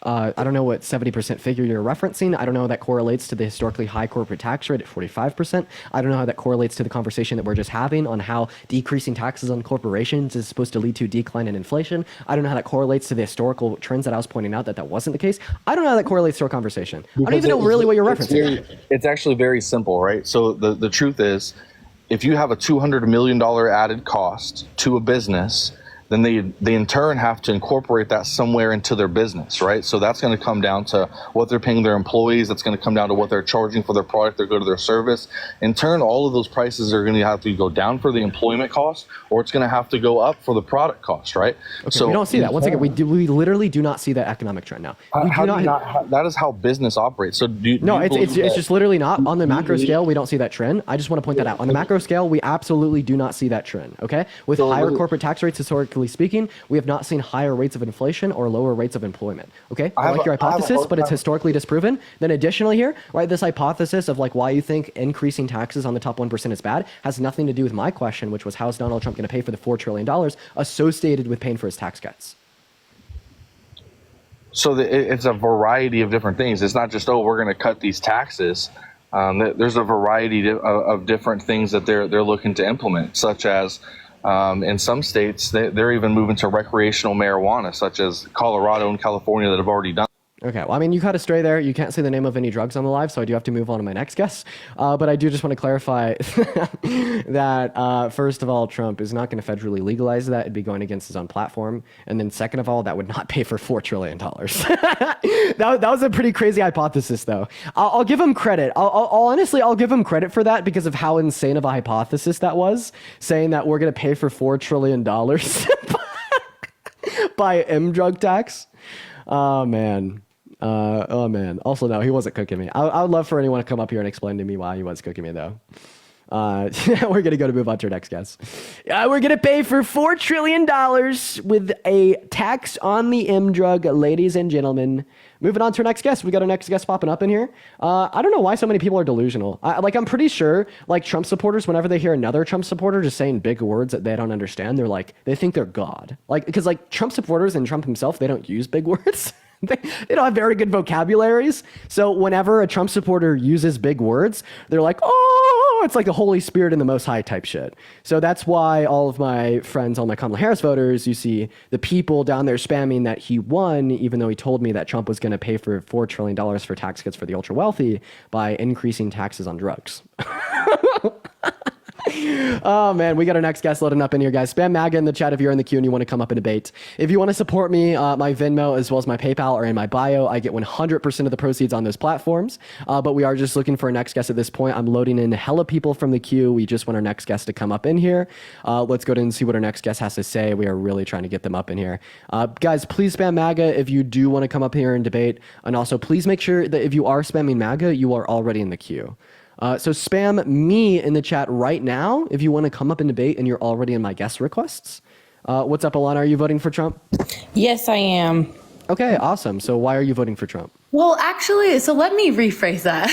Speaker 1: I don't know what 70% figure you're referencing. I don't know how that correlates to the historically high corporate tax rate at 45%. I don't know how that correlates to the conversation that we're just having on how decreasing taxes on corporations is supposed to lead to a decline in inflation. I don't know how that correlates to the historical trends that I was pointing out that wasn't the case. I don't know how that correlates to our conversation. I don't even know really what you're referencing.
Speaker 14: It's actually very simple, right? So the truth is, if you have a $200 million added cost to a business, then they in turn have to incorporate that somewhere into their business, right? So that's going to come down to what they're paying their employees. That's going to come down to what they're charging for their product or go to their service. In turn, all of those prices are going to have to go down for the employment cost, or it's going to have to go up for the product cost, right?
Speaker 1: Okay, so we don't see that. Once again, we literally do not see that economic trend now.
Speaker 14: That is how business operates. So
Speaker 1: it's just literally not on the macro scale. We don't see that trend. I just want to point that out. On the macro scale, we absolutely do not see that trend. Okay, with higher corporate tax rates historically speaking, we have not seen higher rates of inflation or lower rates of employment. Okay, I like your hypothesis, but it's historically disproven. Then additionally here, right, this hypothesis of like why you think increasing taxes on the top 1% is bad has nothing to do with my question, which was how is Donald Trump going to pay for the $4 trillion associated with paying for his tax cuts?
Speaker 14: So it's a variety of different things. It's not just, we're going to cut these taxes. There's a variety of different things that they're looking to implement, such as in some states, they're even moving to recreational marijuana, such as Colorado and California that have already done.
Speaker 1: Okay, well, I mean, you got to stray there. You can't say the name of any drugs on the live, so I do have to move on to my next guess. But I do just want to clarify that, first of all, Trump is not going to federally legalize that. It'd be going against his own platform. And then second of all, that would not pay for $4 trillion. that was a pretty crazy hypothesis, though. I'll give him credit. Honestly, I'll give him credit for that because of how insane of a hypothesis that was, saying that we're going to pay for $4 trillion by M drug tax. Oh, man. Also, no, he wasn't cooking me. I would love for anyone to come up here and explain to me why he was cooking me, though. We're going to move on to our next guess. We're going to pay for $4 trillion with a tax on the M drug, ladies and gentlemen. Moving on to our next guest. We got our next guest popping up in here. I don't know why so many people are delusional. I'm pretty sure, like, Trump supporters, whenever they hear another Trump supporter just saying big words that they don't understand, they think they're God. Because Trump supporters and Trump himself, they don't use big words. They don't have very good vocabularies. So whenever a Trump supporter uses big words, they're like, oh, it's like the Holy Spirit and the Most High type shit. So that's why all of my friends, all my Kamala Harris voters, you see the people down there spamming that he won, even though he told me that Trump was going to pay for $4 trillion for tax cuts for the ultra wealthy by increasing taxes on drugs. Oh, man, we got our next guest loading up in here, guys. Spam MAGA in the chat if you're in the queue and you want to come up and debate. If you want to support me, my Venmo as well as my PayPal are in my bio. I get 100% of the proceeds on those platforms, but we are just looking for a next guest at this point. I'm loading in hella people from the queue. We just want our next guest to come up in here. Let's go ahead and see what our next guest has to say. We are really trying to get them up in here. Guys, please spam MAGA if you do want to come up here and debate. And also, please make sure that if you are spamming MAGA, you are already in the queue. So spam me in the chat right now if you want to come up and debate and you're already in my guest requests. What's up, Alana? Are you voting for Trump?
Speaker 15: Yes, I am.
Speaker 1: Okay, awesome. So why are you voting for Trump?
Speaker 15: Well, actually, so let me rephrase that.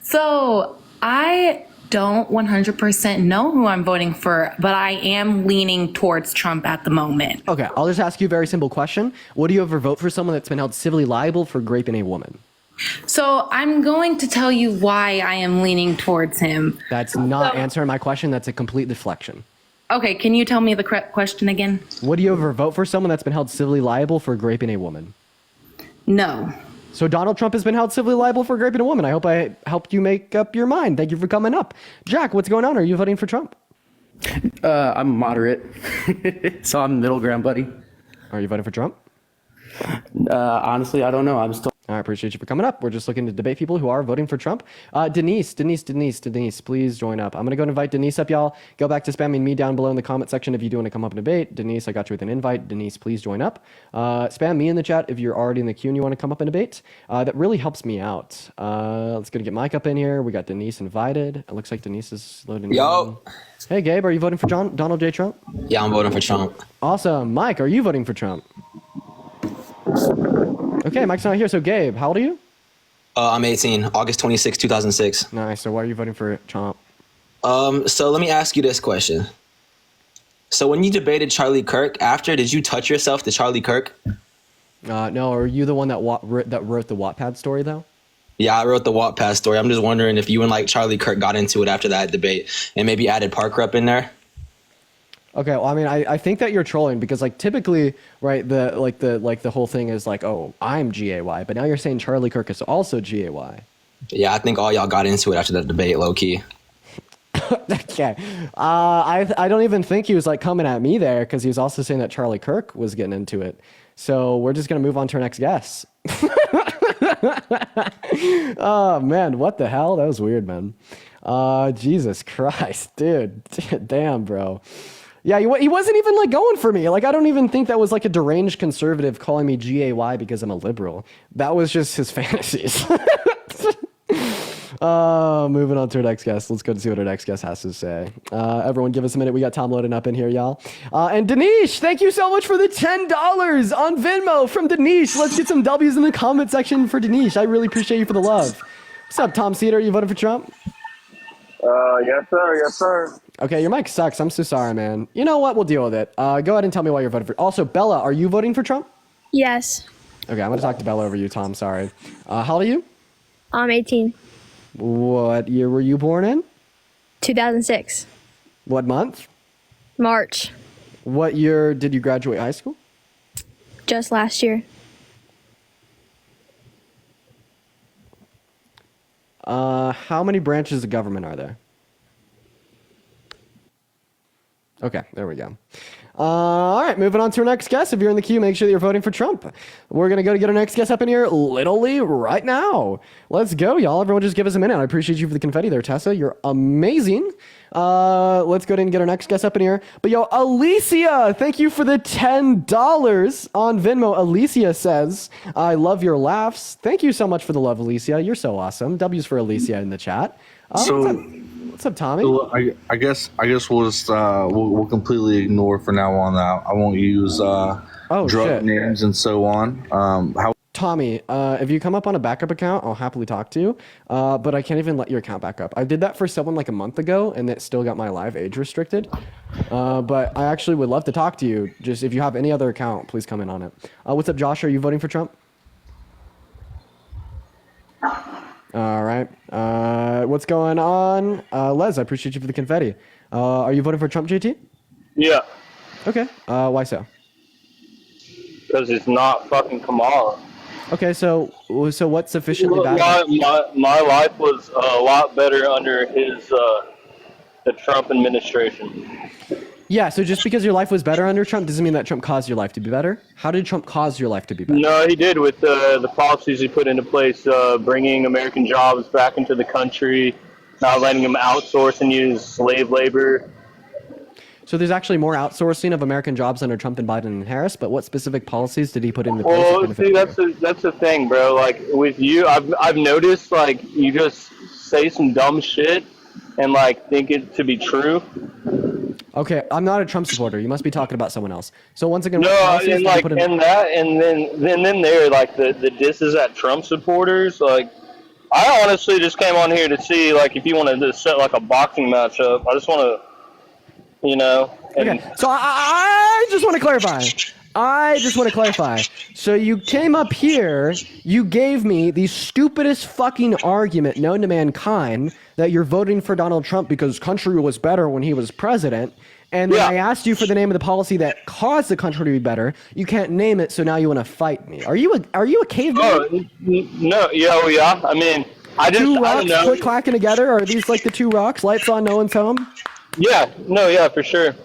Speaker 15: So I don't 100% know who I'm voting for, but I am leaning towards Trump at the moment.
Speaker 1: Okay, I'll just ask you a very simple question. Would you ever vote for someone that's been held civilly liable for raping a woman?
Speaker 15: So I'm going to tell you why I am leaning towards him.
Speaker 1: That's not answering my question. That's a complete deflection.
Speaker 15: Okay, can you tell me the correct question again?
Speaker 1: Would you ever vote for someone that's been held civilly liable for raping a woman?
Speaker 15: No.
Speaker 1: So Donald Trump has been held civilly liable for raping a woman. I hope I helped you make up your mind. Thank you for coming up. Jack, what's going on? Are you voting for Trump?
Speaker 16: I'm moderate. So I'm middle ground, buddy.
Speaker 1: Are you voting for Trump?
Speaker 16: Honestly, I don't know. I'm still.
Speaker 1: I appreciate you for coming up. We're just looking to debate people who are voting for Trump. Denise, please join up. I'm going to go and invite Denise up, y'all. Go back to spamming me down below in the comment section if you do want to come up and debate. Denise, I got you with an invite. Denise, please join up. Spam me in the chat if you're already in the queue and you want to come up and debate. That really helps me out. Let's go to get Mike up in here. We got Denise invited. It looks like Denise is loading.
Speaker 17: Yo.
Speaker 1: In. Hey, Gabe, are you voting for Donald J. Trump?
Speaker 17: Yeah, I'm voting for Trump.
Speaker 1: Awesome. Mike, are you voting for Trump? Okay, Mike's not here. So, Gabe, how old are you?
Speaker 17: I'm 18, August 26, 2006.
Speaker 1: Nice. So why are you voting for Trump?
Speaker 17: So let me ask you this question. So when you debated Charlie Kirk, did you touch yourself to Charlie Kirk?
Speaker 1: No. Are you the one that wrote the Wattpad story, though?
Speaker 17: Yeah, I wrote the Wattpad story. I'm just wondering if you and Charlie Kirk got into it after that debate and maybe added Parker up in there.
Speaker 1: Okay, well, I mean, I think that you're trolling because, typically, right, the whole thing is oh, I'm GAY, but now you're saying Charlie Kirk is also GAY.
Speaker 17: Yeah, I think all y'all got into it after that debate, low key.
Speaker 1: Okay, I don't even think he was coming at me there because he was also saying that Charlie Kirk was getting into it. So we're just gonna move on to our next guest. Oh man, what the hell? That was weird, man. Jesus Christ, dude, damn, bro. Yeah, he wasn't even going for me. I don't even think that was a deranged conservative calling me GAY because I'm a liberal. That was just his fantasies. Moving on to our next guest. Let's go and see what our next guest has to say. Everyone give us a minute. We got Tom loading up in here, y'all. And Denise, thank you so much for the $10 on Venmo from Denise. Let's get some W's in the comment section for Denise. I really appreciate you for the love. What's up, Tom Cedar? You voting for Trump?
Speaker 18: Yes, sir.
Speaker 1: Okay, your mic sucks. I'm so sorry, man. You know what? We'll deal with it. Go ahead and tell me why you're voting for. Also, Bella, are you voting for Trump?
Speaker 19: Yes.
Speaker 1: Okay, I'm going to talk to Bella over you, Tom. Sorry. How old are you?
Speaker 19: I'm 18.
Speaker 1: What year were you born in?
Speaker 19: 2006.
Speaker 1: What month?
Speaker 19: March.
Speaker 1: What year did you graduate high school?
Speaker 19: Just last year.
Speaker 1: How many branches of government are there? Okay, there we go. All right, moving on to our next guest. If you're in the queue, make sure that you're voting for Trump. We're going to go to get our next guest up in here literally right now. Let's go, y'all. Everyone just give us a minute. I appreciate you for the confetti there, Tessa. You're amazing. Let's go ahead and get our next guest up in here. But yo, Alicia, thank you for the $10 on Venmo. Alicia says, I love your laughs. Thank you so much for the love, Alicia. You're so awesome. W's for Alicia in the chat. What's up, Tommy?
Speaker 14: So I guess we'll just we'll completely ignore for now on that. I won't use drug names and so on.
Speaker 1: Tommy, if you come up on a backup account, I'll happily talk to you. But I can't even let your account back up. I did that for someone like a month ago, and it still got my live age restricted. But I actually would love to talk to you. Just if you have any other account, please come in on it. What's up, Josh? Are you voting for Trump? All right. What's going on? Les, I appreciate you for the confetti. Are you voting for Trump, JT?
Speaker 18: Yeah,
Speaker 1: Okay. Why so?
Speaker 18: because it's not fucking Kamala.
Speaker 1: Okay, so what's sufficiently bad?
Speaker 18: My life was a lot better under the Trump administration.
Speaker 1: Yeah, so just because your life was better under Trump doesn't mean that Trump caused your life to be better. How did Trump cause your life to be better?
Speaker 18: No, he did with the policies he put into place, bringing American jobs back into the country, not letting them outsource and use slave labor.
Speaker 1: So there's actually more outsourcing of American jobs under Trump and Biden and Harris, but what specific policies did he put into place?
Speaker 18: Well, see, that's the thing, bro. Like with you, I've noticed like you just say some dumb shit and like think it to be true.
Speaker 1: Okay, I'm not a Trump supporter. You must be talking about someone else. So once again,
Speaker 18: No, and like and that, and then there like the disses at Trump supporters. Like, I honestly just came on here to see like if you wanted to set like a boxing match up. I just want to, you know. And
Speaker 1: okay, so I just want to clarify. So you came up here, you gave me the stupidest fucking argument known to mankind that you're voting for Donald Trump because country was better when he was president. And then I asked you for the name of the policy that caused the country to be better. You can't name it, so now you want to fight me. Are you a caveman?
Speaker 18: Oh, no, yeah. I mean, I
Speaker 1: don't
Speaker 18: know.
Speaker 1: Click clacking together. Are these like the two rocks? Lights on, no one's home.
Speaker 18: Yeah, no, yeah, for sure.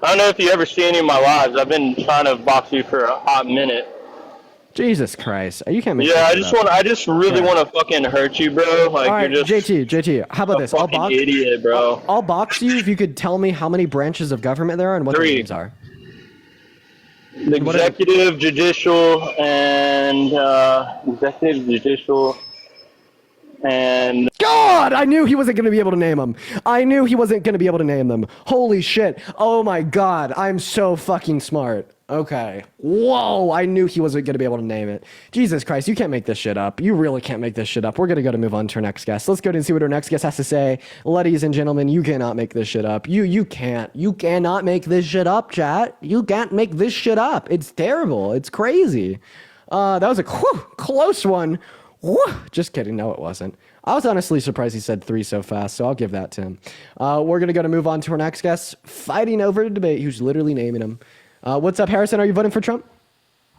Speaker 18: I don't know if you ever see any of my lives. I've been trying to box you for a hot minute.
Speaker 1: Jesus Christ, you can't make.
Speaker 18: Yeah, I just really want to fucking hurt you, bro. Like,
Speaker 1: all right,
Speaker 18: you're just
Speaker 1: JT. How about this?
Speaker 18: Fucking idiot, bro.
Speaker 1: I'll box you if you could tell me how many branches of government there are and what their names are.
Speaker 18: The executive, judicial, and
Speaker 1: God, I knew he wasn't going to be able to name them. Holy shit. Oh my God, I'm so fucking smart. Okay. Whoa, I knew he wasn't going to be able to name it. Jesus Christ, you can't make this shit up. You really can't make this shit up. We're going to move on to our next guest. Let's go and see what our next guest has to say. Ladies and gentlemen, you cannot make this shit up. You can't. You cannot make this shit up, chat. You can't make this shit up. It's terrible. It's crazy. That was a close one. Just kidding. No, it wasn't. I was honestly surprised he said 3 so fast, so I'll give that to him. We're going to move on to our next guest, fighting over a debate. Who's literally naming him. What's up, Harrison? Are you voting for Trump?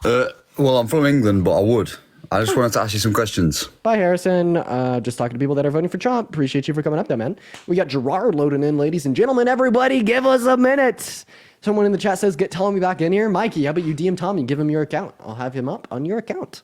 Speaker 20: Well, I'm from England, but I would. I just wanted to ask you some questions.
Speaker 1: Bye, Harrison. Just talking to people that are voting for Trump. Appreciate you for coming up there, man. We got Gerard loading in, ladies and gentlemen. Everybody, give us a minute. Someone in the chat says, telling me back in here. Mikey, how about you DM Tommy? Give him your account. I'll have him up on your account.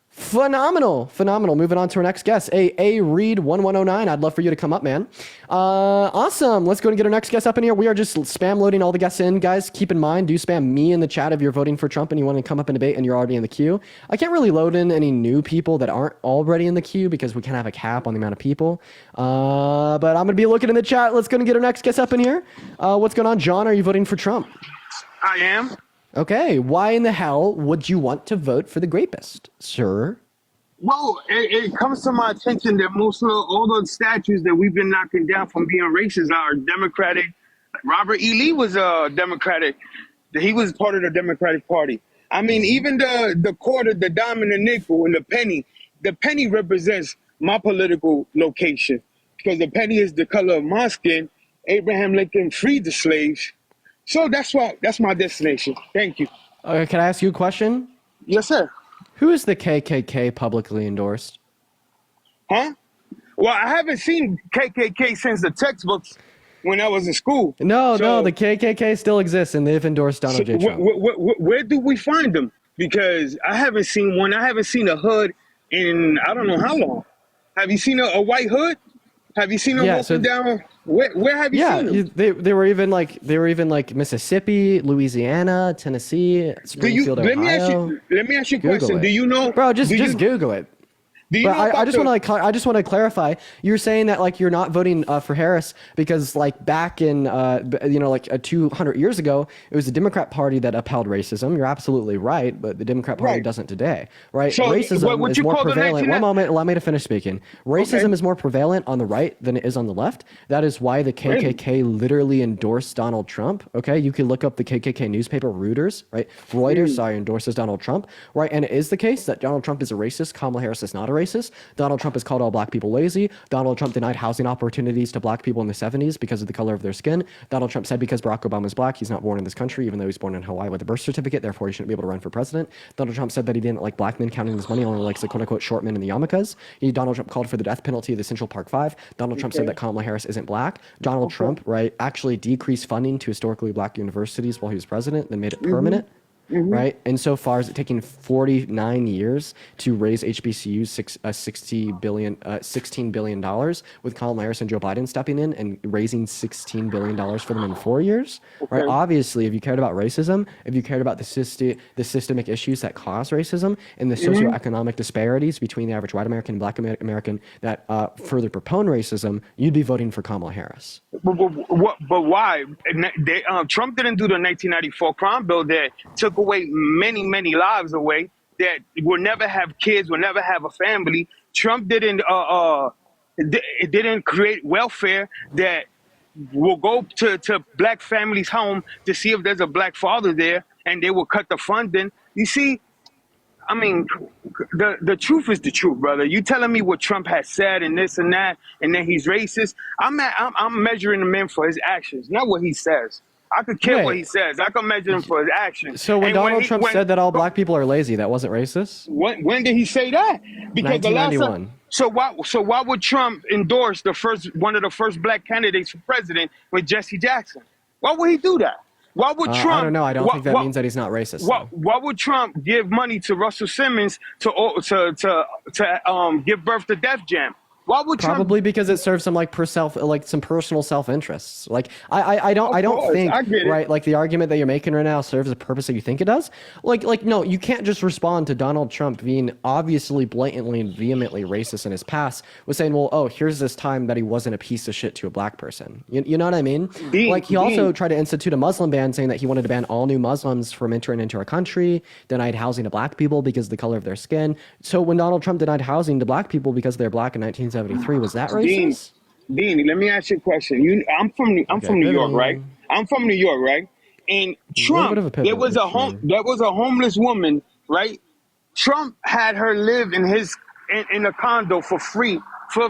Speaker 1: Phenomenal. Moving on to our next guest, A Reed 1109. I'd love for you to come up, man. Awesome. Let's go and get our next guest up in here. We are just spam loading all the guests in, guys. Keep in mind, do spam me in the chat if you're voting for Trump and you want to come up and debate and you're already in the queue. I can't really load in any new people that aren't already in the queue because we can't have a cap on the amount of people. But I'm gonna be looking in the chat. Let's go and get our next guest up in here. What's going on, John? Are you voting for Trump?
Speaker 21: I am.
Speaker 1: Okay, why in the hell would you want to vote for the rapist, sir?
Speaker 21: Well, it comes to my attention that most of all those statues that we've been knocking down from being racist are Democratic. Robert E. Lee was Democratic. He was part of the Democratic Party. I mean, even the quarter, the dime and the nickel and the penny represents my political location because the penny is the color of my skin. Abraham Lincoln freed the slaves. So that's my destination. Thank you.
Speaker 1: Can I ask you a question?
Speaker 21: Yes, sir.
Speaker 1: Who is the KKK publicly endorsed?
Speaker 21: Huh? Well, I haven't seen KKK since the textbooks when I was in school.
Speaker 1: No,
Speaker 21: So,
Speaker 1: the KKK still exists, and they've endorsed
Speaker 21: so
Speaker 1: Donald J. Trump.
Speaker 21: where do we find them? Because I haven't seen one. I haven't seen a hood in I don't know how long. Have you seen a white hood? Have you seen them walking down? Where have you seen them?
Speaker 1: They were even like Mississippi, Louisiana, Tennessee, Springfield,
Speaker 21: let
Speaker 1: Ohio.
Speaker 21: me ask you a
Speaker 1: Google
Speaker 21: question.
Speaker 1: it.
Speaker 21: Do you know,
Speaker 1: bro? Just Google it.
Speaker 21: Do you
Speaker 1: But
Speaker 21: know
Speaker 1: I
Speaker 21: about
Speaker 1: just want to clarify. You're saying that like you're not voting for Harris because like back in 200 years ago, it was the Democrat Party that upheld racism. You're absolutely right, but the Democrat Party doesn't today, right?
Speaker 21: So,
Speaker 1: Racism
Speaker 21: what
Speaker 1: is
Speaker 21: you
Speaker 1: more
Speaker 21: call the
Speaker 1: prevalent.
Speaker 21: 19-
Speaker 1: One moment, allow me to finish speaking. Racism
Speaker 21: Okay.
Speaker 1: is more prevalent on the right than it is on the left. That is why the KKK literally endorsed Donald Trump. Okay, you can look up the KKK newspaper Reuters, right? Reuters, endorses Donald Trump, right? And it is the case that Donald Trump is a racist. Kamala Harris is not a racist. Donald Trump has called all black people lazy. Donald Trump denied housing opportunities to black people in the 70s because of the color of their skin. Donald Trump said because Barack Obama is black, he's not born in this country, even though he's born in Hawaii with a birth certificate, therefore he shouldn't be able to run for president. Donald Trump said that he didn't like black men counting his money, only likes the quote-unquote short men and the yarmulkes. Donald Trump called for the death penalty of the Central Park Five. Donald Trump said that Kamala Harris isn't black. Donald Trump, right, actually decreased funding to historically black universities while he was president, then made it permanent. Right, insofar as it taking 49 years to raise HBCUs $16 billion, with Kamala Harris and Joe Biden stepping in and raising $16 billion for them in 4 years. Right, obviously, if you cared about racism, if you cared about the systemic issues that cause racism and the socioeconomic disparities between the average white American and black American that further propone racism, you'd be voting for Kamala Harris.
Speaker 21: But why? Trump didn't do the 1994 crime bill that took away many lives away, that will never have kids, will never have a family. Trump didn't create welfare that will go to black families' home to see if there's a black father there, and they will cut the funding. You see, I mean, the truth is the truth, brother. You telling me what Trump has said and this and that, and then he's racist. I'm measuring him in for his actions, not what he says. I could care what he says. I can measure him for his actions.
Speaker 1: So when Donald Trump said that all black people are lazy, that wasn't racist?
Speaker 21: When did he say that? Because the last
Speaker 1: 1991.
Speaker 21: time. So why would Trump endorse one of the first black candidates for president with Jesse Jackson? Why would he do that? Why would Trump?
Speaker 1: I don't know. I don't think that means that he's not racist.
Speaker 21: Why would Trump give money to Russell Simmons to give birth to Def Jam? Why would
Speaker 1: Probably because it serves some some personal self-interests. Like I don't think right, like the argument that you're making right now serves the purpose that you think it does. Like no, you can't just respond to Donald Trump being obviously blatantly and vehemently racist in his past with saying, well, oh, here's this time that he wasn't a piece of shit to a black person. You know what I mean? He also tried to institute a Muslim ban, saying that he wanted to ban all new Muslims from entering into our country, denied housing to black people because of the color of their skin. So when Donald Trump denied housing to black people because they're black in 1973, was that racist?
Speaker 21: Dean, let me ask you a question. I'm from New York, right? I'm from New York, right? And Trump, there was a homeless woman, right? Trump had her live in a condo for free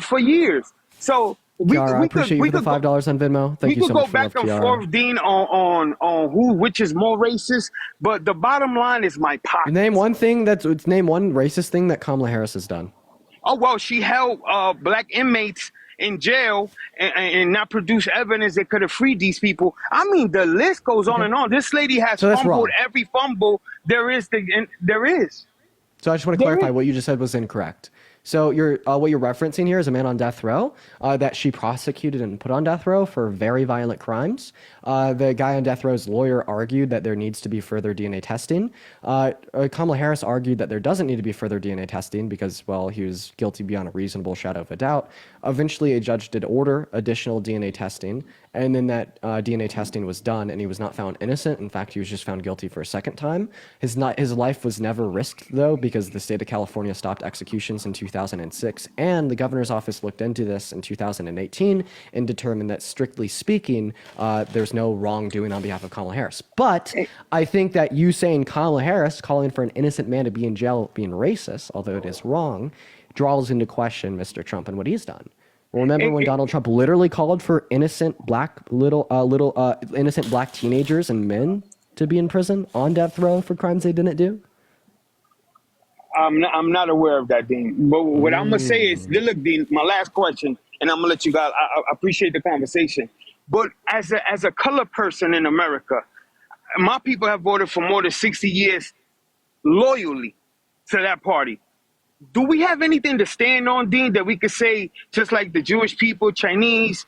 Speaker 21: for years. So
Speaker 1: I appreciate you for the $5 on Venmo. Thank you so much for
Speaker 21: back and forth, Dean, on which is more racist, but the bottom line is my pocket.
Speaker 1: Name one racist thing that Kamala Harris has done.
Speaker 21: Oh, well, she held black inmates in jail and not produce evidence that could have freed these people. I mean, the list goes on and on. This lady has fumbled every fumble there is. There is.
Speaker 1: So I just want to clarify what you just said was incorrect. So what you're referencing here is a man on death row that she prosecuted and put on death row for very violent crimes. The guy on death row's lawyer argued that there needs to be further DNA testing. Kamala Harris argued that there doesn't need to be further DNA testing because, well, he was guilty beyond a reasonable shadow of a doubt. Eventually, a judge did order additional DNA testing, and then that DNA testing was done, and he was not found innocent. In fact, he was just found guilty for a second time. His life was never risked, though, because the state of California stopped executions in 2006, and the governor's office looked into this in 2018 and determined that, strictly speaking, there's no wrongdoing on behalf of Kamala Harris. But I think that you saying Kamala Harris calling for an innocent man to be in jail being racist, although it is wrong, draws into question Mr. Trump and what he's done. Remember when Donald Trump literally called for innocent black innocent black teenagers and men to be in prison on death row for crimes they didn't do?
Speaker 21: I'm not aware of that, Dean. But what I'm gonna say is, look, Dean, my last question, and I'm gonna let you guys. I appreciate the conversation, but as a color person in America, my people have voted for more than 60 years loyally to that party. Do we have anything to stand on, Dean, that we could say, just like the Jewish people, Chinese,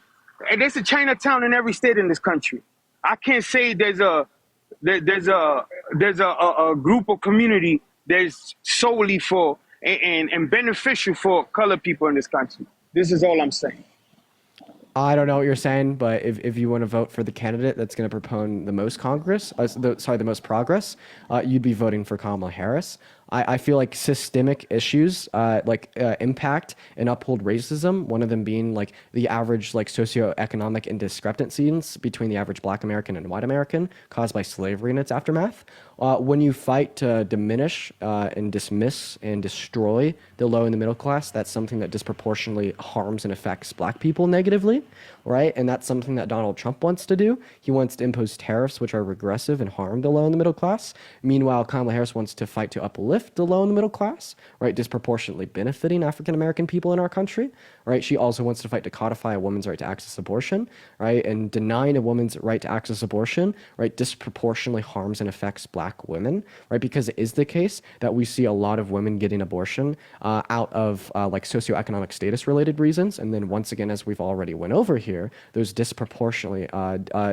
Speaker 21: and there's a Chinatown in every state in this country. I can't say there's a group of community that's solely for and beneficial for colored people in this country. This is all I'm saying.
Speaker 1: I don't know what you're saying, but if you want to vote for the candidate that's going to propone the most the most progress, you'd be voting for Kamala Harris. I feel like systemic issues impact and uphold racism, one of them being like the average like socioeconomic indiscrepancies between the average Black American and white American caused by slavery and its aftermath. When you fight to diminish and dismiss and destroy the low and the middle class, that's something that disproportionately harms and affects Black people negatively, right? And that's something that Donald Trump wants to do. He wants to impose tariffs which are regressive and harm the low and the middle class. Meanwhile, Kamala Harris wants to fight to uplift the low and the middle class, right? Disproportionately benefiting African American people in our country, right? She also wants to fight to codify a woman's right to access abortion, right? And denying a woman's right to access abortion, right, disproportionately harms and affects Black women, right? Because it is the case that we see a lot of women getting abortion out of like socioeconomic status related reasons. And then once again, as we've already went over here, those disproportionately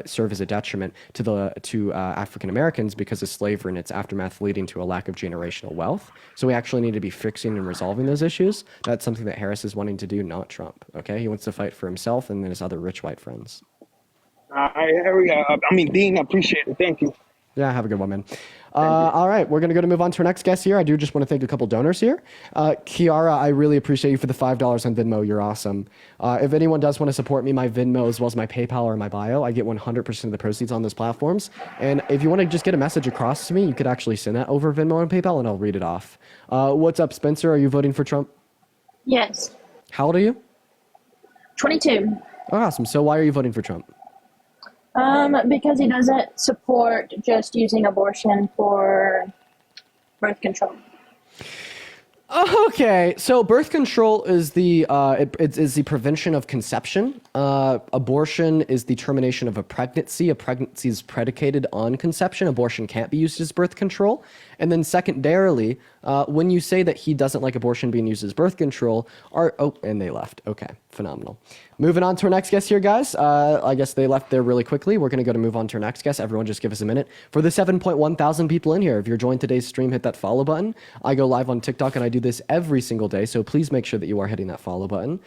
Speaker 1: serve as a detriment to African Americans because of slavery and its aftermath leading to a lack of generational wealth. So we actually need to be fixing and resolving those issues. That's something that Harris is wanting to do, not Trump. Okay, he wants to fight for himself and then his other rich white friends.
Speaker 21: Dean, I appreciate it. Thank you.
Speaker 1: Yeah, have a good one, man. All right, we're going to move on to our next guest here. I do just want to thank a couple donors here. Kiara, I really appreciate you for the $5 on Venmo. You're awesome. If anyone does want to support me, my Venmo as well as my PayPal or my bio, I get 100% of the proceeds on those platforms. And if you want to just get a message across to me, you could actually send that over Venmo and PayPal and I'll read it off. What's up, Spencer? Are you voting for Trump?
Speaker 4: Yes.
Speaker 1: How old are you?
Speaker 4: 22.
Speaker 1: Oh, awesome. So why are you voting for Trump?
Speaker 4: Because he doesn't support just using abortion for birth control.
Speaker 1: Okay, so birth control is the it's the prevention of conception. Abortion is the termination of a pregnancy. A pregnancy is predicated on conception. Abortion can't be used as birth control. And then secondarily, when you say that he doesn't like abortion being used as birth control, and they left. Okay, phenomenal. Moving on to our next guest here, guys. I guess they left there really quickly. We're going to move on to our next guest. Everyone just give us a minute. For the 7.1 thousand people in here, if you're joining today's stream, hit that follow button. I go live on TikTok and I do this every single day, so please make sure that you are hitting that follow button.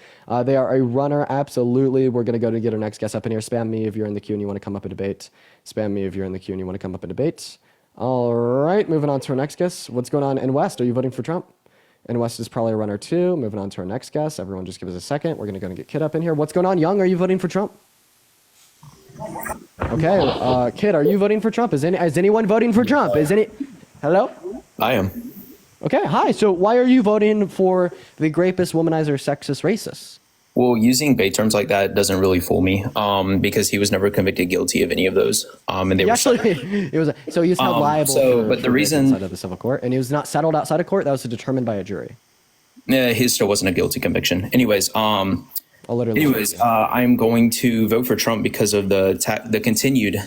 Speaker 1: They are a runner, absolutely. We're going to get our next guest up in here. Spam me if you're in the queue and you want to come up and debate. Spam me if you're in the queue and you want to come up and debate. All right, moving on to our next guest. What's going on in West? Are you voting for Trump? And West is probably a runner too. Moving on to our next guest. Everyone just give us a second. We're going to get Kid up in here. What's going on, Young? Are you voting for Trump? Okay, Kid, are you voting for Trump? Is anyone voting for Trump? Hello?
Speaker 22: I am.
Speaker 1: Okay, hi. So why are you voting for the rapist, womanizer, sexist, racist?
Speaker 22: Well, using bait terms like that doesn't really fool me, because he was never convicted guilty of any of those. And they were
Speaker 1: he was held liable.
Speaker 22: But the reason
Speaker 1: outside of the civil court, and he was not settled outside of court. That was determined by a jury.
Speaker 22: Yeah, his still wasn't a guilty conviction. I'm going to vote for Trump because of the continued.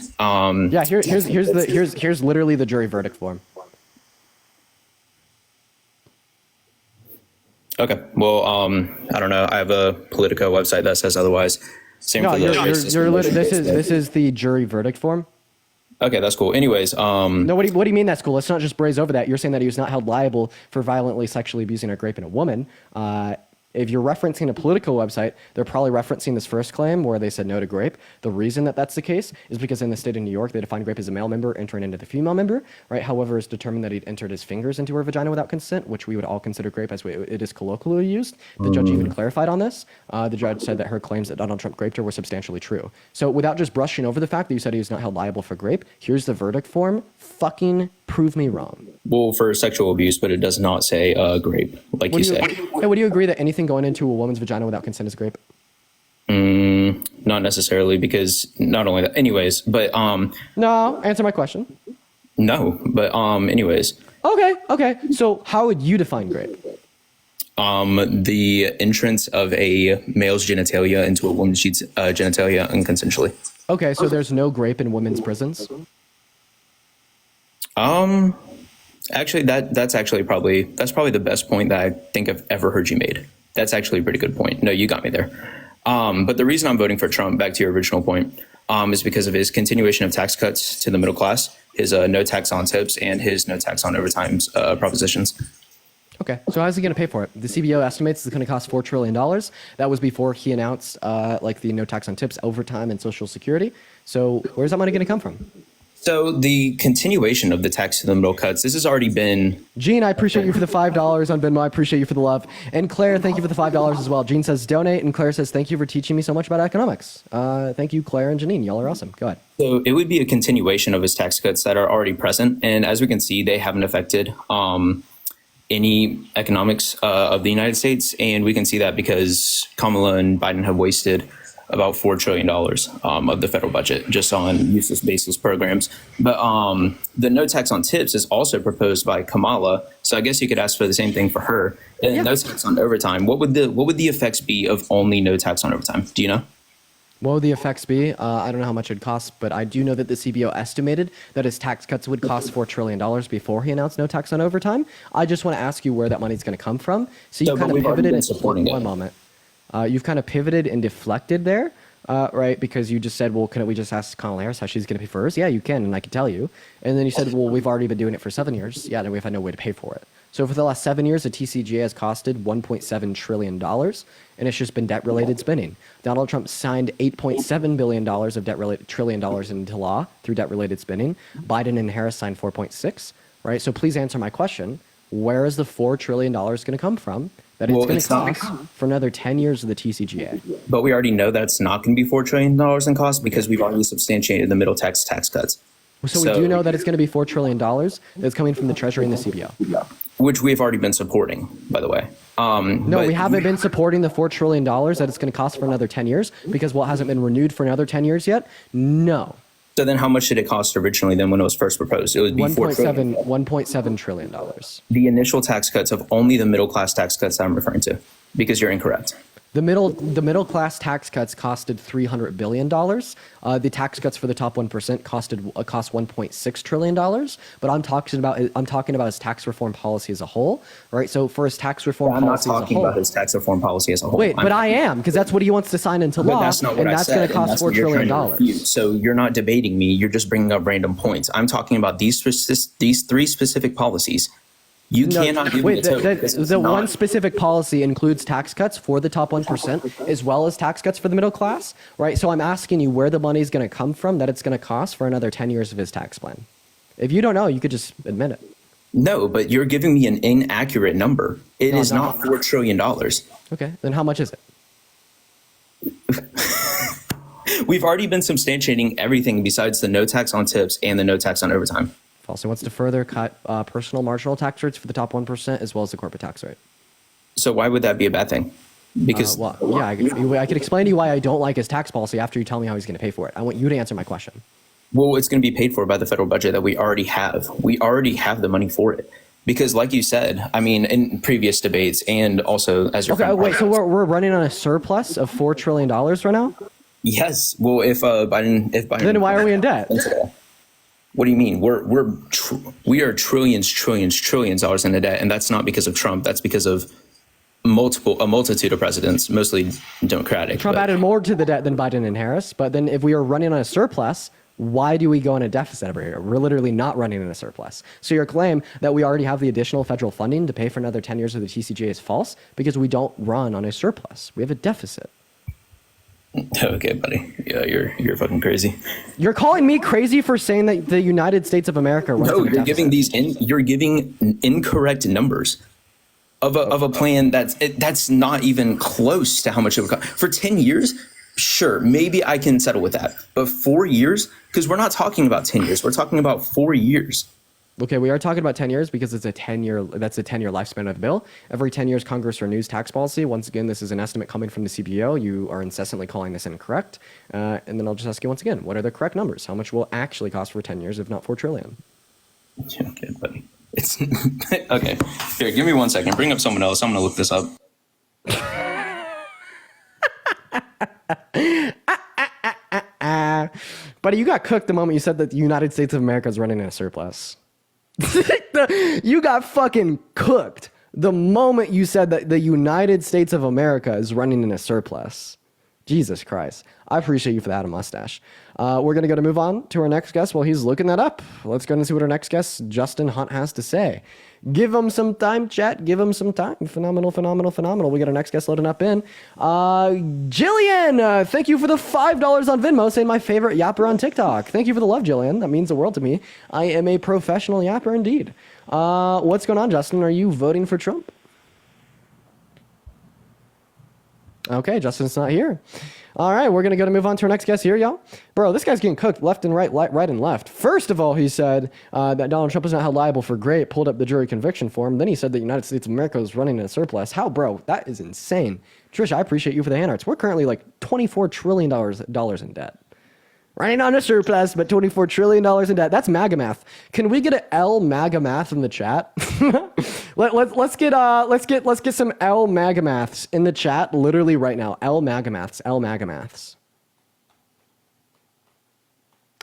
Speaker 1: Here's literally the jury verdict form.
Speaker 22: Okay. Well, I don't know. I have a Politico website that says otherwise. Same for the
Speaker 1: this is the jury verdict form.
Speaker 22: Okay, that's cool. Anyways,
Speaker 1: no, what do you mean that's cool? Let's not just braze over that. You're saying that he was not held liable for violently sexually abusing or raping a woman. If you're referencing a Politico website, they're probably referencing this first claim where they said no to grape. The reason that that's the case is because in the state of New York, they define grape as a male member entering into the female member, right? However, it's determined that he'd entered his fingers into her vagina without consent, which we would all consider grape as it is colloquially used. The judge even clarified on this. The judge said that her claims that Donald Trump raped her were substantially true. So without just brushing over the fact that you said he was not held liable for grape, here's the verdict form. Fucking prove me wrong.
Speaker 22: Well, for sexual abuse, but it does not say grape, like you said.
Speaker 1: Would you agree that anything going into a woman's vagina without consent is grape?
Speaker 22: Not necessarily, because not only that, anyways, but
Speaker 1: no, answer my question.
Speaker 22: No, but anyways.
Speaker 1: Okay. So how would you define grape?
Speaker 22: The entrance of a male's genitalia into a woman's genitalia unconsensually.
Speaker 1: Okay, so there's no grape in women's prisons?
Speaker 22: Actually, that's probably the best point that I think I've ever heard you made. That's actually a pretty good point. No, you got me there. But the reason I'm voting for Trump, back to your original point, is because of his continuation of tax cuts to the middle class, his no tax on tips, and his no tax on overtime propositions.
Speaker 1: Okay, so how's he going to pay for it? The CBO estimates it's going to cost $4 trillion. That was before he announced the no tax on tips, overtime, and Social Security. So where's that money going to come from?
Speaker 22: So the continuation of the tax to the middle cuts, this has already been...
Speaker 1: Gene, I appreciate you for the $5 on Venmo. I appreciate you for the love. And Claire, thank you for the $5 as well. Gene says donate, and Claire says thank you for teaching me so much about economics. Thank you, Claire and Janine. Y'all are awesome. Go ahead.
Speaker 22: So it would be a continuation of his tax cuts that are already present. And as we can see, they haven't affected any economics of the United States. And we can see that because Kamala and Biden have wasted about $4 trillion of the federal budget just on useless, baseless programs. But the no tax on tips is also proposed by Kamala. So I guess you could ask for the same thing for her. And no tax on overtime. What would the effects be of only no tax on overtime? Do you know?
Speaker 1: What would the effects be? I don't know how much it would cost, but I do know that the CBO estimated that his tax cuts would cost $4 trillion before he announced no tax on overtime. I just want to ask you where that money is going to come from. So you kind of pivoted. One moment. You've kind of pivoted and deflected there, right? Because you just said, well, couldn't we just ask Kamala Harris how she's going to pay for hers? Yeah, you can, and I can tell you. And then you said, well, we've already been doing it for 7 years. Yeah, and we've had no way to pay for it. So for the last 7 years, the TCJA has costed $1.7 trillion, and it's just been debt-related spending. Donald Trump signed $8.7 billion of debt-related trillion dollars into law through debt-related spending. Biden and Harris signed 4.6, right? So please answer my question. Where is the $4 trillion going to come from that it's going to cost for another 10 years of the TCJA?
Speaker 22: But we already know that's not going to be $4 trillion in cost because we've already substantiated the middle tax cuts.
Speaker 1: So we do know that it's going to be $4 trillion that's coming from the Treasury and the CBO.
Speaker 22: Which we've already been supporting, by the way.
Speaker 1: No, we haven't been supporting the $4 trillion that it's going to cost for another 10 years because, well, it hasn't been renewed for another 10 years yet. No.
Speaker 22: So then how much did it cost originally then when it was first proposed? It would be
Speaker 1: $1.7 trillion.
Speaker 22: The initial tax cuts of only the middle class tax cuts that I'm referring to, because you're incorrect.
Speaker 1: The middle class tax cuts costed $300 billion. The tax cuts for the top 1% cost $1.6 trillion. But I'm talking about his tax reform policy as a whole, right? So for his tax reform policy as a whole. I'm not talking about
Speaker 22: his tax reform policy as a whole.
Speaker 1: But I am, because that's what he wants to sign into law,
Speaker 22: that's not what
Speaker 1: and that's going to cost $4 trillion.
Speaker 22: So you're not debating me. You're just bringing up random points. I'm talking about these three specific policies. You cannot give me
Speaker 1: the one specific policy includes tax cuts for the top 1% as well as tax cuts for the middle class, right? So I'm asking you where the money is going to come from that it's going to cost for another 10 years of his tax plan. If you don't know, you could just admit it.
Speaker 22: No, but you're giving me an inaccurate number. It is not $4 trillion.
Speaker 1: Okay, then how much is
Speaker 22: it? We've already been substantiating everything besides the no tax on tips and the no tax on overtime.
Speaker 1: Also wants to further cut personal marginal tax rates for the top 1% as well as the corporate tax rate.
Speaker 22: So why would that be a bad thing? Because
Speaker 1: I could explain to you why I don't like his tax policy after you tell me how he's going to pay for it. I want you to answer my question.
Speaker 22: Well, it's going to be paid for by the federal budget that we already have. We already have the money for it. Because like you said, I mean, in previous debates and also as your friend
Speaker 1: so we're running on a surplus of $4 trillion right now?
Speaker 22: Yes. Well, if Biden
Speaker 1: then why are we in debt?
Speaker 22: What do you mean? We are trillions dollars in debt, and that's not because of Trump. That's because of a multitude of presidents, mostly Democratic.
Speaker 1: Trump added more to the debt than Biden and Harris. But then, if we are running on a surplus, why do we go in a deficit every year? We're literally not running in a surplus. So your claim that we already have the additional federal funding to pay for another 10 years of the TCJA is false because we don't run on a surplus. We have a deficit.
Speaker 22: Okay, buddy. Yeah, you're fucking crazy.
Speaker 1: You're calling me crazy for saying that the United States of America runs
Speaker 22: No, you're giving incorrect numbers of a plan that's not even close to how much it would cost. For 10 years, sure, maybe I can settle with that. But 4 years? Because we're not talking about 10 years. We're talking about 4 years.
Speaker 1: Okay, we are talking about 10 years because it's a 10-year lifespan of the bill. Every 10 years, Congress renews tax policy. Once again, this is an estimate coming from the CBO. You are incessantly calling this incorrect. And then I'll just ask you once again, what are the correct numbers? How much will actually cost for 10 years, if not $4 trillion?
Speaker 22: Okay, buddy. It's okay. Here, give me 1 second. Bring up someone else. I'm gonna look this up.
Speaker 1: Buddy, you got cooked the moment you said that the United States of America is running in a surplus. You got fucking cooked the moment you said that the United States of America is running in a surplus. Jesus Christ. I appreciate you for that, a mustache. We're going to move on to our next guest while he's looking that up. Let's go and see what our next guest, Justin Hunt, has to say. Give him some time, chat. Give him some time. Phenomenal, phenomenal, phenomenal. We got our next guest loading up in. Jillian, thank you for the $5 on Venmo, saying my favorite yapper on TikTok. Thank you for the love, Jillian. That means the world to me. I am a professional yapper indeed. What's going on, Justin? Are you voting for Trump? Okay, Justin's not here. All right, we're going to move on to our next guest here, y'all. Bro, this guy's getting cooked left and right, right and left. First of all, he said that Donald Trump is not held liable for great, pulled up the jury conviction form. Then he said the United States of America is running in a surplus. How, bro? That is insane. Trish, I appreciate you for the hand arts. We're currently like $24 trillion in debt. Running on a surplus, but $24 trillion in debt. That's MAGA math. Can we get an L MAGA math in the chat? Let's get some L MAGA maths in the chat literally right now. L MAGA maths. L MAGA maths.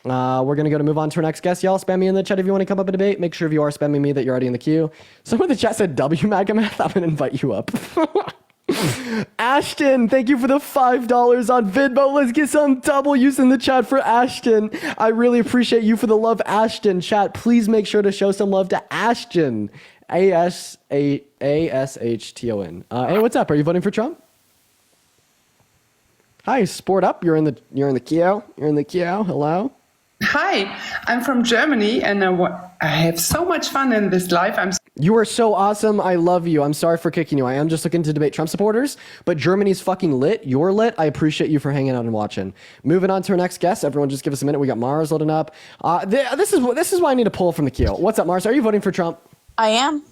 Speaker 1: We're gonna move on to our next guest. Y'all spam me in the chat if you want to come up and debate. Make sure if you are spamming me that you're already in the queue. Someone in the chat said W MAGA math. I'm gonna invite you up. Ashton, thank you for the $5 on Venmo. Let's get some W's in the chat for Ashton. I really appreciate you for the love, Ashton. Chat, please make sure to show some love to Ashton. Ashton. Hey, what's up? Are you voting for Trump? Hi, sport up. You're in the queue. You're in the queue. Hello.
Speaker 5: Hi, I'm from Germany, and I have so much fun in this life.
Speaker 1: You are so awesome. I love you. I'm sorry for kicking you. I am just looking to debate Trump supporters, but Germany's fucking lit. You're lit. I appreciate you for hanging out and watching. Moving on to our next guest. Everyone just give us a minute. We got Mars loading up. This is why I need a pull from the queue. What's up, Mars? Are you voting for Trump?
Speaker 6: I am.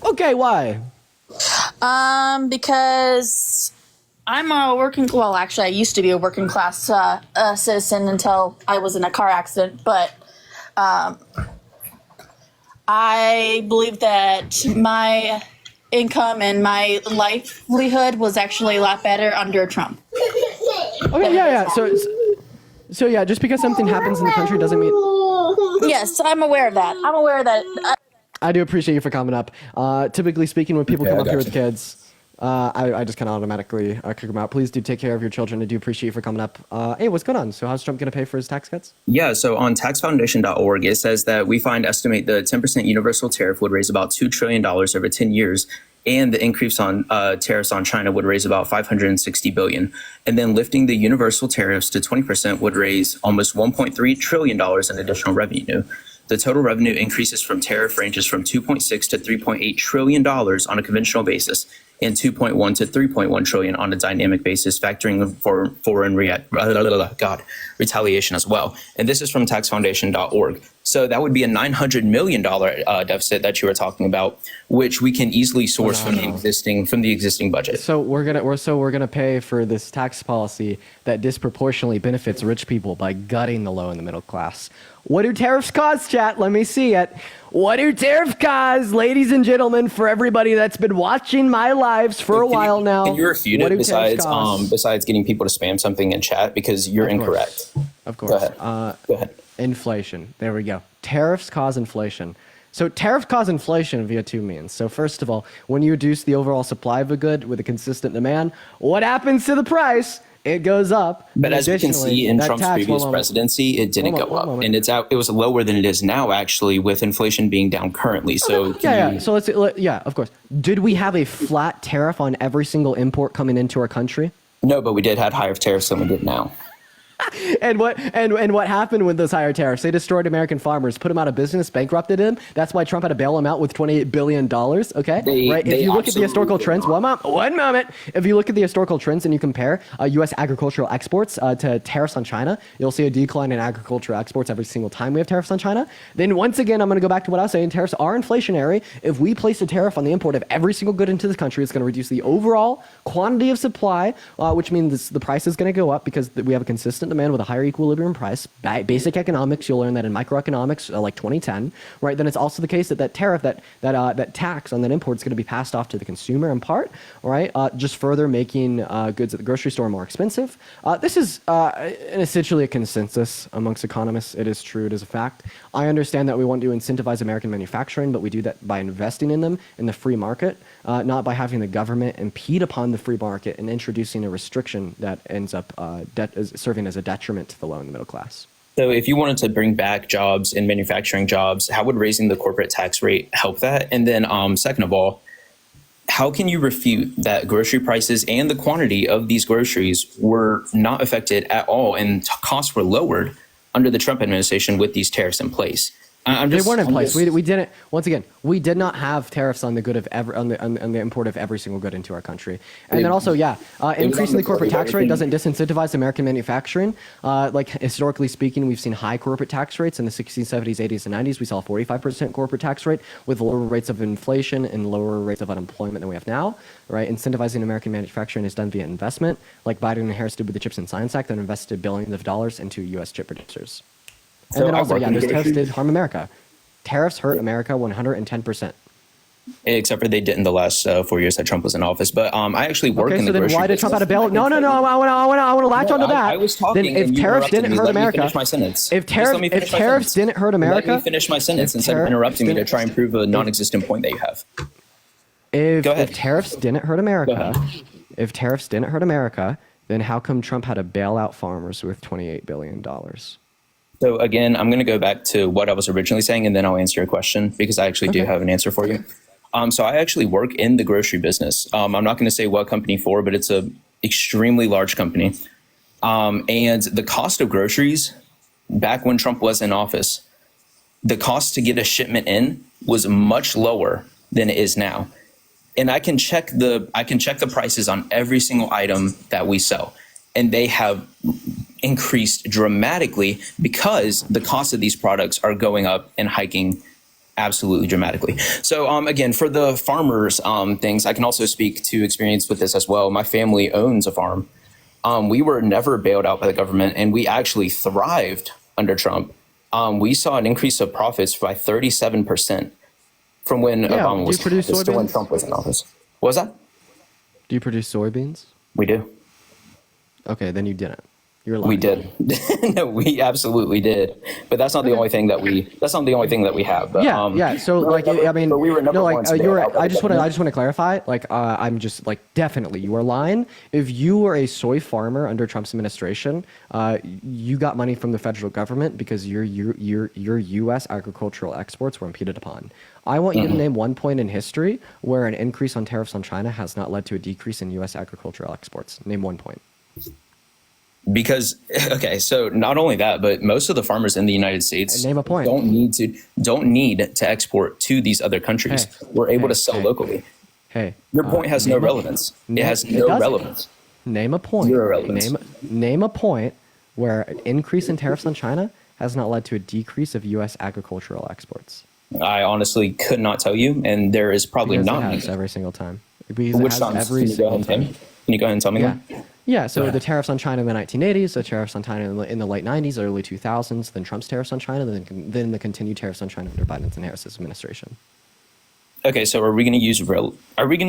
Speaker 1: Okay, why?
Speaker 6: Because I'm a actually I used to be a working class citizen until I was in a car accident, but I believe that my income and my livelihood was actually a lot better under Trump.
Speaker 1: Okay, yeah. So yeah, just because something happens in the country doesn't mean...
Speaker 6: Yes, I'm aware of that.
Speaker 1: I do appreciate you for coming up. Typically speaking, when people come up here with kids, I just kind of automatically kick them out. Please do take care of your children. I do appreciate you for coming up. Hey, what's going on? So how's Trump going to pay for his tax cuts?
Speaker 22: Yeah, so on taxfoundation.org, it says that we estimate the 10% universal tariff would raise about $2 trillion over 10 years. And the increase on tariffs on China would raise about $560 billion. And then lifting the universal tariffs to 20% would raise almost $1.3 trillion in additional revenue. The total revenue increases from tariff ranges from $2.6 to $3.8 trillion on a conventional basis, and $2.1 to $3.1 trillion on a dynamic basis, factoring for foreign retaliation as well. And this is from taxfoundation.org. So that would be a $900 million deficit that you were talking about, which we can easily source from the existing budget.
Speaker 1: So we're gonna pay for this tax policy that disproportionately benefits rich people by gutting the low and the middle class. What do tariffs cause, chat? Let me see it. What do tariffs cause, ladies and gentlemen, for everybody that's been watching my lives for a while now?
Speaker 22: Can you refute it besides getting people to spam something in chat? Because you're incorrect.
Speaker 1: Of course.
Speaker 22: Go ahead.
Speaker 1: Inflation. There we go. Tariffs cause inflation. So tariffs cause inflation via two means. So first of all, when you reduce the overall supply of a good with a consistent demand, what happens to the price? It goes up.
Speaker 22: But as we can see in Trump's previous presidency, it didn't go up. And it was lower than it is now, actually, with inflation being down currently. So
Speaker 1: So of course. Did we have a flat tariff on every single import coming into our country?
Speaker 22: No, but we did have higher tariffs than we did now.
Speaker 1: And what happened with those higher tariffs? They destroyed American farmers, put them out of business, bankrupted them. That's why Trump had to bail them out with $28 billion. Okay, If you look at the historical trends, one moment. If you look at the historical trends and you compare U.S. agricultural exports to tariffs on China, you'll see a decline in agricultural exports every single time we have tariffs on China. Then once again, I'm going to go back to what I was saying. Tariffs are inflationary. If we place a tariff on the import of every single good into this country, it's going to reduce the overall quantity of supply, which means the price is going to go up because we have a consistent demand with a higher equilibrium price. Basic economics, you'll learn that in microeconomics, like 2010, right? Then it's also the case that that tariff, that tax on that import is going to be passed off to the consumer in part, right? Just further making goods at the grocery store more expensive. This is essentially a consensus amongst economists. It is true. It is a fact. I understand that we want to incentivize American manufacturing, but we do that by investing in them in the free market, not by having the government impede upon the free market and introducing a restriction that ends up serving as a detriment to the low and the middle class.
Speaker 22: So if you wanted to bring back jobs and manufacturing jobs, how would raising the corporate tax rate help that? And then second of all, how can you refute that grocery prices and the quantity of these groceries were not affected at all and costs were lowered under the Trump administration with these tariffs in place?
Speaker 1: They weren't in place. We didn't. Once again, we did not have tariffs on the good of on the import of every single good into our country. And then also, increasing the corporate tax rate doesn't disincentivize American manufacturing. Like historically speaking, we've seen high corporate tax rates in the 60s, 70s, 80s, and 90s. We saw a 45% corporate tax rate with lower rates of inflation and lower rates of unemployment than we have now. Right, incentivizing American manufacturing is done via investment, like Biden and Harris did with the Chips and Science Act, that invested billions of dollars into U.S. chip producers. And then also, those tariffs did harm America. Tariffs hurt America 110%.
Speaker 22: Except for they didn't the last 4 years that Trump was in office. But I actually work in the grocery business.
Speaker 1: Why did Trump have to bail? No. I want to latch onto that.
Speaker 22: I was talking.
Speaker 1: Then if tariffs didn't hurt America,
Speaker 22: finish my sentence.
Speaker 1: If tariffs didn't hurt America,
Speaker 22: let me finish my sentence instead of interrupting me to try and prove a non-existent point that you have.
Speaker 1: If tariffs didn't hurt America, then how come Trump had to bail out farmers with $28 billion?
Speaker 22: So again, I'm going to go back to what I was originally saying, and then I'll answer your question because I actually do have an answer for you. So I actually work in the grocery business. I'm not going to say what company for, but it's a extremely large company. And the cost of groceries back when Trump was in office, the cost to get a shipment in was much lower than it is now. And I can check the prices on every single item that we sell, and they have increased dramatically because the cost of these products are going up and hiking absolutely dramatically. So again, for the farmers things, I can also speak to experience with this as well. My family owns a farm. We were never bailed out by the government, and we actually thrived under Trump. We saw an increase of profits by 37% from when Obama was to when Trump was in office. What was that?
Speaker 1: Do you produce soybeans?
Speaker 22: We do.
Speaker 1: Okay, then you didn't. You're lying.
Speaker 22: We did. No, we absolutely did. But that's not the only thing that we. That's not the only thing that we have. But,
Speaker 1: So like, I mean,
Speaker 22: but we were never once
Speaker 1: you were.
Speaker 22: bailed out by
Speaker 1: I
Speaker 22: the
Speaker 1: just want
Speaker 22: government.
Speaker 1: to clarify. Like, I'm just like definitely you are lying. If you were a soy farmer under Trump's administration, you got money from the federal government because your U.S. agricultural exports were impeded upon. I want you to name one point in history where an increase on tariffs on China has not led to a decrease in U.S. agricultural exports. Name one point.
Speaker 22: Because so not only that, but most of the farmers in the United States
Speaker 1: name a point.
Speaker 22: don't need to export to these other countries. We're able to sell locally. Your point has no relevance. It has no relevance.
Speaker 1: Name a point.
Speaker 22: Zero relevance.
Speaker 1: Name a point where an increase in tariffs on China has not led to a decrease of U.S. agricultural exports.
Speaker 22: I honestly could not tell you, and there is probably not
Speaker 1: it has every single time.
Speaker 22: Which times? Can you go ahead and tell me?
Speaker 1: Yeah, so the tariffs on China in the 1980s, the tariffs on China in the late 90s, early 2000s, then Trump's tariffs on China, then the continued tariffs on China under Biden's and Harris's administration.
Speaker 22: Okay, so are we going to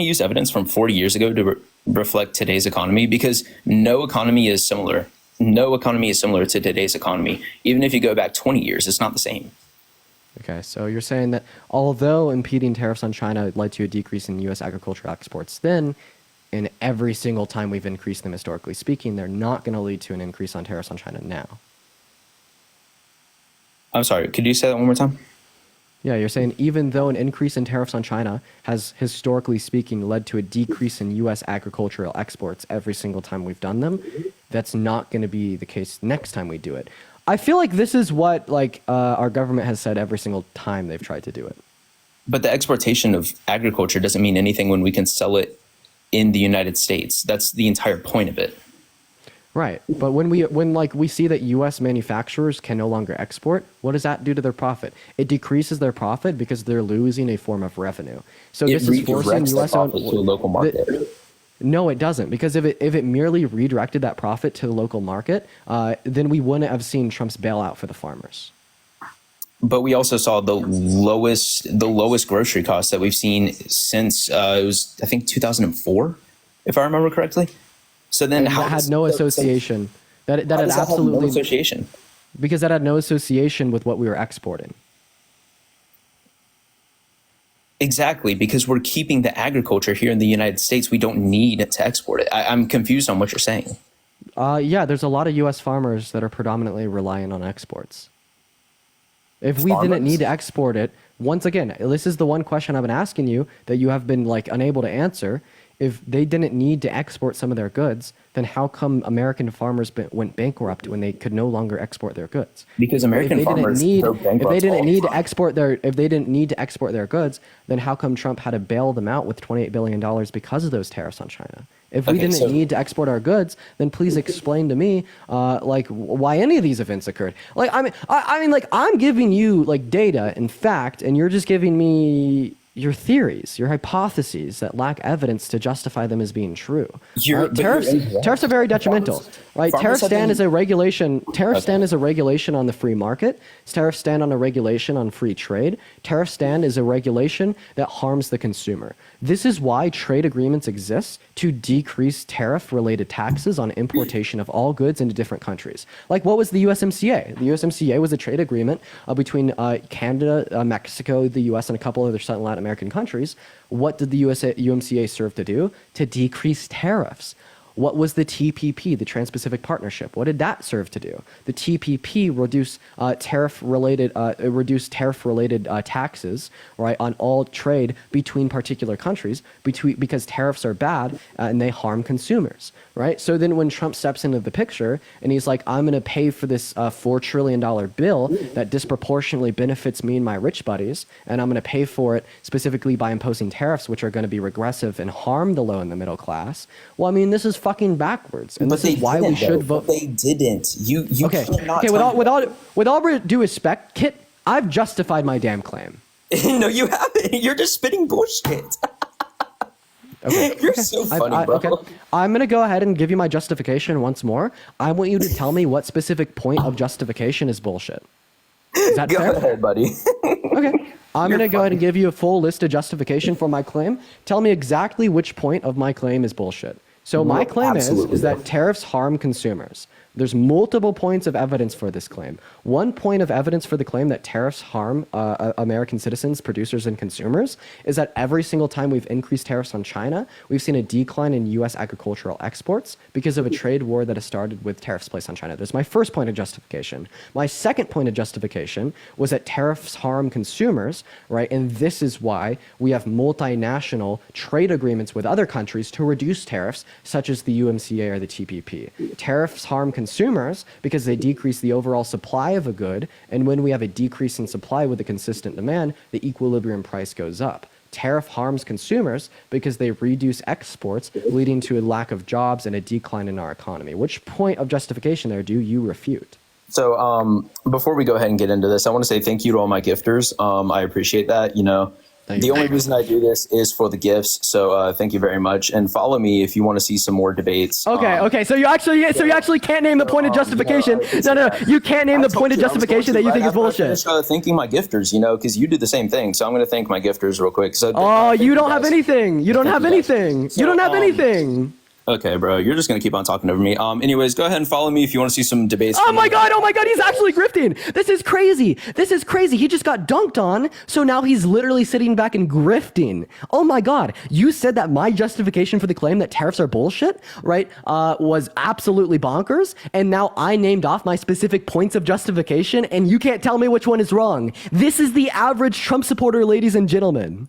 Speaker 22: use evidence from 40 years ago to reflect today's economy? Because no economy is similar. No economy is similar to today's economy. Even if you go back 20 years, it's not the same.
Speaker 1: Okay, so you're saying that although impeding tariffs on China led to a decrease in U.S. agricultural exports then, and every single time we've increased them historically speaking, they're not going to lead to an increase on tariffs on China now.
Speaker 22: I'm sorry, could you say that one more time?
Speaker 1: Yeah, you're saying even though an increase in tariffs on China has historically speaking led to a decrease in U.S. agricultural exports every single time we've done them, that's not going to be the case next time we do it. I feel like this is what our government has said every single time they've tried to do it.
Speaker 22: But the exportation of agriculture doesn't mean anything when we can sell it in the United States. That's the entire point of it.
Speaker 1: Right. But when we see that U.S. manufacturers can no longer export, what does that do to their profit? It decreases their profit because they're losing a form of revenue. So this is forcing U.S.
Speaker 22: to a local market.
Speaker 1: No, it doesn't, because if it merely redirected that profit to the local market, then we wouldn't have seen Trump's bailout for the farmers.
Speaker 22: But we also saw the lowest grocery costs that we've seen since it was, I think, 2004, if I remember correctly. So then
Speaker 1: that had no association. That had absolutely
Speaker 22: no association.
Speaker 1: Because that had no association with what we were exporting.
Speaker 22: Exactly, because we're keeping the agriculture here in the United States. We don't need to export it. I'm confused on what you're saying.
Speaker 1: Yeah, there's a lot of U.S. farmers that are predominantly reliant on exports. If we didn't need to export it, once again, this is the one question I've been asking you that you have been like unable to answer. If they didn't need to export some of their goods, then how come American farmers went bankrupt when they could no longer export their goods?
Speaker 22: Because American farmers go bankrupt.
Speaker 1: If they didn't need to export their goods, then how come Trump had to bail them out with $28 billion because of those tariffs on China? If we didn't need to export our goods, then please explain to me, like, why any of these events occurred. Like, I mean, like, I'm giving you like data and fact, and you're just giving me your theories, your hypotheses that lack evidence to justify them as being true. Right? Tariffs are very detrimental. Right? Tariffs stand as a regulation. Tariffs stand as a regulation on the free market. Tariffs stand on a regulation on free trade. Tariffs stand as a regulation that harms the consumer. This is why trade agreements exist, to decrease tariff-related taxes on importation of all goods into different countries. Like, what was the USMCA? The USMCA was a trade agreement between Canada, Mexico, the US, and a couple other Latin American countries. What did the UMCA serve to do? To decrease tariffs. What was the TPP, the Trans-Pacific Partnership? What did that serve to do? The TPP reduced tariff-related taxes, right, on all trade between particular countries, because tariffs are bad and they harm consumers, right? So then when Trump steps into the picture and he's like, I'm going to pay for this $4 trillion bill that disproportionately benefits me and my rich buddies, and I'm going to pay for it specifically by imposing tariffs, which are going to be regressive and harm the low and the middle class. Well, I mean, this is fucking backwards, and this is why we should vote.
Speaker 22: They didn't. You
Speaker 1: okay? Okay. With all due respect, Kit, I've justified my damn claim.
Speaker 22: No, you haven't. You're just spitting bullshit.
Speaker 1: Okay.
Speaker 22: You're so funny, bro.
Speaker 1: Okay. I'm going to go ahead and give you my justification once more. I want you to tell me what specific point of justification is bullshit. Is that fair?
Speaker 22: Go ahead, buddy.
Speaker 1: Okay. I'm going to go ahead and give you a full list of justification for my claim. Tell me exactly which point of my claim is bullshit. So my claim is that tariffs harm consumers. There's multiple points of evidence for this claim. One point of evidence for the claim that tariffs harm American citizens, producers, and consumers is that every single time we've increased tariffs on China, we've seen a decline in U.S. agricultural exports because of a trade war that has started with tariffs placed on China. That's my first point of justification. My second point of justification was that tariffs harm consumers, right? And this is why we have multinational trade agreements with other countries to reduce tariffs, such as the UMCA or the TPP. Tariffs harm consumers because they decrease the overall supply of a good, and when we have a decrease in supply with a consistent demand, the equilibrium price goes up. Tariff harms consumers because they reduce exports, leading to a lack of jobs and a decline in our economy. Which point of justification there do you refute?
Speaker 22: So before we go ahead and get into this, I want to say thank you to all my gifters. I appreciate that. You know, the only reason I do this is for the gifts. So thank you very much, and follow me if you want to see some more debates.
Speaker 1: Okay. So you actually can't name the point of justification. No. You can't name the point of justification that you think is bullshit.
Speaker 22: Thanking my gifters, you know, because you do the same thing. So I'm going to thank my gifters real quick. So
Speaker 1: you don't have anything. You don't have anything. You don't have anything.
Speaker 22: Okay, bro, you're just gonna keep on talking over me. Anyways, go ahead and follow me if you want to see some debates.
Speaker 1: Oh my god, he's actually grifting. This is crazy. He just got dunked on, so now he's literally sitting back and grifting. Oh my god, you said that my justification for the claim that tariffs are bullshit, right, was absolutely bonkers, and now I named off my specific points of justification, and you can't tell me which one is wrong. This is the average Trump supporter, ladies and gentlemen.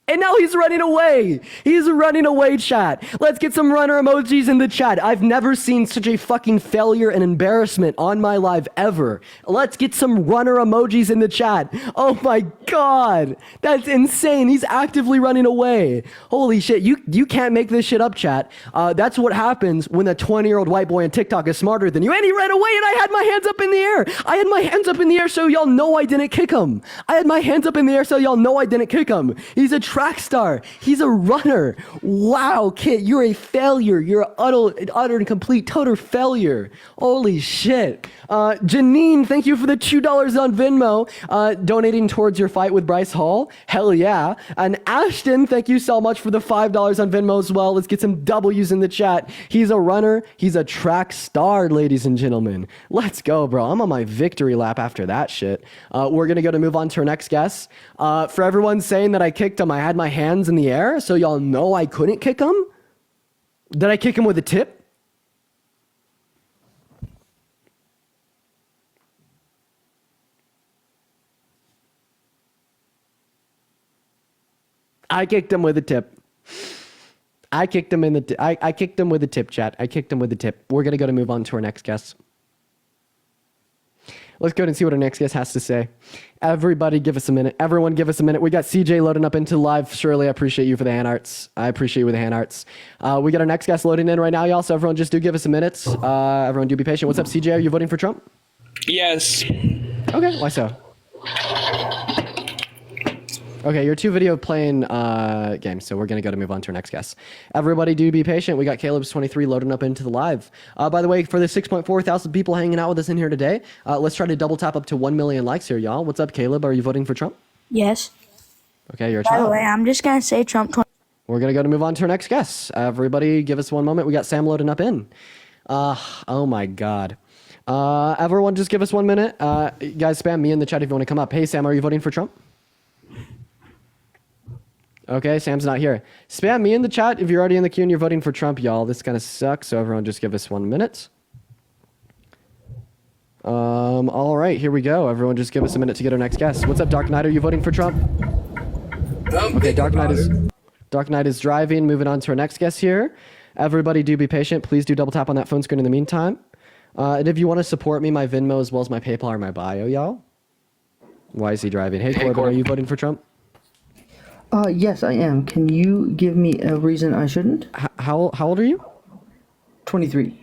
Speaker 1: And now he's running away. He's running away, chat. Let's get some runner emojis in the chat. I've never seen such a fucking failure and embarrassment on my live ever. Let's get some runner emojis in the chat. Oh my god. That's insane. He's actively running away. Holy shit. You can't make this shit up, chat. That's what happens when a 20-year-old white boy on TikTok is smarter than you. And he ran away, and I had my hands up in the air. I had my hands up in the air so y'all know I didn't kick him. He's a track star. He's a runner. Wow, kid, you're a failure. You're an utter and complete total failure. Holy shit. Janine, thank you for the $2 on Venmo, donating towards your fight with Bryce Hall. Hell yeah. And Ashton, thank you so much for the $5 on Venmo as well. Let's get some W's in the chat. He's a runner. He's a track star, ladies and gentlemen. Let's go, bro. I'm on my victory lap after that shit. We're going to move on to our next guest. For everyone saying that I kicked him, I had my hands in the air, so y'all know I couldn't kick him. Did I kick him with a tip? I kicked him with a tip. I kicked him with a tip, chat. I kicked him with a tip. We're going to move on to our next guest. Let's go ahead and see what our next guest has to say. Everybody give us a minute. Everyone give us a minute. We got CJ loading up into live. Shirley, I appreciate you for the hand arts. I appreciate you with the hand arts. We got our next guest loading in right now, y'all. So everyone just do give us a minute. Everyone do be patient. What's up, CJ? Are you voting for Trump?
Speaker 3: Yes.
Speaker 1: Okay, why so? Okay, your 2 video playing games, so we're going to move on to our next guest. Everybody do be patient. We got Caleb's23 loading up into the live. By the way, for the 6.4 thousand people hanging out with us in here today, let's try to double tap up to 1 million likes here, y'all. What's up, Caleb? Are you voting for Trump?
Speaker 7: Yes.
Speaker 1: Okay, you're a
Speaker 7: By
Speaker 1: child.
Speaker 7: the way, I'm just going to say Trump 20.
Speaker 1: We're going to move on to our next guest. Everybody give us 1 moment. We got Sam loading up in. Oh my God. Everyone just give us 1 minute. Guys, spam me in the chat if you want to come up. Hey, Sam, are you voting for Trump? Okay, Sam's not here. Spam me in the chat if you're already in the queue and you're voting for Trump, y'all. This kind of sucks, so everyone just give us 1 minute. All right, here we go. Everyone just give us a minute to get our next guest. What's up, Dark Knight? Are you voting for Trump? Okay, Dark Knight is driving. Moving on to our next guest here. Everybody do be patient. Please do double tap on that phone screen in the meantime. And if you want to support me, my Venmo as well as my PayPal are my bio, y'all. Why is he driving? Hey, Corbin, are you voting for Trump?
Speaker 23: Yes, I am. Can you give me a reason I shouldn't?
Speaker 1: How old are you?
Speaker 23: 23.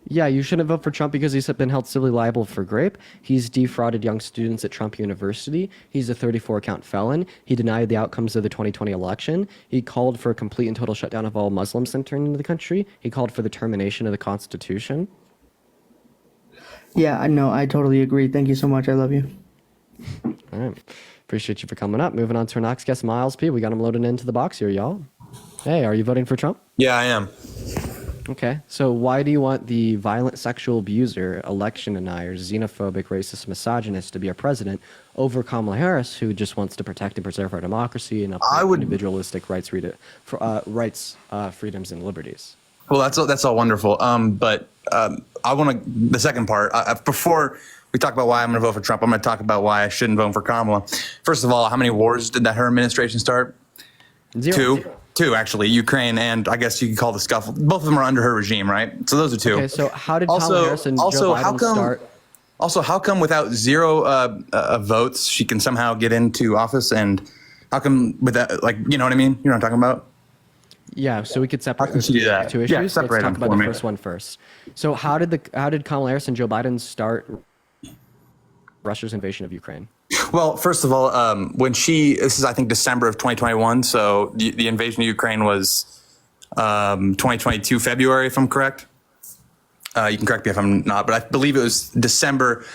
Speaker 1: Yeah, you shouldn't vote for Trump because he's been held civilly liable for rape. He's defrauded young students at Trump University. He's a 34-count felon. He denied the outcomes of the 2020 election. He called for a complete and total shutdown of all Muslims entering into the country. He called for the termination of the Constitution.
Speaker 23: Yeah, I know. I totally agree. Thank you so much. I love you.
Speaker 1: All right. Appreciate you for coming up. Moving on to our next guest, Miles P. We got him loaded into the box here, y'all. Hey, are you voting for Trump?
Speaker 3: Yeah, I am.
Speaker 1: Okay, so why do you want the violent sexual abuser, election denier, xenophobic, racist, misogynist to be our president over Kamala Harris, who just wants to protect and preserve our democracy and uphold individualistic rights, freedoms, and liberties?
Speaker 3: Well, that's all wonderful. But I want to the second part before we talk about why I'm going to vote for Trump. I'm going to talk about why I shouldn't vote for Kamala. First of all, how many wars did her administration start?
Speaker 1: Zero.
Speaker 3: Two, actually. Ukraine and I guess you could call the scuffle. Both of them are under her regime, right? So those are two.
Speaker 1: Okay, so how did Kamala Harris and Joe Biden start?
Speaker 3: Also, how come without zero votes she can somehow get into office? And how come with that, like, you know what I mean? You know what I'm talking about?
Speaker 1: Yeah, so we could separate those two issues.
Speaker 3: Yeah,
Speaker 1: Let's
Speaker 3: separate
Speaker 1: talk
Speaker 3: them
Speaker 1: about
Speaker 3: for
Speaker 1: the
Speaker 3: me.
Speaker 1: first one first. So how did Kamala Harris and Joe Biden start Russia's invasion of Ukraine?
Speaker 3: Well, first of all, this is I think December of 2021. So the invasion of Ukraine was 2022 February, if I'm correct. You can correct me if I'm not, but I believe it was December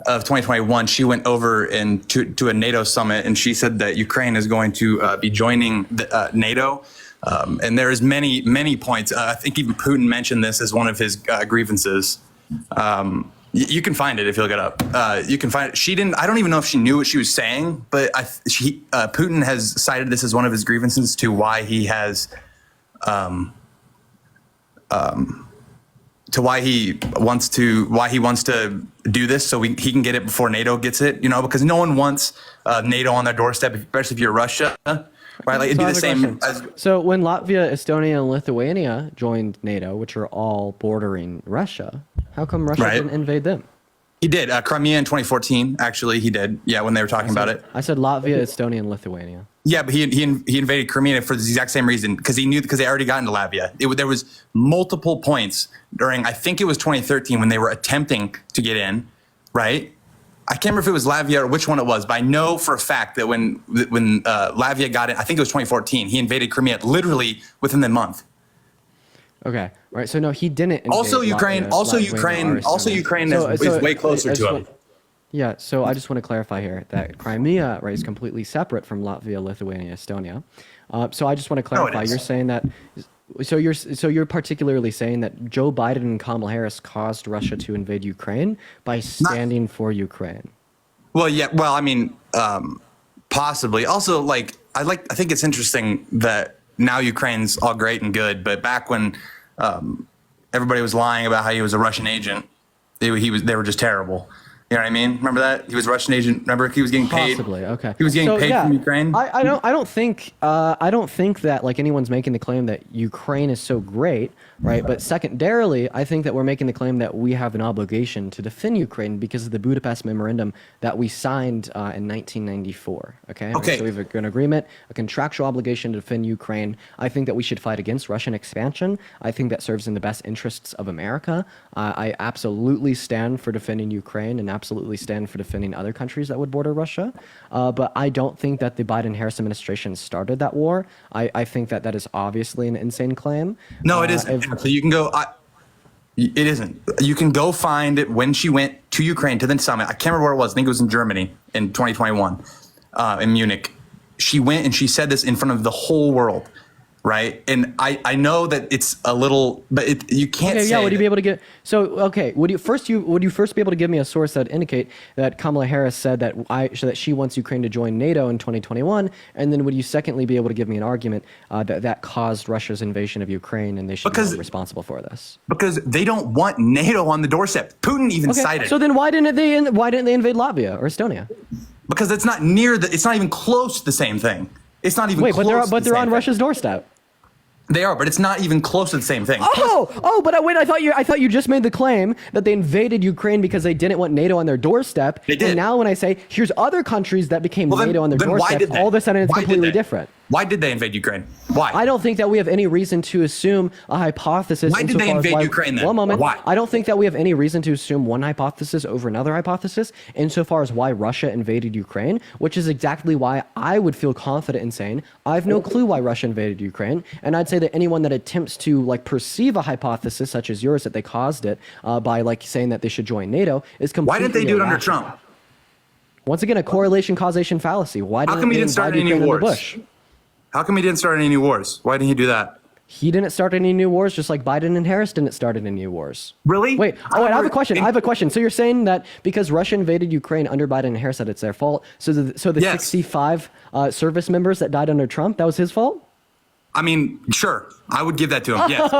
Speaker 3: of 2021. She went over to a NATO summit, and she said that Ukraine is going to be joining NATO. And there is many points. I think even Putin mentioned this as one of his grievances. You can find it if you look it up. You can find it. She didn't. I don't even know if she knew what she was saying, but Putin has cited this as one of his grievances to why he has, to why he wants to do this so he can get it before NATO gets it. You know, because no one wants NATO on their doorstep, especially if you're Russia. Right, like it'd be the same.
Speaker 1: So when Latvia, Estonia, and Lithuania joined NATO, which are all bordering Russia, how come Russia didn't invade them?
Speaker 3: He did. Crimea in 2014, actually, he did. Yeah, when they were talking about it.
Speaker 1: I said Latvia, Estonia, and Lithuania.
Speaker 3: Yeah, but he invaded Crimea for the exact same reason, because they already got into Latvia. There was multiple points during, I think it was 2013, when they were attempting to get in, right? I can't remember if it was Lavia or which one it was, but I know for a fact that when Lavia got it, I think it was 2014, he invaded Crimea literally within the month.
Speaker 1: Okay. All right. So no, he didn't.
Speaker 3: Also
Speaker 1: invade
Speaker 3: Ukraine.
Speaker 1: Latvia,
Speaker 3: Also
Speaker 1: Lithuania,
Speaker 3: Ukraine.
Speaker 1: or
Speaker 3: Also
Speaker 1: Estonia.
Speaker 3: Ukraine is way closer to him.
Speaker 1: Yeah. So I just want to clarify here that Crimea, right, is completely separate from Latvia, Lithuania, Estonia. So I just want to clarify. You're saying that. So you're particularly saying that Joe Biden and Kamala Harris caused Russia to invade Ukraine by standing for Ukraine.
Speaker 3: Well, yeah. Well, I mean, possibly. Also, I think it's interesting that now Ukraine's all great and good, but back when everybody was lying about how he was a Russian agent, they were just terrible. You know what I mean? Remember that? He was a Russian agent. Remember he was getting paid?
Speaker 1: Possibly, okay.
Speaker 3: He was getting paid from Ukraine?
Speaker 1: I don't think that anyone's making the claim that Ukraine is so great, right? But secondarily, I think that we're making the claim that we have an obligation to defend Ukraine because of the Budapest Memorandum that we signed in 1994, okay?
Speaker 3: Okay.
Speaker 1: So we have an agreement, a contractual obligation to defend Ukraine. I think that we should fight against Russian expansion. I think that serves in the best interests of America. I absolutely stand for defending Ukraine and absolutely stand for defending other countries that would border Russia. But I don't think that the Biden-Harris administration started that war. I think that is obviously an insane claim.
Speaker 3: No, it isn't. So you can go. It isn't. You can go find it when she went to Ukraine to the summit. I can't remember where it was. I think it was in Germany in 2021, in Munich. She went and she said this in front of the whole world. Right. And I know that it's a little, but you can't say.
Speaker 1: Yeah, would you be able to get, would you first be able to give me a source that would indicate that Kamala Harris said that she wants Ukraine to join NATO in 2021, and then would you secondly be able to give me an argument that caused Russia's invasion of Ukraine and they should be responsible for this?
Speaker 3: Because they don't want NATO on the doorstep. Putin even cited.
Speaker 1: So then why didn't they invade Latvia or Estonia?
Speaker 3: Because it's not it's not even close to the same thing. It's not even close.
Speaker 1: But they're on Russia's doorstep.
Speaker 3: They are, but it's not even close to the same thing.
Speaker 1: But I thought you just made the claim that they invaded Ukraine because they didn't want NATO on their doorstep.
Speaker 3: They did.
Speaker 1: And now when I say here's other countries that became NATO on their doorstep, all of a sudden it's completely different.
Speaker 3: Why did they invade Ukraine? Why?
Speaker 1: I don't think that we have any reason to assume a hypothesis.
Speaker 3: Why did they invade Ukraine then?
Speaker 1: One moment.
Speaker 3: Why?
Speaker 1: I don't think that we have any reason to assume one hypothesis over another hypothesis insofar as why Russia invaded Ukraine, which is exactly why I would feel confident in saying I have no clue why Russia invaded Ukraine. And I'd say that anyone that attempts to perceive a hypothesis such as yours that they caused it by saying that they should join NATO is completely
Speaker 3: Why didn't they do it under
Speaker 1: irrational.
Speaker 3: Trump?
Speaker 1: Once again, a correlation causation fallacy. Why
Speaker 3: How come he didn't start any wars? How come he didn't start any new wars? Why didn't he do that?
Speaker 1: He didn't start any new wars, just like Biden and Harris didn't start any new wars.
Speaker 3: Really?
Speaker 1: Wait, I have a question. I have a question. So you're saying that because Russia invaded Ukraine under Biden and Harris, that it's their fault? So the 65 service members that died under Trump, that was his fault?
Speaker 3: I mean, sure, I would give that to him. Yes.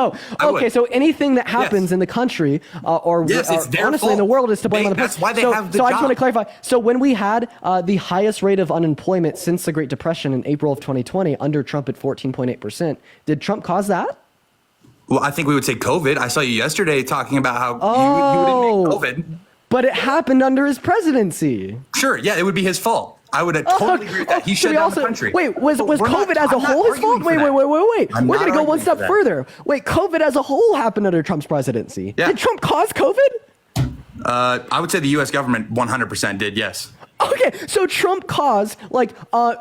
Speaker 1: Okay. So anything that happens in the country,
Speaker 3: it's their
Speaker 1: honestly
Speaker 3: fault.
Speaker 1: in the world, is to blame on the
Speaker 3: That's
Speaker 1: president.
Speaker 3: why they have the
Speaker 1: So I
Speaker 3: job.
Speaker 1: just want to clarify. So when we had the highest rate of unemployment since the Great Depression in April of 2020 under Trump at 14.8%, did Trump cause that?
Speaker 3: Well, I think we would say COVID. I saw you yesterday talking about how you would admit COVID.
Speaker 1: But it happened under his presidency.
Speaker 3: Sure, yeah, it would be his fault. I would totally agree with that. He shut down the country.
Speaker 1: Wait, was COVID as a whole his fault? Wait. We're going to go one step further. Wait, COVID as a whole happened under Trump's presidency.
Speaker 3: Yeah.
Speaker 1: Did Trump cause COVID?
Speaker 3: I would say the U.S. government 100% did, yes.
Speaker 1: Okay, so Trump caused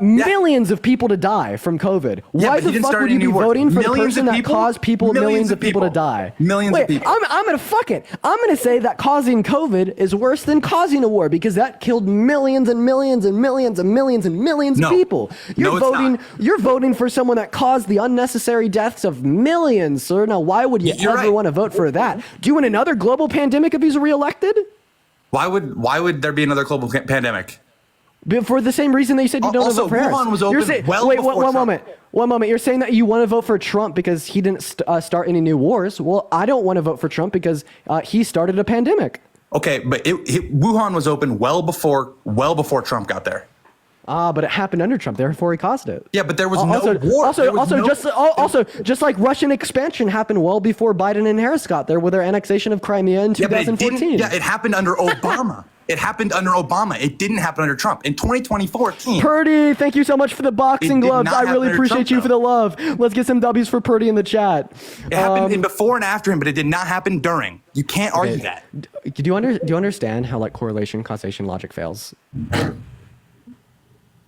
Speaker 1: millions of people to die from COVID. Why the fuck would you be voting for the person that caused millions of people to die?
Speaker 3: Millions of people.
Speaker 1: I'm gonna say that causing COVID is worse than causing a war because that killed millions and millions and millions and millions and millions of people. You're voting for someone that caused the unnecessary deaths of millions, sir. Now why would you ever want to vote for that? Do you want another global pandemic if he's reelected?
Speaker 3: Why would there be another global pandemic?
Speaker 1: For the same reason that you said you don't want to vote for Harris.
Speaker 3: Wuhan was open
Speaker 1: One moment. You're saying that you want to vote for Trump because he didn't start any new wars. Well, I don't want to vote for Trump because he started a pandemic.
Speaker 3: Okay, but Wuhan was open well before Trump got there.
Speaker 1: But it happened under Trump, therefore he caused it.
Speaker 3: Yeah, but there was no war.
Speaker 1: Just like Russian expansion happened well before Biden and Harris got there with their annexation of Crimea in 2014.
Speaker 3: It happened under Obama. It happened under Obama. It didn't happen under Trump. In 2014.
Speaker 1: Purdy, thank you so much for the boxing gloves. I really appreciate you for the love. Let's get some W's for Purdy in the chat.
Speaker 3: It happened in before and after him, but it did not happen during. You can't argue that.
Speaker 1: Do you understand how like correlation causation logic fails?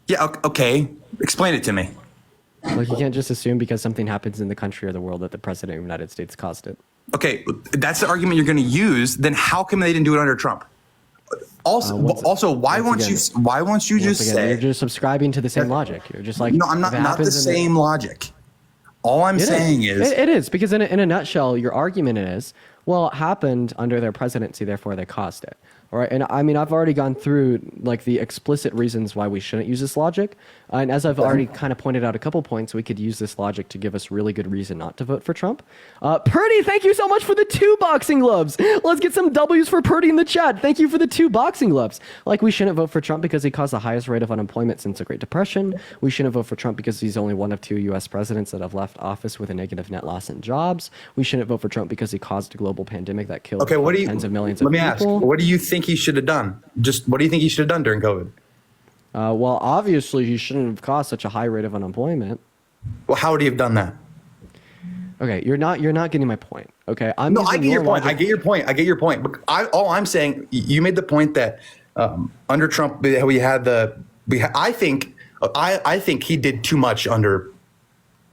Speaker 3: Yeah. Okay. Explain it to me.
Speaker 1: Like you can't just assume because something happens in the country or the world that the president of the United States caused it.
Speaker 3: Okay, that's the argument you're going to use. Then how come they didn't do it under Trump? Also, why won't you just say
Speaker 1: you're just subscribing to the same logic? You're just like,
Speaker 3: no, I'm not the same logic. All I'm saying is
Speaker 1: it is because in a nutshell, your argument is, well, it happened under their presidency, therefore they caused it. All right, and I mean, I've already gone through like the explicit reasons why we shouldn't use this logic, and as I've already kind of pointed out a couple points, we could use this logic to give us really good reason not to vote for Trump. Purdy, thank you so much for the 2 boxing gloves. Let's get some W's for Purdy in the chat. Thank you for the 2 boxing gloves. Like, we shouldn't vote for Trump because he caused the highest rate of unemployment since the Great Depression. We shouldn't vote for Trump because he's only one of 2 U.S. presidents that have left office with a negative net loss in jobs. We shouldn't vote for Trump because he caused a global pandemic that killed tens of millions of people.
Speaker 3: Let me ask, what do you think he should have done? Just what do you think he should have done during COVID?
Speaker 1: Well, obviously, he shouldn't have caused such a high rate of unemployment.
Speaker 3: Well, how would he have done that?
Speaker 1: Okay, you're not getting my point. Okay,
Speaker 3: I get your point. I get your point. But all I'm saying, you made the point that under Trump I think he did too much under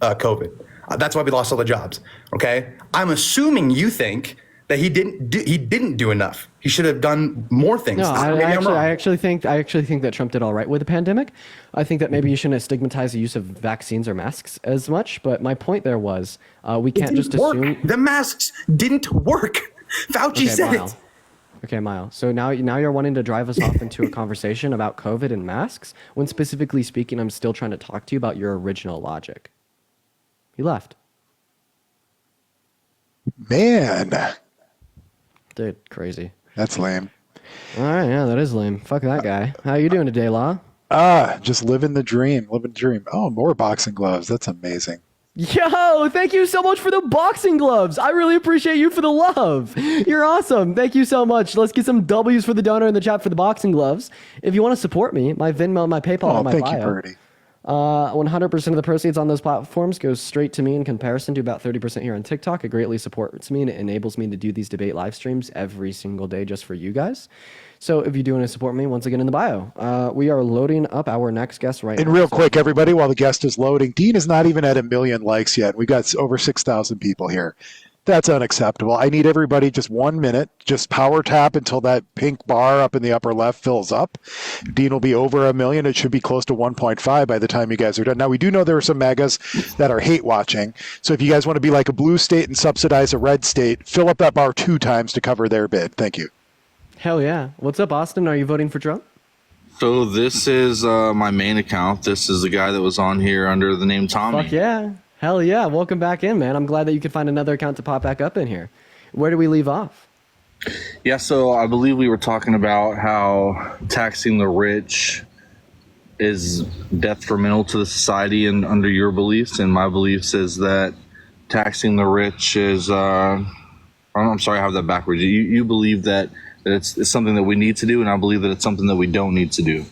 Speaker 3: COVID. That's why we lost all the jobs. Okay, I'm assuming you think that he didn't do enough. He should have done more things.
Speaker 1: No, I actually think that Trump did all right with the pandemic. I think that maybe you shouldn't stigmatize the use of vaccines or masks as much. But my point there was we can't just assume
Speaker 3: the masks didn't work. Fauci said it.
Speaker 1: Okay, Miles. So now you're wanting to drive us off into a conversation about COVID and masks, when specifically speaking, I'm still trying to talk to you about your original logic. He left.
Speaker 2: Man.
Speaker 1: Dude, crazy.
Speaker 2: That's lame.
Speaker 1: All right, yeah, that is lame. Fuck that guy. How you doing today, Law?
Speaker 2: Just living the dream. Oh, more boxing gloves. That's amazing.
Speaker 1: Yo, thank you so much for the boxing gloves. I really appreciate you for the love. You're awesome. Thank you so much. Let's get some W's for the donor in the chat for the boxing gloves. If you want to support me, my Venmo, my PayPal, and my bio.
Speaker 2: Thank you, Purdy.
Speaker 1: 100% of the proceeds on those platforms goes straight to me in comparison to about 30% here on TikTok. It greatly supports me and it enables me to do these debate live streams every single day just for you guys. So if you do want to support me, once again in the bio, we are loading up our next guest right now.
Speaker 2: And real quick, everybody, while the guest is loading, Dean is not even at 1 million likes yet. We got over 6,000 people here. That's unacceptable. I need everybody just 1 minute. Just power tap until that pink bar up in the upper left fills up. Dean will be over 1 million. It should be close to 1.5 by the time you guys are done. Now, we do know there are some megas that are hate watching. So if you guys want to be like a blue state and subsidize a red state, fill up that bar 2 times to cover their bid. Thank you.
Speaker 1: Hell yeah. What's up, Austin? Are you voting for Trump?
Speaker 14: So this is my main account. This is the guy that was on here under the name Tommy.
Speaker 1: Fuck yeah. Hell yeah. Welcome back in, man. I'm glad that you could find another account to pop back up in here. Where do we leave off?
Speaker 14: Yeah, so I believe we were talking about how taxing the rich is detrimental to the society and under your beliefs. And my beliefs is that taxing the rich is, I'm sorry, I have that backwards. You believe that it's something that we need to do, and I believe that it's something that we don't need to do.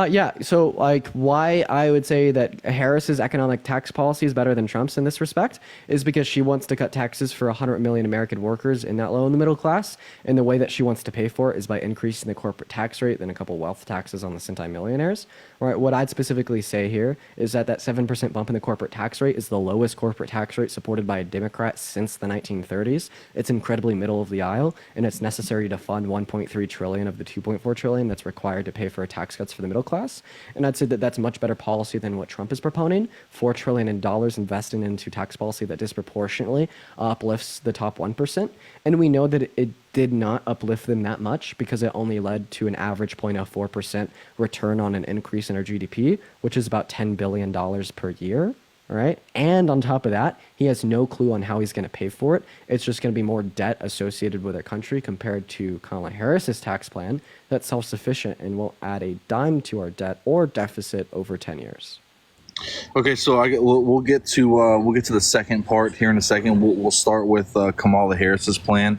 Speaker 1: Yeah, so like why I would say that Harris's economic tax policy is better than Trump's in this respect is because she wants to cut taxes for 100 million American workers in that low and the middle class. And the way that she wants to pay for it is by increasing the corporate tax rate, then a couple wealth taxes on the centimillionaires. Right, what I'd specifically say here is that 7% bump in the corporate tax rate is the lowest corporate tax rate supported by a Democrat since the 1930s. It's incredibly middle of the aisle, and it's necessary to fund 1.3 trillion of the 2.4 trillion that's required to pay for tax cuts for the middle class. And I'd say that that's much better policy than what Trump is proponing. $4 trillion invested into tax policy that disproportionately uplifts the top 1%. And we know that it did not uplift them that much because it only led to an average 0.04% return on an increase in our GDP, which is about $10 billion per year. All right. And on top of that, he has no clue on how he's going to pay for it. It's just going to be more debt associated with our country compared to Kamala Harris's tax plan that's self-sufficient and won't add a dime to our debt or deficit over 10 years.
Speaker 14: Okay, so we'll get to the second part here in a second. We'll start with Kamala Harris's plan.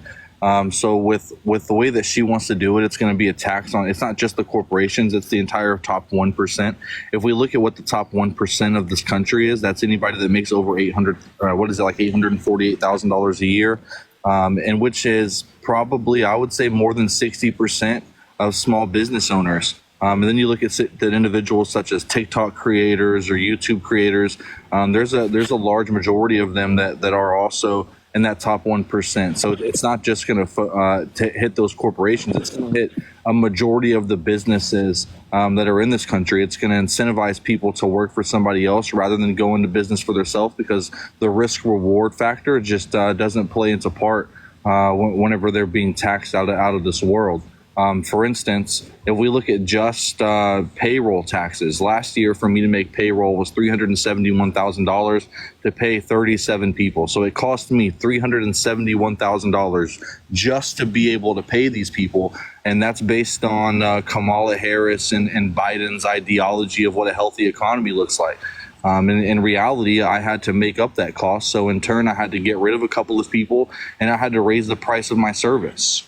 Speaker 14: So with the way that she wants to do it, it's going to be a tax on, it's not just the corporations, it's the entire top 1%. If we look at what the top 1% of this country is, that's anybody that makes over $848,000 a year. and which is probably, I would say, more than 60% of small business owners. And then you look at the individuals such as TikTok creators or YouTube creators. There's a large majority of them that are also in that top 1%. So it's not just going to hit those corporations. It's going to hit a majority of the businesses that are in this country. It's going to incentivize people to work for somebody else rather than go into business for themselves, because the risk reward factor just doesn't play into part whenever they're being taxed out of this world. For instance, if we look at just payroll taxes, last year for me to make payroll was $371,000 to pay 37 people. So it cost me $371,000 just to be able to pay these people. And that's based on Kamala Harris and Biden's ideology of what a healthy economy looks like. In reality, I had to make up that cost. So in turn, I had to get rid of a couple of people, and I had to raise the price of my service.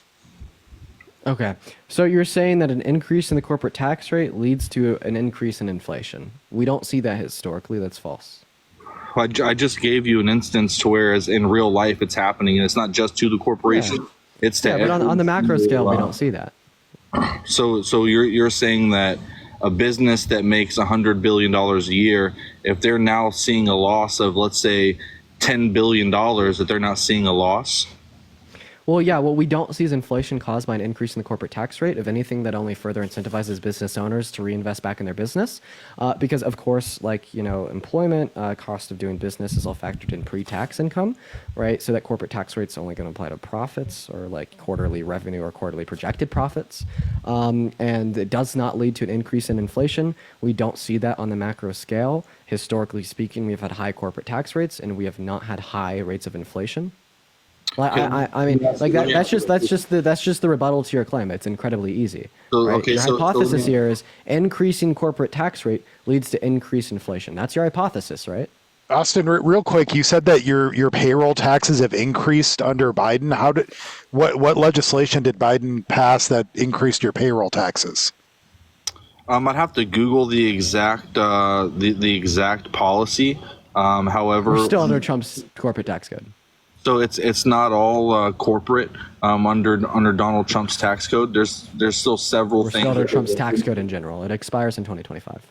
Speaker 1: Okay, so you're saying that an increase in the corporate tax rate leads to an increase in inflation. We don't see that historically. That's false.
Speaker 14: I just gave you an instance to where, as in real life, it's happening, and it's not just to the corporation.
Speaker 1: Yeah.
Speaker 14: It's to
Speaker 1: but on the macro scale, we don't see that.
Speaker 14: So you're saying that a business that makes $100 billion a year, if they're now seeing a loss of, let's say, $10 billion, that they're not seeing a loss?
Speaker 1: Well, yeah, what we don't see is inflation caused by an increase in the corporate tax rate. If anything, that only further incentivizes business owners to reinvest back in their business. Because, of course, employment, cost of doing business is all factored in pre-tax income, right? So that corporate tax rate's only going to apply to profits or quarterly revenue or quarterly projected profits. And it does not lead to an increase in inflation. We don't see that on the macro scale. Historically speaking, we've had high corporate tax rates and we have not had high rates of inflation. That's just the rebuttal to your claim. It's incredibly easy. Right? Your hypothesis here is increasing corporate tax rate leads to increased inflation. That's your hypothesis, right?
Speaker 2: Austin, real quick, you said that your payroll taxes have increased under Biden. What legislation did Biden pass that increased your payroll taxes?
Speaker 14: I'd have to Google the exact policy. However,
Speaker 1: we're still under Trump's corporate tax code.
Speaker 14: So it's not all corporate under Donald Trump's tax code. There's still several things.
Speaker 1: We're still under Trump's tax code in general. It expires in 2025.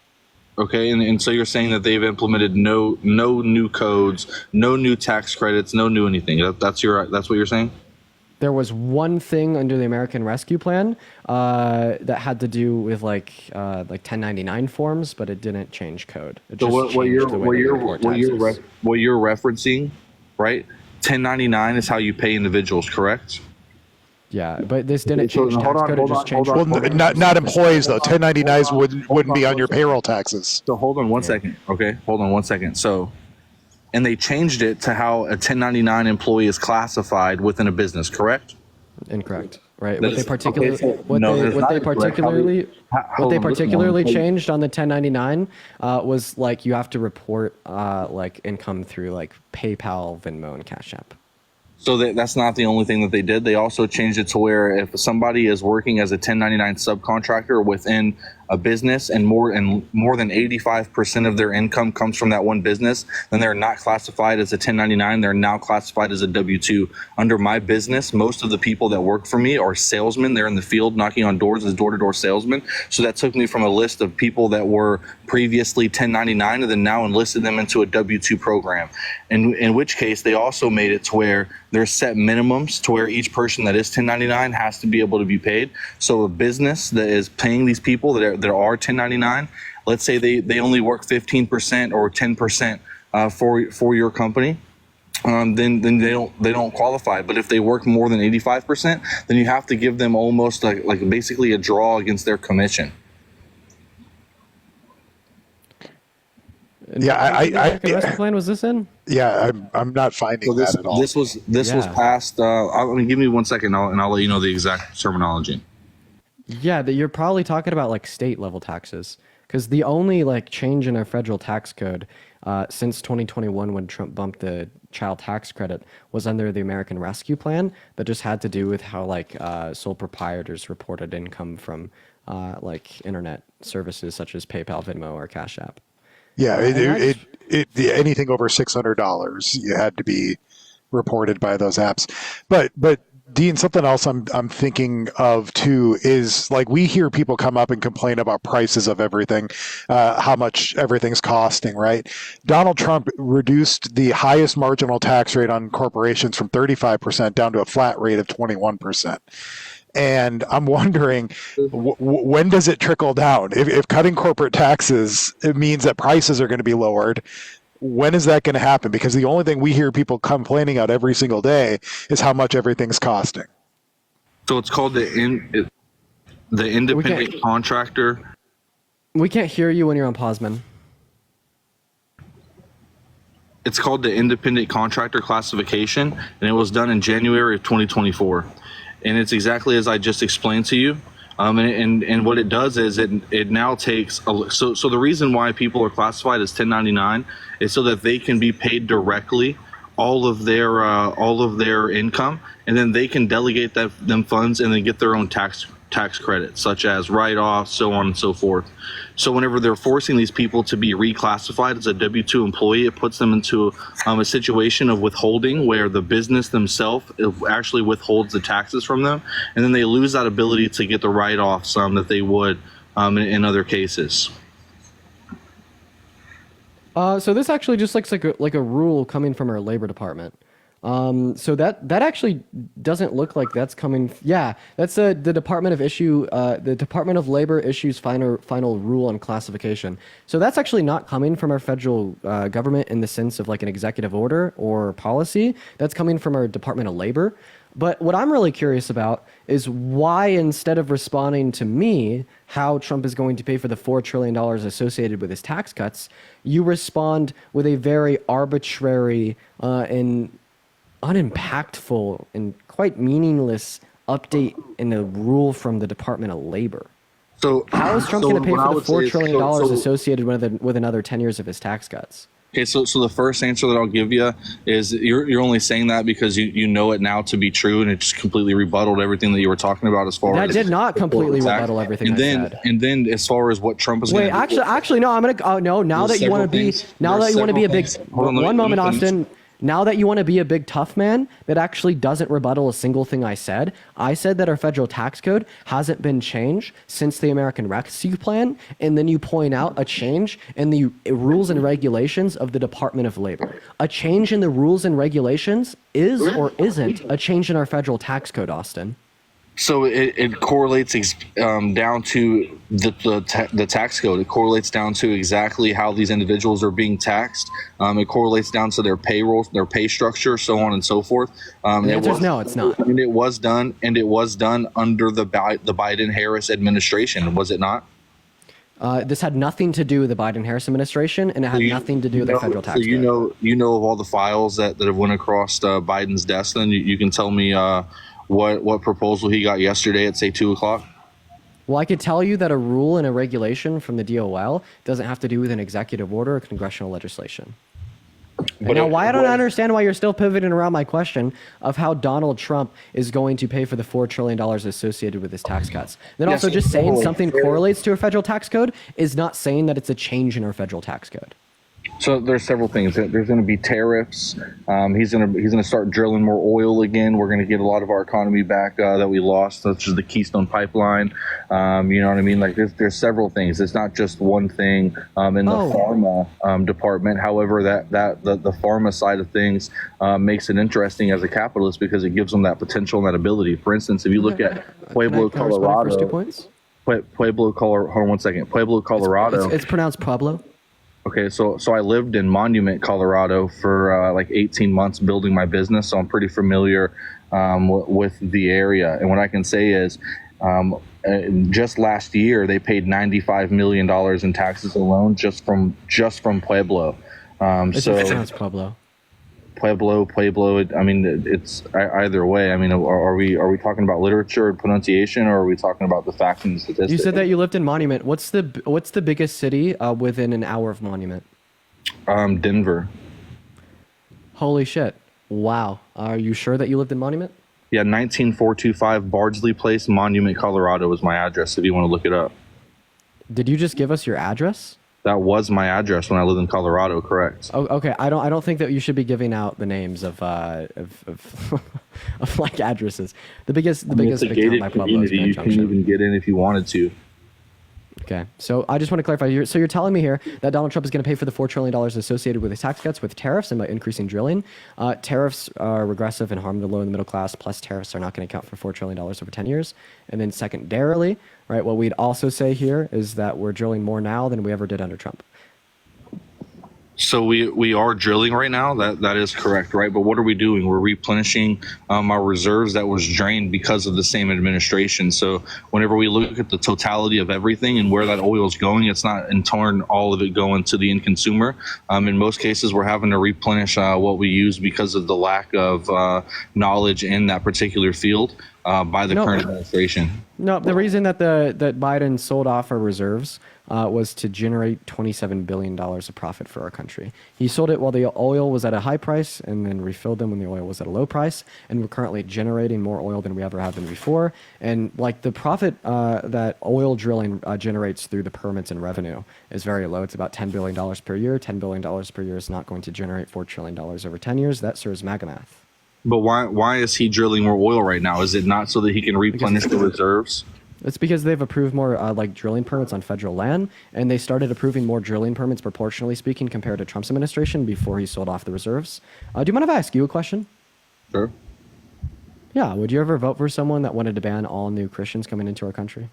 Speaker 14: Okay, and so you're saying that they've implemented no new codes, no new tax credits, no new anything. That's what you're saying?
Speaker 1: There was one thing under the American Rescue Plan that had to do with 1099 forms, but it didn't change code. It just
Speaker 14: what you're referencing, right? 1099 is how you pay individuals, correct?
Speaker 1: Yeah, but this didn't change tax code. It just changed.
Speaker 2: Well, not employees though. 1099s wouldn't be on your payroll taxes.
Speaker 14: So hold on one second. Okay, hold on one second. So, and they changed it to how a 1099 employee is classified within a business, correct?
Speaker 1: Incorrect. Right. What they particularly changed on the 1099 was you have to report income through PayPal, Venmo, and Cash App.
Speaker 14: So that's not the only thing that they did. They also changed it to where if somebody is working as a 1099 subcontractor within a business and more than 85% of their income comes from that one business, then they're not classified as a 1099. They're now classified as a W-2. Under my business, most of the people that work for me are salesmen. They're in the field knocking on doors as door-to-door salesmen. So that took me from a list of people that were previously 1099 and then now enlisted them into a W-2 program. In which case, they also made it to where there's set minimums to where each person that is 1099 has to be able to be paid. So a business that is paying these people that are 1099, let's say they only work 15% or 10% for your company, then they don't qualify. But if they work more than 85%, then you have to give them almost like basically a draw against their commission.
Speaker 2: Yeah,
Speaker 1: Rescue Plan was this in?
Speaker 2: Yeah, I'm not finding that at all.
Speaker 14: This was passed. Give me 1 second, and I'll let you know the exact terminology.
Speaker 1: Yeah, that you're probably talking about state level taxes, because the only change in our federal tax code since 2021 when Trump bumped the child tax credit was under the American Rescue Plan that just had to do with how sole proprietors reported income from internet services such as PayPal, Venmo, or Cash App.
Speaker 2: Yeah, anything over $600, you had to be reported by those apps. But Dean, something else I'm thinking of too is like we hear people come up and complain about prices of everything, how much everything's costing, right? Donald Trump reduced the highest marginal tax rate on corporations from 35% down to a flat rate of 21%. And I'm wondering, when does it trickle down? If cutting corporate taxes, it means that prices are going to be lowered. When is that going to happen? Because the only thing we hear people complaining out every single day is how much everything's costing.
Speaker 14: So it's called the independent contractor.
Speaker 1: We can't hear you when you're on pause, man.
Speaker 14: It's called the independent contractor classification, and it was done in January of 2024. And it's exactly as I just explained to you. And what it does is it now takes so the reason why people are classified as 1099 is so that they can be paid directly all of their income, and then they can delegate them funds and then get their own tax credits, such as write-offs, so on and so forth. So whenever they're forcing these people to be reclassified as a W-2 employee, it puts them into a situation of withholding where the business themselves actually withholds the taxes from them, and then they lose that ability to get the write-offs that they would in other cases.
Speaker 1: So this actually just looks like a rule coming from our labor department. So that actually doesn't look like that's coming. Yeah, that's the Department of Labor issues final rule on classification. So that's actually not coming from our federal government in the sense of like an executive order or policy. That's coming from our Department of Labor. But what I'm really curious about is why, instead of responding to me how Trump is going to pay for the $4 trillion associated with his tax cuts, you respond with a very arbitrary and unimpactful and quite meaningless update in a rule from the Department of Labor.
Speaker 14: So
Speaker 1: how is Trump going to pay for the $4 trillion associated with another 10 years of his tax cuts?
Speaker 14: Okay, so the first answer that I'll give you is you're only saying that because you know it now to be true, and it just completely rebutted everything that you were talking about as far as
Speaker 1: that did not completely rebuttal everything I said.
Speaker 14: And then as far as what Trump is
Speaker 1: going to do. Actually, no. I'm gonna. No. Now that you want to be a big. One moment, Austin. Now that you want to be a big tough man, that actually doesn't rebuttal a single thing I said. I said that our federal tax code hasn't been changed since the American Rescue Plan, and then you point out a change in the rules and regulations of the Department of Labor. A change in the rules and regulations is or isn't a change in our federal tax code, Austin.
Speaker 14: So it correlates down to the tax code. It correlates down to exactly how these individuals are being taxed. It correlates down to their payroll, their pay structure, so on and so forth.
Speaker 1: The answer is no, it's not.
Speaker 14: And it was done under the Biden-Harris administration, was it not?
Speaker 1: This had nothing to do with the Biden-Harris administration, and it had nothing to do with the federal tax code.
Speaker 14: You know of all the files that have went across Biden's desk. Then you can tell me what proposal he got yesterday at, say, 2 o'clock?
Speaker 1: Well, I could tell you that a rule and a regulation from the DOL doesn't have to do with an executive order or congressional legislation. I don't understand why you're still pivoting around my question of how Donald Trump is going to pay for the $4 trillion associated with his tax cuts. Then also just saying something correlates to a federal tax code is not saying that it's a change in our federal tax code.
Speaker 14: So there's several things. There's going to be tariffs. He's going to start drilling more oil again. We're going to get a lot of our economy back that we lost, such as the Keystone Pipeline. You know what I mean? Like there's several things. It's not just one thing in the pharma department. However, the pharma side of things makes it interesting as a capitalist because it gives them that potential and that ability. For instance, if you look at Pueblo, Colorado. Hold on one second. Pueblo, Colorado.
Speaker 1: It's pronounced Pueblo.
Speaker 14: Okay, so I lived in Monument, Colorado for like 18 months building my business, so I'm pretty familiar with the area. And what I can say is just last year, they paid $95 million in taxes alone just from Pueblo.
Speaker 1: It's Pueblo.
Speaker 14: Pueblo. I mean, it's either way. I mean, are we talking about literature and pronunciation, or are we talking about the facts and statistics?
Speaker 1: You said that you lived in Monument. What's the biggest city within an hour of Monument?
Speaker 14: Denver.
Speaker 1: Holy shit! Wow. Are you sure that you lived in Monument?
Speaker 14: Yeah, 19425 Bardsley Place, Monument, Colorado is my address. If you want to look it up.
Speaker 1: Did you just give us your address?
Speaker 14: That was my address when I lived in Colorado. Correct.
Speaker 1: Oh, okay. I don't think that you should be giving out the names of of like addresses. The biggest
Speaker 14: It's a
Speaker 1: victim of
Speaker 14: gated
Speaker 1: my Pueblo has
Speaker 14: community.
Speaker 1: been
Speaker 14: You can
Speaker 1: Junction.
Speaker 14: even get in if you wanted to.
Speaker 1: Okay, so I just want to clarify. So you're telling me here that Donald Trump is going to pay for the $4 trillion associated with his tax cuts with tariffs and by increasing drilling. Tariffs are regressive and harm the low and the middle class, plus tariffs are not going to account for $4 trillion over 10 years. And then secondarily, right, what we'd also say here is that we're drilling more now than we ever did under Trump.
Speaker 14: So we are drilling right now. That is correct, right? But what are we doing? We're replenishing our reserves that was drained because of the same administration. So whenever we look at the totality of everything and where that oil is going, it's not in turn all of it going to the end consumer. In most cases, we're having to replenish what we use because of the lack of knowledge in that particular field by the current administration.
Speaker 1: No, the reason that that Biden sold off our reserves was to generate $27 billion of profit for our country. He sold it while the oil was at a high price and then refilled them when the oil was at a low price. And we're currently generating more oil than we ever have been before. And like the profit that oil drilling generates through the permits and revenue is very low. It's about $10 billion per year. $10 billion per year is not going to generate $4 trillion over 10 years. That serves MAGA math.
Speaker 14: But why is he drilling more oil right now? Is it not so that he can replenish the reserves?
Speaker 1: It's because they've approved more like drilling permits on federal land, and they started approving more drilling permits proportionally speaking compared to Trump's administration before he sold off the reserves. Do you mind if I ask you a question?
Speaker 14: Sure.
Speaker 1: Yeah. Would you ever vote for someone that wanted to ban all new Christians coming into our country?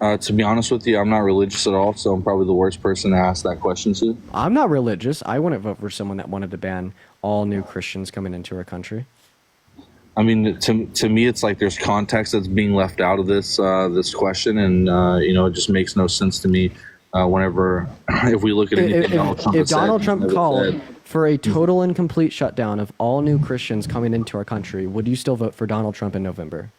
Speaker 14: To be honest with you, I'm not religious at all, so I'm probably the worst person to ask that question to.
Speaker 1: I'm not religious. I wouldn't vote for someone that wanted to ban all new Christians coming into our country.
Speaker 14: I mean, to me, it's like there's context that's being left out of this this question, and it just makes no sense to me. Whenever if we look at anything Donald Trump
Speaker 1: if
Speaker 14: has
Speaker 1: Donald
Speaker 14: said,
Speaker 1: Trump
Speaker 14: he's never
Speaker 1: called
Speaker 14: said-
Speaker 1: for a total and complete shutdown of all new Christians coming into our country, would you still vote for Donald Trump in November?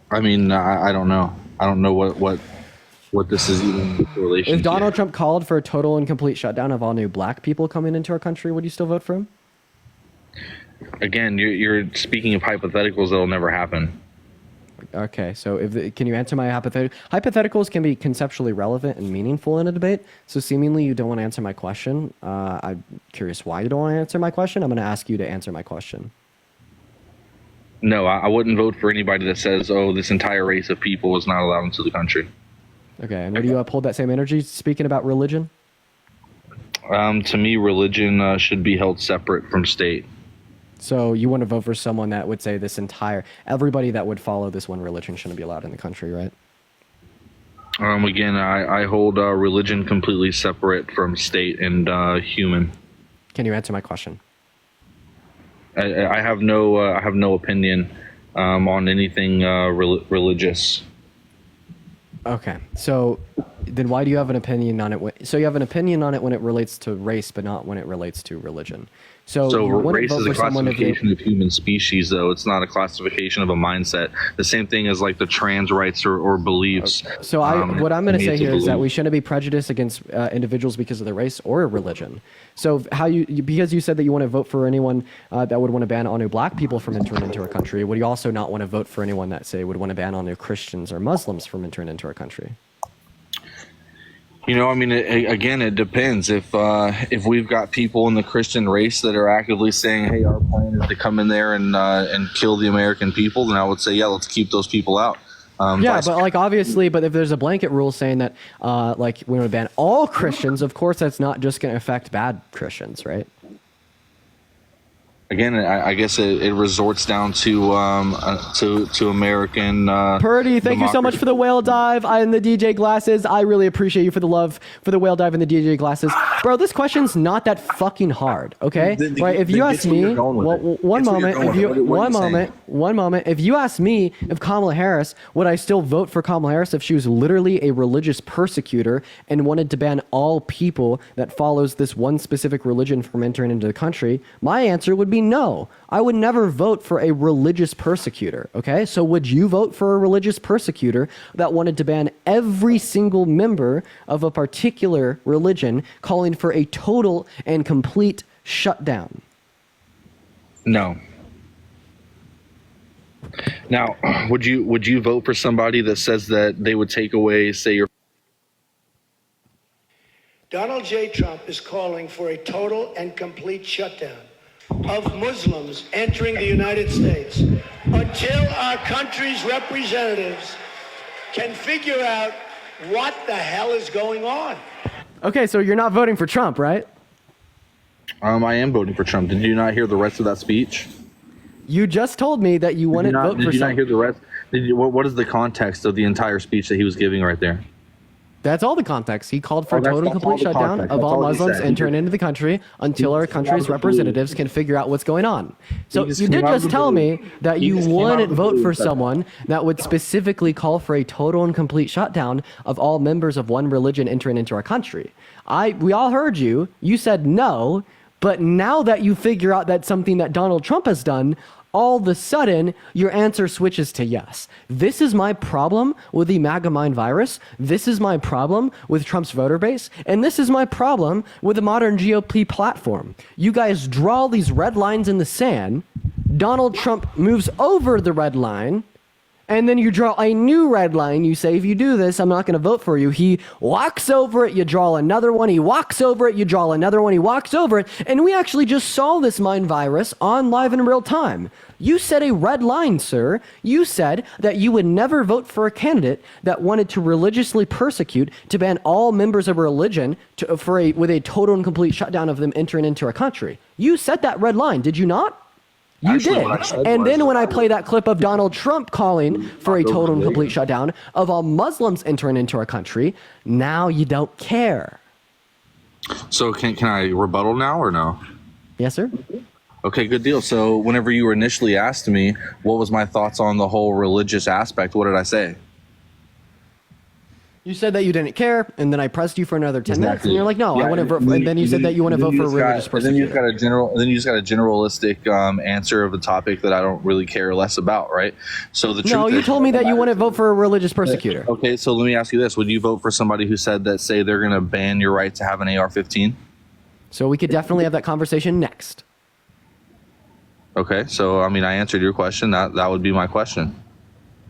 Speaker 14: I mean, I don't know. I don't know what this is even in relation
Speaker 1: If
Speaker 14: to.
Speaker 1: Donald Trump called for a total and complete shutdown of all new black people coming into our country, would you still vote for him?
Speaker 14: Again, you're speaking of hypotheticals that'll never happen.
Speaker 1: Okay, so can you answer my hypothetical? Hypotheticals can be conceptually relevant and meaningful in a debate. So seemingly you don't want to answer my question. I'm curious why you don't want to answer my question. I'm going to ask you to answer my question.
Speaker 14: No, I wouldn't vote for anybody that says, "Oh, this entire race of people is not allowed into the country."
Speaker 1: Okay, and where do you uphold that same energy? Speaking about religion.
Speaker 14: To me, religion should be held separate from state.
Speaker 1: So you want to vote for someone that would say everybody that would follow this one religion shouldn't be allowed in the country, right?
Speaker 14: Again, I hold religion completely separate from state and human.
Speaker 1: Can you answer my question?
Speaker 14: I have no opinion on anything religious.
Speaker 1: Okay, so then why do you have an opinion on it? So you have an opinion on it when it relates to race, but not when it relates to religion. So you wouldn't
Speaker 14: race
Speaker 1: vote
Speaker 14: is a
Speaker 1: for someone if
Speaker 14: classification of human species, though. It's not a classification of a mindset. The same thing as like the trans rights or beliefs.
Speaker 1: So what I'm going to say here is that we
Speaker 14: belief.
Speaker 1: shouldn't be prejudiced against individuals because of their race or religion. So because you said that you want to vote for anyone that would want to ban all new black people from entering into our country, would you also not want to vote for anyone that say would want to ban all new Christians or Muslims from entering into our country?
Speaker 14: I mean, again, it depends. If we've got people in the Christian race that are actively saying, "Hey, our plan is to come in there and kill the American people," then I would say, "Yeah, let's keep those people out."
Speaker 1: Yeah, but like obviously, but if there's a blanket rule saying that like we want to ban all Christians, of course that's not just going to affect bad Christians, right?
Speaker 14: Again, I guess it resorts down to American.
Speaker 1: Purdy, thank you so much for the whale dive and the DJ glasses. I really appreciate you for the love for the whale dive and the DJ glasses, bro. This question's not that fucking hard, okay? Right? If you ask me, one moment. If you ask me if Kamala Harris, would I still vote for Kamala Harris if she was literally a religious persecutor and wanted to ban all people that follows this one specific religion from entering into the country? My answer would be no. I would never vote for a religious persecutor, okay? So would you vote for a religious persecutor that wanted to ban every single member of a particular religion, calling for a total and complete shutdown?
Speaker 14: No. Now, would you vote for somebody that says that they would take away, say, your
Speaker 8: Donald J. Trump is calling for a total and complete shutdown of Muslims entering the United States until our country's representatives can figure out what the hell is going on.
Speaker 1: Okay, so you're not voting for Trump, right?
Speaker 14: I am voting for Trump. Did you not hear the rest of that speech?
Speaker 1: You just told me that you wouldn't vote for
Speaker 14: Did you not
Speaker 1: Trump.
Speaker 14: hear the rest? What is the context of the entire speech that he was giving right there?
Speaker 1: That's all the context. He called for a
Speaker 14: that's
Speaker 1: total
Speaker 14: all
Speaker 1: complete
Speaker 14: the
Speaker 1: shutdown
Speaker 14: context.
Speaker 1: of
Speaker 14: That's
Speaker 1: all
Speaker 14: all he
Speaker 1: Muslims
Speaker 14: said.
Speaker 1: entering into the country until our country's representatives can figure out what's going on. So
Speaker 14: just
Speaker 1: you
Speaker 14: came
Speaker 1: did
Speaker 14: out of
Speaker 1: just
Speaker 14: the
Speaker 1: tell
Speaker 14: blue.
Speaker 1: me that
Speaker 14: He
Speaker 1: you
Speaker 14: just came out of
Speaker 1: wouldn't
Speaker 14: the
Speaker 1: vote
Speaker 14: blue
Speaker 1: for
Speaker 14: and said that.
Speaker 1: someone that would specifically call for a total and complete shutdown of all members of one religion entering into our country. We all heard you. You said no, but now that you figure out that's something that Donald Trump has done, all of a sudden, your answer switches to yes. This is my problem with the MAGA mind virus. This is my problem with Trump's voter base. And this is my problem with the modern GOP platform. You guys draw these red lines in the sand. Donald Trump moves over the red line. And then you draw a new red line. You say, if you do this, I'm not going to vote for you. He walks over it. You draw another one. He walks over it. You draw another one. He walks over it. And we actually just saw this mind virus on live in real time. You said a red line, sir. You said that you would never vote for a candidate that wanted to religiously persecute, to ban all members of religion with a total and complete shutdown of them entering into our country. You set that red line, did you not? You
Speaker 14: Actually, what I
Speaker 1: did.
Speaker 14: said
Speaker 1: And
Speaker 14: was
Speaker 1: then when
Speaker 14: that
Speaker 1: I
Speaker 14: I
Speaker 1: play that clip of Donald Trump calling for a total and complete shutdown of all Muslims entering into our country, now you don't care.
Speaker 14: So can I rebuttal now or no?
Speaker 1: Yes, sir.
Speaker 14: Okay, good deal. So whenever you were initially asked me what was my thoughts on the whole religious aspect, what did I say?
Speaker 1: You said that you didn't care, and then I pressed you for another 10 minutes, and you're like, no,
Speaker 14: Yeah,
Speaker 1: I want to vote. And then you said that you want to vote for a religious
Speaker 14: And then you
Speaker 1: persecutor.
Speaker 14: just got a generalistic answer of a topic that I don't really care less about, right? So the truth
Speaker 1: No, you
Speaker 14: is-
Speaker 1: told me that you want to vote for a religious persecutor.
Speaker 14: Okay, so let me ask you this: would you vote for somebody who said that, say, they're going to ban your right to have an AR-15?
Speaker 1: So we could definitely have that conversation next.
Speaker 14: Okay, so I mean, I answered your question. That would be my question.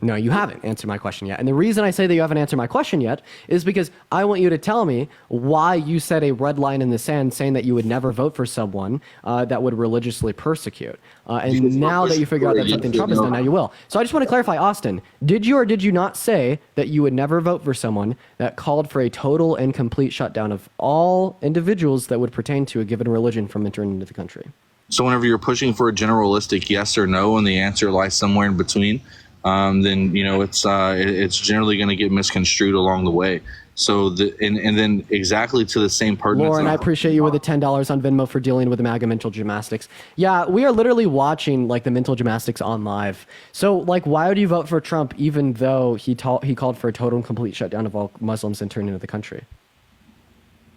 Speaker 1: No, you haven't answered my question yet. And the reason I say that you haven't answered my question yet is because I want you to tell me why you set a red line in the sand saying that you would never vote for someone that would religiously persecute. And now that you figure out that's something Trump has done, now you will. So I just want to clarify, Austin, did you or did you not say that you would never vote for someone that called for a total and complete shutdown of all individuals that would pertain to a given religion from entering into the country?
Speaker 14: So whenever you're pushing for a generalistic yes or no, and the answer lies somewhere in between, then it's generally going to get misconstrued along the way. So and then exactly to the same pertinence.
Speaker 1: Lauren, I appreciate you with the $10 on Venmo for dealing with the MAGA mental gymnastics. Yeah, we are literally watching like the mental gymnastics on live. So like, why would you vote for Trump even though he called for a total and complete shutdown of all Muslims entering into the country?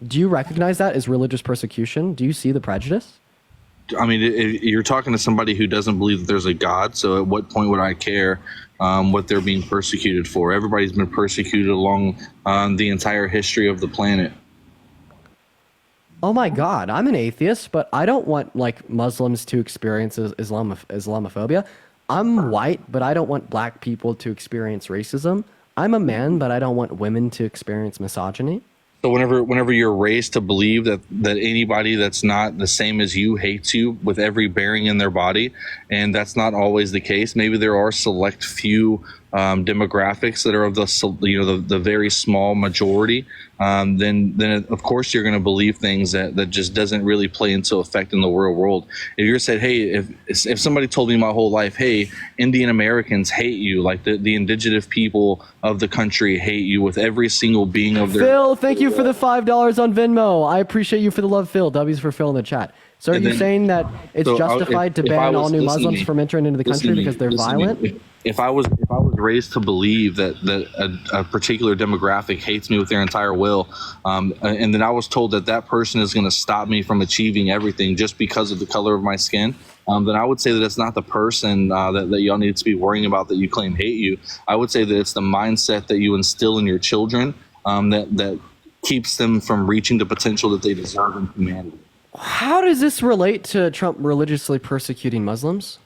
Speaker 1: Do you recognize that as religious persecution? Do you see the prejudice?
Speaker 14: I mean, you're talking to somebody who doesn't believe that there's a God. So at what point would I care what they're being persecuted for? Everybody's been persecuted along the entire history of the planet.
Speaker 1: Oh my God, I'm an atheist, but I don't want like Muslims to experience Islamophobia. I'm white, but I don't want black people to experience racism. I'm a man, but I don't want women to experience misogyny.
Speaker 14: So whenever you're raised to believe that anybody that's not the same as you hates you with every bearing in their body, and that's not always the case. Maybe there are select few demographics that are of the very small majority. Then of course you're going to believe things that just doesn't really play into effect in the real world. If you're said, hey, if somebody told me my whole life, hey, Indian Americans hate you, like the indigenous people of the country hate you with every single being of their.
Speaker 1: Phil, thank you for the $5 on Venmo. I appreciate you for the love, Phil. W's for Phil in the chat. So are you saying that it's justified to ban all new Muslims from entering into the country because they're violent?
Speaker 14: If I was raised to believe that a particular demographic hates me with their entire will, and then I was told that person is going to stop me from achieving everything just because of the color of my skin, then I would say that it's not the person that y'all need to be worrying about that you claim hate you. I would say that it's the mindset that you instill in your children that keeps them from reaching the potential that they deserve in humanity.
Speaker 1: How does this relate to Trump religiously persecuting Muslims?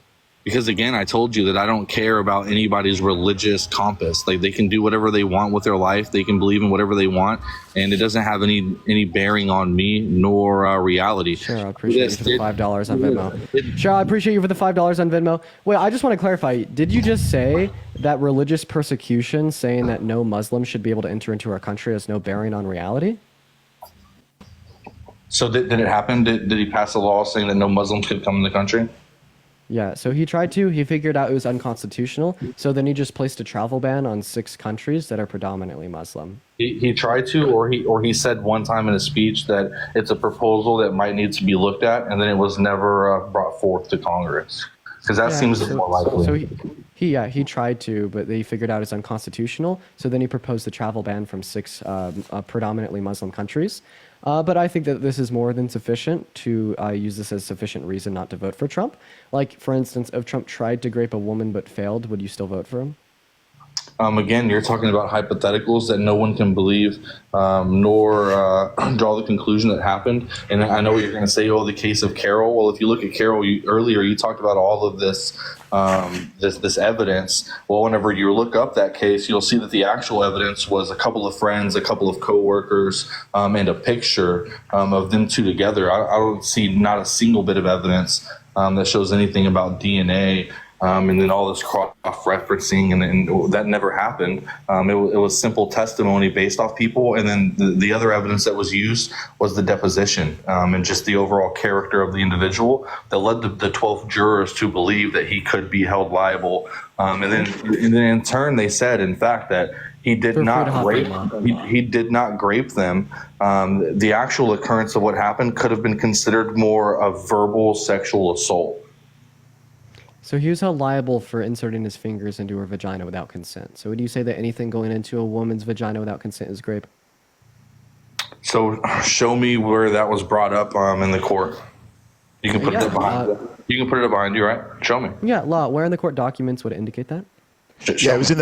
Speaker 14: because again, I told you that I don't care about anybody's religious compass. Like, they can do whatever they want with their life. They can believe in whatever they want, and it doesn't have any bearing on me nor reality.
Speaker 1: Sure, I appreciate you for the $5 on Venmo. Sure, I appreciate you for the $5 on Venmo. Wait, I just want to clarify. Did you just say that religious persecution, saying that no Muslim should be able to enter into our country, has no bearing on reality?
Speaker 14: So did it happen? Did he pass a law saying that no Muslims could come in the country?
Speaker 1: Yeah, so he tried to. He figured out it was unconstitutional. So then he just placed a travel ban on 6 countries that are predominantly Muslim.
Speaker 14: He tried to, or he said one time in a speech that it's a proposal that might need to be looked at, and then it was never brought forth to Congress. Because that seems more likely.
Speaker 1: So he tried to, but they figured out it's unconstitutional. So then he proposed the travel ban from 6 predominantly Muslim countries. But I think that this is more than sufficient to use this as sufficient reason not to vote for Trump. Like, for instance, if Trump tried to grape a woman but failed, would you still vote for him?
Speaker 14: Again, you're talking about hypotheticals that no one can believe, nor draw the conclusion that happened. And I know what you're going to say, the case of Carroll. Well, if you look at Carroll, earlier you talked about all of this this evidence. Well, whenever you look up that case, you'll see that the actual evidence was a couple of friends, a couple of coworkers, and a picture of them two together. I don't see not a single bit of evidence that shows anything about DNA. And then all this cross-referencing, and that never happened. It was simple testimony based off people, and then the other evidence that was used was the deposition and just the overall character of the individual that led the 12 jurors to believe that he could be held liable. And then in turn, they said, in fact, that he did not rape. He did not grape them. The actual occurrence of what happened could have been considered more of verbal sexual assault.
Speaker 1: So he was held liable for inserting his fingers into her vagina without consent. So would you say that anything going into a woman's vagina without consent is grape?
Speaker 14: So show me where that was brought up in the court. You can put it behind. You can put it behind you, right? Show me.
Speaker 1: Yeah, law. Where in the court documents would it indicate that?
Speaker 2: Yeah, it was in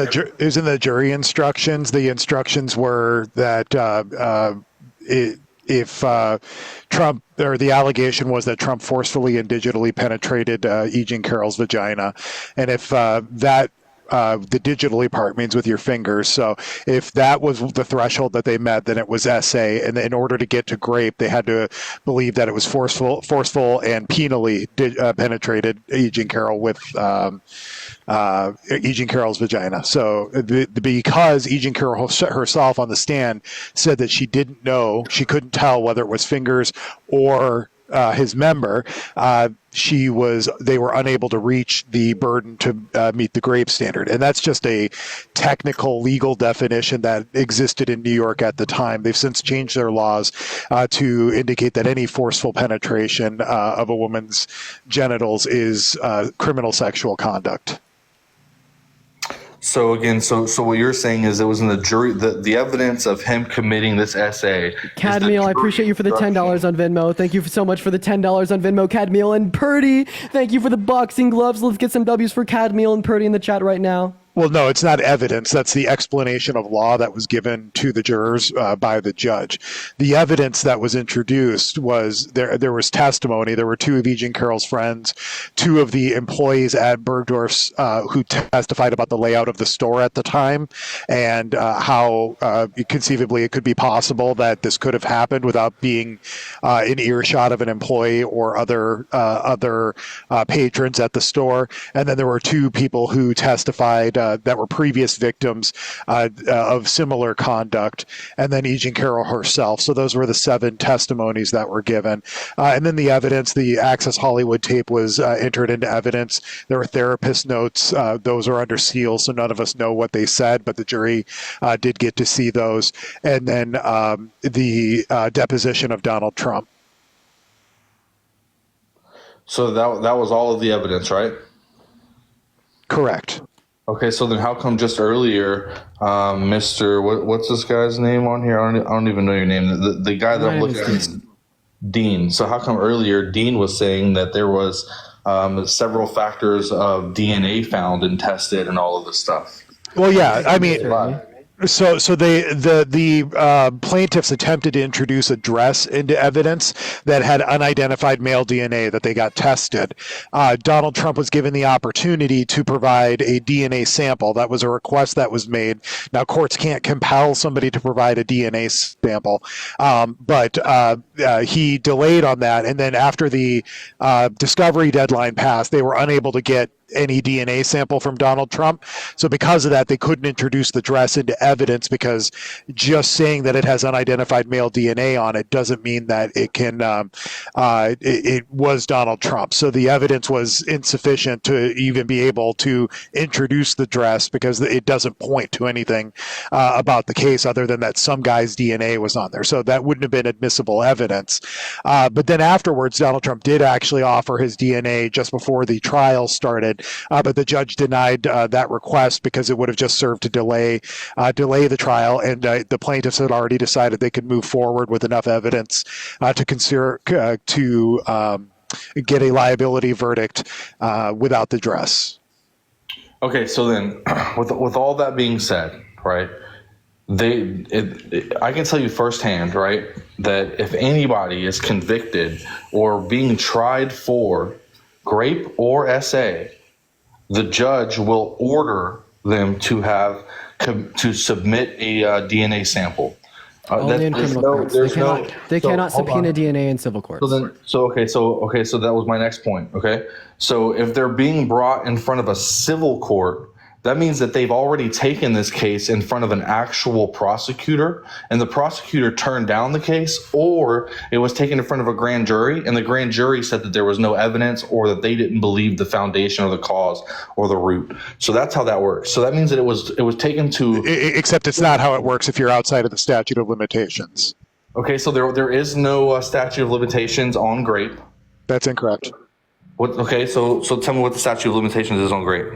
Speaker 2: the jury instructions. The instructions were that if Trump, or the allegation was that Trump forcefully and digitally penetrated E. Jean Carroll's vagina, and if the digitally part means with your fingers. So if that was the threshold that they met, then it was essay. And in order to get to grape, they had to believe that it was forceful and penally penetrated E. Jean Carroll with E. Jean Carroll's vagina. So because E. Jean Carroll herself on the stand said that she didn't know, she couldn't tell whether it was fingers or his member, they were unable to reach the burden to meet the grape standard. And that's just a technical legal definition that existed in New York at the time. They've since changed their laws to indicate that any forceful penetration of a woman's genitals is criminal sexual conduct.
Speaker 14: So again, so what you're saying is it was in the jury, the evidence of him committing this essay.
Speaker 1: Cadmiel, I appreciate you for the $10 on Venmo. Thank you so much for the $10 on Venmo, Cadmiel. And Purdy, thank you for the boxing gloves. Let's get some W's for Cadmiel and Purdy in the chat right now.
Speaker 2: Well, no, it's not evidence. That's the explanation of law that was given to the jurors by the judge. The evidence that was introduced was there was testimony. There were 2 of E. Jean Carroll's friends, 2 of the employees at Bergdorf's who testified about the layout of the store at the time and how conceivably it could be possible that this could have happened without being in earshot of an employee or other patrons at the store. And then there were 2 people who testified that were previous victims of similar conduct, and then E. Jean Carroll herself. So those were the 7 testimonies that were given. And then the evidence, the Access Hollywood tape was entered into evidence. There were therapist notes. Those are under seal, so none of us know what they said, but the jury did get to see those. And then the deposition of Donald Trump.
Speaker 14: So that was all of the evidence, right?
Speaker 2: Correct.
Speaker 14: Okay, so then how come just earlier, Mr. What's this guy's name on here? I don't even know your name. The guy that I'm looking at is Dean. So how come earlier Dean was saying that there was several factors of DNA found and tested and all of this stuff?
Speaker 2: Well, yeah, I mean, So the plaintiffs attempted to introduce a dress into evidence that had unidentified male DNA that they got tested. Donald Trump was given the opportunity to provide a DNA sample. That was a request that was made. Now, courts can't compel somebody to provide a DNA sample, but he delayed on that. And then after the discovery deadline passed, they were unable to get any DNA sample from Donald Trump. So because of that, they couldn't introduce the dress into evidence, because just saying that it has unidentified male DNA on it doesn't mean that it can it was Donald Trump. So the evidence was insufficient to even be able to introduce the dress, because it doesn't point to anything about the case other than that some guy's DNA was on there. So that wouldn't have been admissible evidence. But then afterwards, Donald Trump did actually offer his DNA just before the trial started. But the judge denied that request because it would have just served to delay the trial, and the plaintiffs had already decided they could move forward with enough evidence to consider to get a liability verdict without the dress.
Speaker 14: Okay, so then, with all that being said, right? I can tell you firsthand, right, that if anybody is convicted or being tried for grape or SA, the judge will order them to submit a DNA sample.
Speaker 1: Only in criminal courts. They cannot subpoena DNA in civil courts.
Speaker 14: So that was my next point. Okay, so if they're being brought in front of a civil court, that means that they've already taken this case in front of an actual prosecutor, and the prosecutor turned down the case, or it was taken in front of a grand jury, and the grand jury said that there was no evidence, or that they didn't believe the foundation or the cause or the root. So that's how that works. So that means that it was taken to.
Speaker 2: Except it's not how it works if you're outside of the statute of limitations.
Speaker 14: Okay, so there is no statute of limitations on grape.
Speaker 2: That's incorrect.
Speaker 14: Okay, so tell me what the statute of limitations is on grape.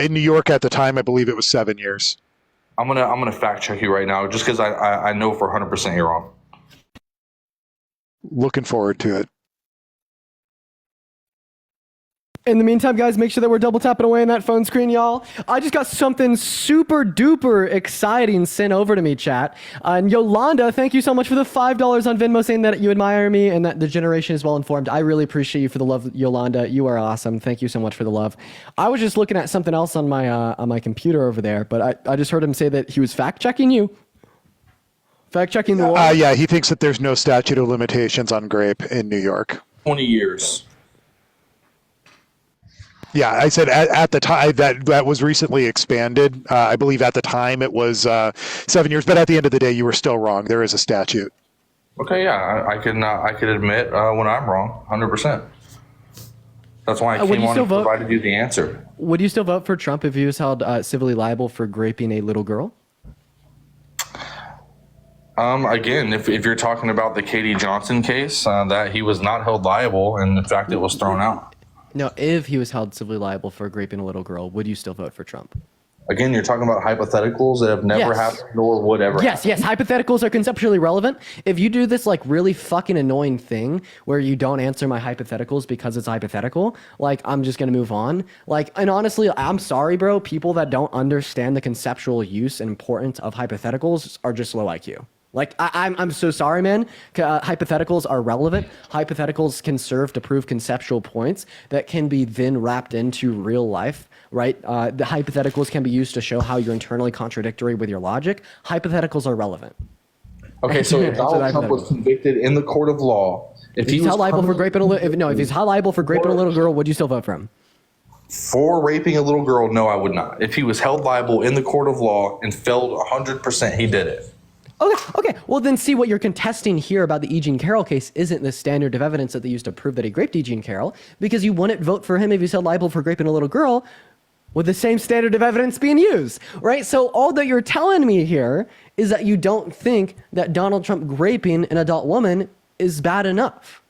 Speaker 2: In New York at the time, I believe it was 7 years.
Speaker 14: I'm gonna fact check you right now, just because I know for 100% you're wrong.
Speaker 2: Looking forward to it.
Speaker 1: In the meantime, guys, make sure that we're double tapping away on that phone screen, y'all. I just got something super duper exciting sent over to me, chat. And Yolanda, thank you so much for the $5 on Venmo, saying that you admire me and that the generation is well informed. I really appreciate you for the love, Yolanda. You are awesome. Thank you so much for the love. I was just looking at something else on my computer over there, but I just heard him say that he was fact checking you. Fact checking the law.
Speaker 2: Yeah, he thinks that there's no statute of limitations on grape in New York.
Speaker 14: 20 years.
Speaker 2: Yeah, I said at the time that was recently expanded. I believe at the time it was 7 years, but at the end of the day, you were still wrong. There is a statute.
Speaker 14: Okay, yeah, I can admit when I'm wrong, 100%. That's why I came on and provided you the answer.
Speaker 1: Would you still vote for Trump if he was held civilly liable for raping a little girl?
Speaker 14: Again, if you're talking about the Katie Johnson case, that he was not held liable, and in fact, it was thrown out.
Speaker 1: No, if he was held civilly liable for raping a little girl, would you still vote for Trump?
Speaker 14: Again, you're talking about hypotheticals that have never happened nor would ever happen.
Speaker 1: Yes, hypotheticals are conceptually relevant. If you do this like really fucking annoying thing where you don't answer my hypotheticals because it's hypothetical, like I'm just gonna move on. Like, and honestly, I'm sorry, bro. People that don't understand the conceptual use and importance of hypotheticals are just low IQ. Like, I'm so sorry, man. Hypotheticals are relevant. Hypotheticals can serve to prove conceptual points that can be then wrapped into real life, right? The hypotheticals can be used to show how you're internally contradictory with your logic. Hypotheticals are relevant.
Speaker 14: Okay, so if Donald Trump was convicted in the court of law, if he was
Speaker 1: held liable for raping if he's held liable for raping a little girl, would you still vote for him?
Speaker 14: For raping a little girl, no, I would not. If he was held liable in the court of law and failed 100%, he did it.
Speaker 1: Okay. Well, then see what you're contesting here about the E. Jean Carroll case isn't the standard of evidence that they used to prove that he raped E. Jean Carroll, because you wouldn't vote for him if he's held liable for raping a little girl with the same standard of evidence being used, right? So all that you're telling me here is that you don't think that Donald Trump raping an adult woman is bad enough.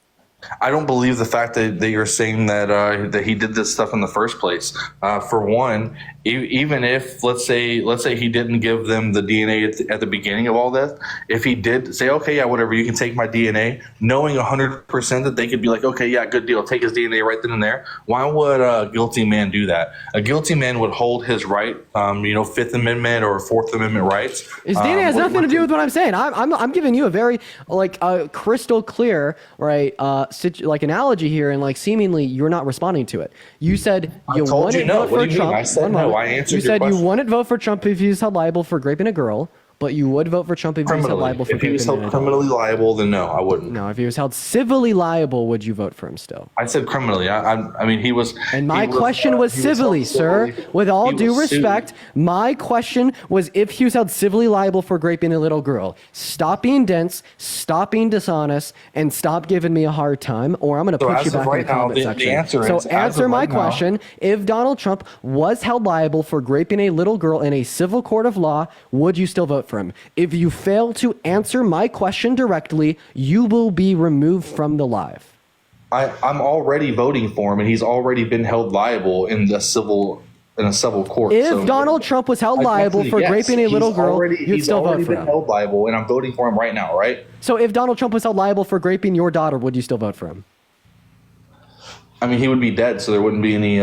Speaker 14: I don't believe the fact that you're saying that he did this stuff in the first place. For one, even if let's say he didn't give them the DNA at the beginning of all this, if he did say, okay, yeah, whatever, you can take my DNA, knowing 100% that they could be like, okay, yeah, good deal, take his DNA right then and there. Why would a guilty man do that? A guilty man would hold his right, Fifth Amendment or Fourth Amendment rights.
Speaker 1: His DNA has nothing to do with what I'm saying. I'm giving you a very crystal clear like analogy here, and like seemingly you're not responding to it. You said you wouldn't vote for Trump.
Speaker 14: I said no. I answered
Speaker 1: you
Speaker 14: your
Speaker 1: said
Speaker 14: question.
Speaker 1: you wouldn't vote for Trump if he was held liable for raping a girl, but you would vote for Trump if he was held liable for
Speaker 14: If he was
Speaker 1: raping
Speaker 14: held
Speaker 1: an adult.
Speaker 14: criminally liable, then no, I wouldn't.
Speaker 1: No, if he was held civilly liable, would you vote for him still?
Speaker 14: I said criminally. I mean, he was.
Speaker 1: And my question was civilly, sir. With all due respect, my question was if he was held civilly liable for raping a little girl. Stop being dense, stop being dishonest, and stop giving me a hard time, or I'm going to put you back in the comment section. Answer my question. If Donald Trump was held liable for raping a little girl in a civil court of law, would you still vote for him? If you fail to answer my question directly, you will be removed from the live.
Speaker 14: I'm already voting for him, and he's already been held liable in a civil court.
Speaker 1: If Donald Trump was held liable for raping a little girl, you'd still vote for him.
Speaker 14: He's already been held liable, and I'm voting for him right now, right?
Speaker 1: So if Donald Trump was held liable for raping your daughter, would you still vote for him?
Speaker 14: I mean, he would be dead, so there wouldn't be any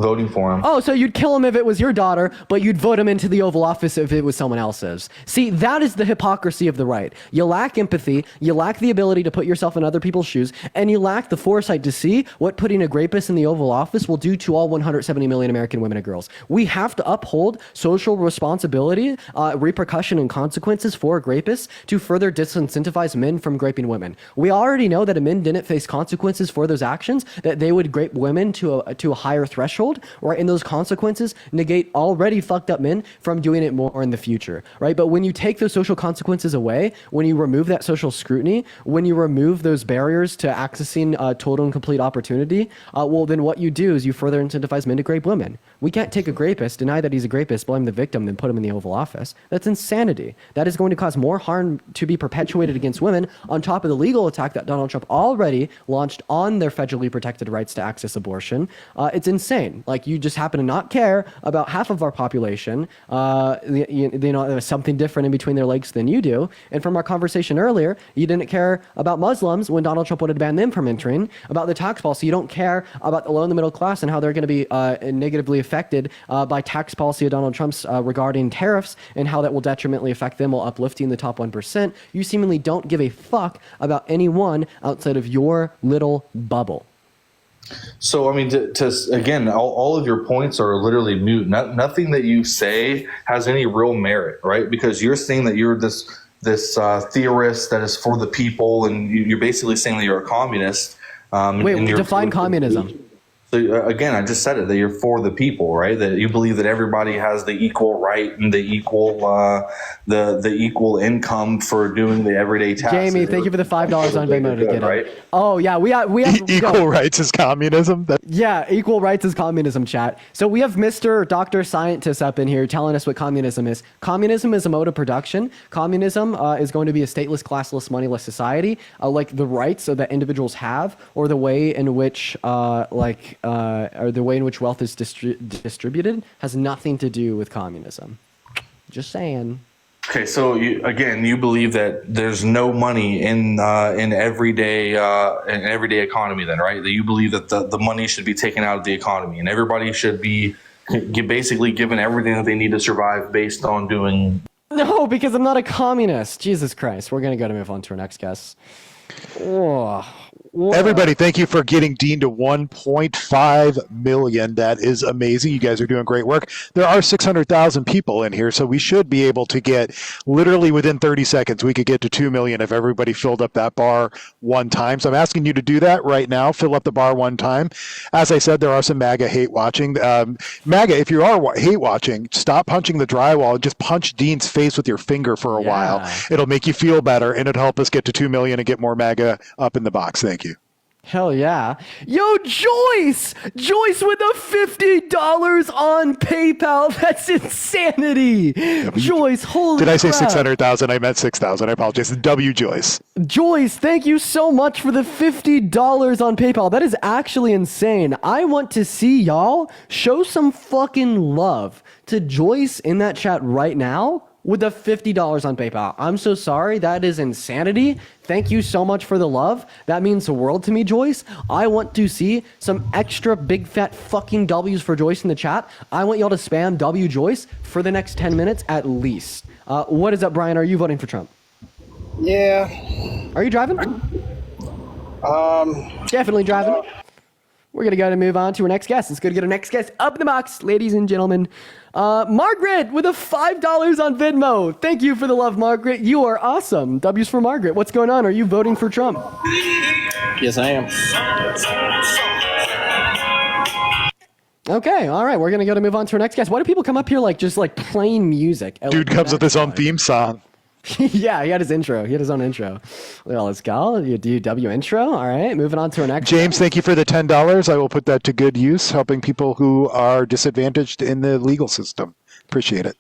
Speaker 14: voting for him.
Speaker 1: Oh, so you'd kill him if it was your daughter, but you'd vote him into the Oval Office if it was someone else's. See, that is the hypocrisy of the right. You lack empathy, you lack the ability to put yourself in other people's shoes, and you lack the foresight to see what putting a rapist in the Oval Office will do to all 170 million American women and girls. We have to uphold social responsibility, repercussion, and consequences for rapists to further disincentivize men from raping women. We already know that if men didn't face consequences for those actions, that they would rape women to a higher threshold, right? And those consequences negate already fucked up men from doing it more in the future, right? But when you take those social consequences away, when you remove that social scrutiny, when you remove those barriers to accessing total and complete opportunity, well, then what you do is you further incentivize men to rape women. We can't take a rapist, deny that he's a rapist, blame the victim, then put him in the Oval Office. That's insanity. That is going to cause more harm to be perpetuated against women on top of the legal attack that Donald Trump already launched on their federally protected rights to access abortion. It's insane. Like, you just happen to not care about half of our population. There's something different in between their legs than you do. And from our conversation earlier, you didn't care about Muslims when Donald Trump wanted to ban them from entering, about the tax policy. You don't care about the low and the middle class and how they're going to be negatively affected by tax policy of Donald Trump's regarding tariffs and how that will detrimentally affect them while uplifting the top 1%. You seemingly don't give a fuck about anyone outside of your little bubble.
Speaker 14: So, I mean, again, all of your points are literally moot. Nothing that you say has any real merit, right? Because you're saying that you're this theorist that is for the people, and you're basically saying that you're a communist.
Speaker 1: Wait, define communism.
Speaker 14: So again, I just said it, that you're for the people, right? That you believe that everybody has the equal right and the equal the equal income for doing the everyday tasks.
Speaker 1: Jamie, thank you for the $5 on Venmo to get
Speaker 14: right?
Speaker 1: it. Oh yeah, we have
Speaker 2: equal rights is communism.
Speaker 1: Yeah, equal rights is communism, chat. So we have Mr. Dr. Scientist up in here telling us what communism is. Communism is a mode of production. Communism is going to be a stateless, classless, moneyless society, like the rights that individuals have, or the way in which or the way in which wealth is distributed has nothing to do with communism. Just saying.
Speaker 14: Okay, so you believe that there's no money in everyday economy, then, right? That you believe that the money should be taken out of the economy, and everybody should be basically given everything that they need to survive based on doing.
Speaker 1: No, because I'm not a communist. Jesus Christ. We're gonna move on to our next guest.
Speaker 2: Everybody, thank you for getting Dean to 1.5 million. That is amazing. You guys are doing great work. There are 600,000 people in here, so we should be able to get, literally within 30 seconds, we could get to 2 million if everybody filled up that bar one time. So I'm asking you to do that right now. Fill up the bar one time. As I said, there are some MAGA hate watching. MAGA, if you are hate watching, stop punching the drywall and just punch Dean's face with your finger for a while. It'll make you feel better, and it'll help us get to 2 million and get more MAGA up in the box. Thank you.
Speaker 1: Hell yeah. Yo, Joyce! Joyce with a $50 on PayPal. That's insanity. Joyce, holy
Speaker 2: Did I say
Speaker 1: crap.
Speaker 2: 600,000? I meant 6,000. I apologize. W Joyce.
Speaker 1: Joyce, thank you so much for the $50 on PayPal. That is actually insane. I want to see y'all show some fucking love to Joyce in that chat right now with the $50 on PayPal. I'm so sorry. That is insanity. Thank you so much for the love. That means the world to me, Joyce. I want to see some extra big fat fucking W's for Joyce in the chat. I want y'all to spam W Joyce for the next 10 minutes at least. What is up, Brian? Are you voting for Trump?
Speaker 9: Yeah.
Speaker 1: Are you driving? Definitely driving. We're going to go and move on to our next guest. Let's go to get our next guest up in the box, ladies and gentlemen. Margaret with a $5 on Venmo. Thank you for the love, Margaret. You are awesome. W's for Margaret. What's going on? Are you voting for Trump?
Speaker 9: Yes, I am.
Speaker 1: Okay, all right. We're going to go to move on to our next guest. Why do people come up here just playing music?
Speaker 2: Dude comes with his own theme song.
Speaker 1: Yeah, he had his intro. He had his own intro. Well, let's go. You do W intro. All right, moving on to our next.
Speaker 2: James, thank you for the $10. I will put that to good use, helping people who are disadvantaged in the legal system. Appreciate it.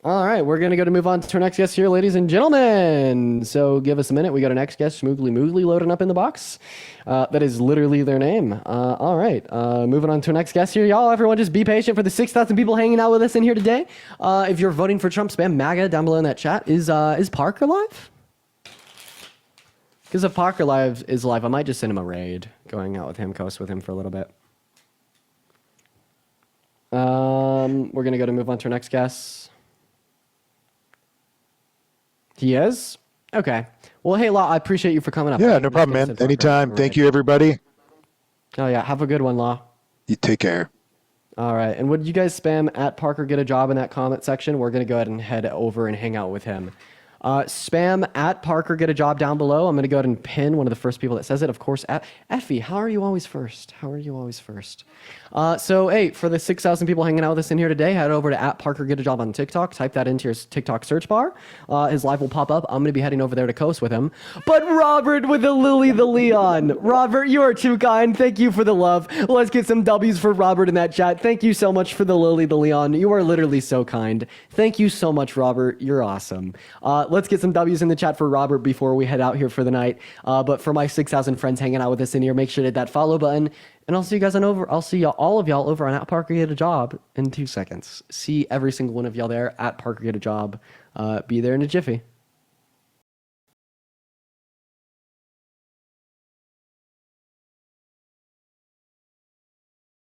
Speaker 1: All right, we're going to move on to our next guest here, ladies and gentlemen. So give us a minute. We got our next guest, Smoogly Moogly, loading up in the box. That is literally their name. All right, moving on to our next guest here. Y'all, everyone just be patient for the 6,000 people hanging out with us in here today. If you're voting for Trump, spam MAGA down below in that chat. Is Parker live? Because if Parker is live, I might just send him a raid, going out with him, coast with him for a little bit. We're going to move on to our next guest. He is? Okay. Well, hey, Law, I appreciate you for coming up.
Speaker 2: Yeah, no problem, man. Anytime. Thank you, everybody.
Speaker 1: Oh, yeah. Have a good one, Law.
Speaker 2: You take care.
Speaker 1: All right. And would you guys spam at Parker get a job in that comment section? We're going to go ahead and head over and hang out with him. Spam at Parker get a job down below. I'm going to go ahead and pin one of the first people that says it. Of course, Effie, how are you always first? How are you always first? So, hey, for the 6,000 people hanging out with us in here today, head over to at Parker get a job on TikTok. Type that into your TikTok search bar. His live will pop up. I'm going to be heading over there to coast with him. But Robert with the Lily the Leon. Robert, you are too kind. Thank you for the love. Let's get some W's for Robert in that chat. Thank you so much for the Lily the Leon. You are literally so kind. Thank you so much, Robert. You're awesome. Let's get some W's in the chat for Robert before we head out here for the night. But for my 6,000 friends hanging out with us in here, make sure to hit that follow button. And I'll see you guys I'll see all of y'all over on at Parker Get a Job in 2 seconds. See every single one of y'all there at Parker Get a Job. Be there in a jiffy.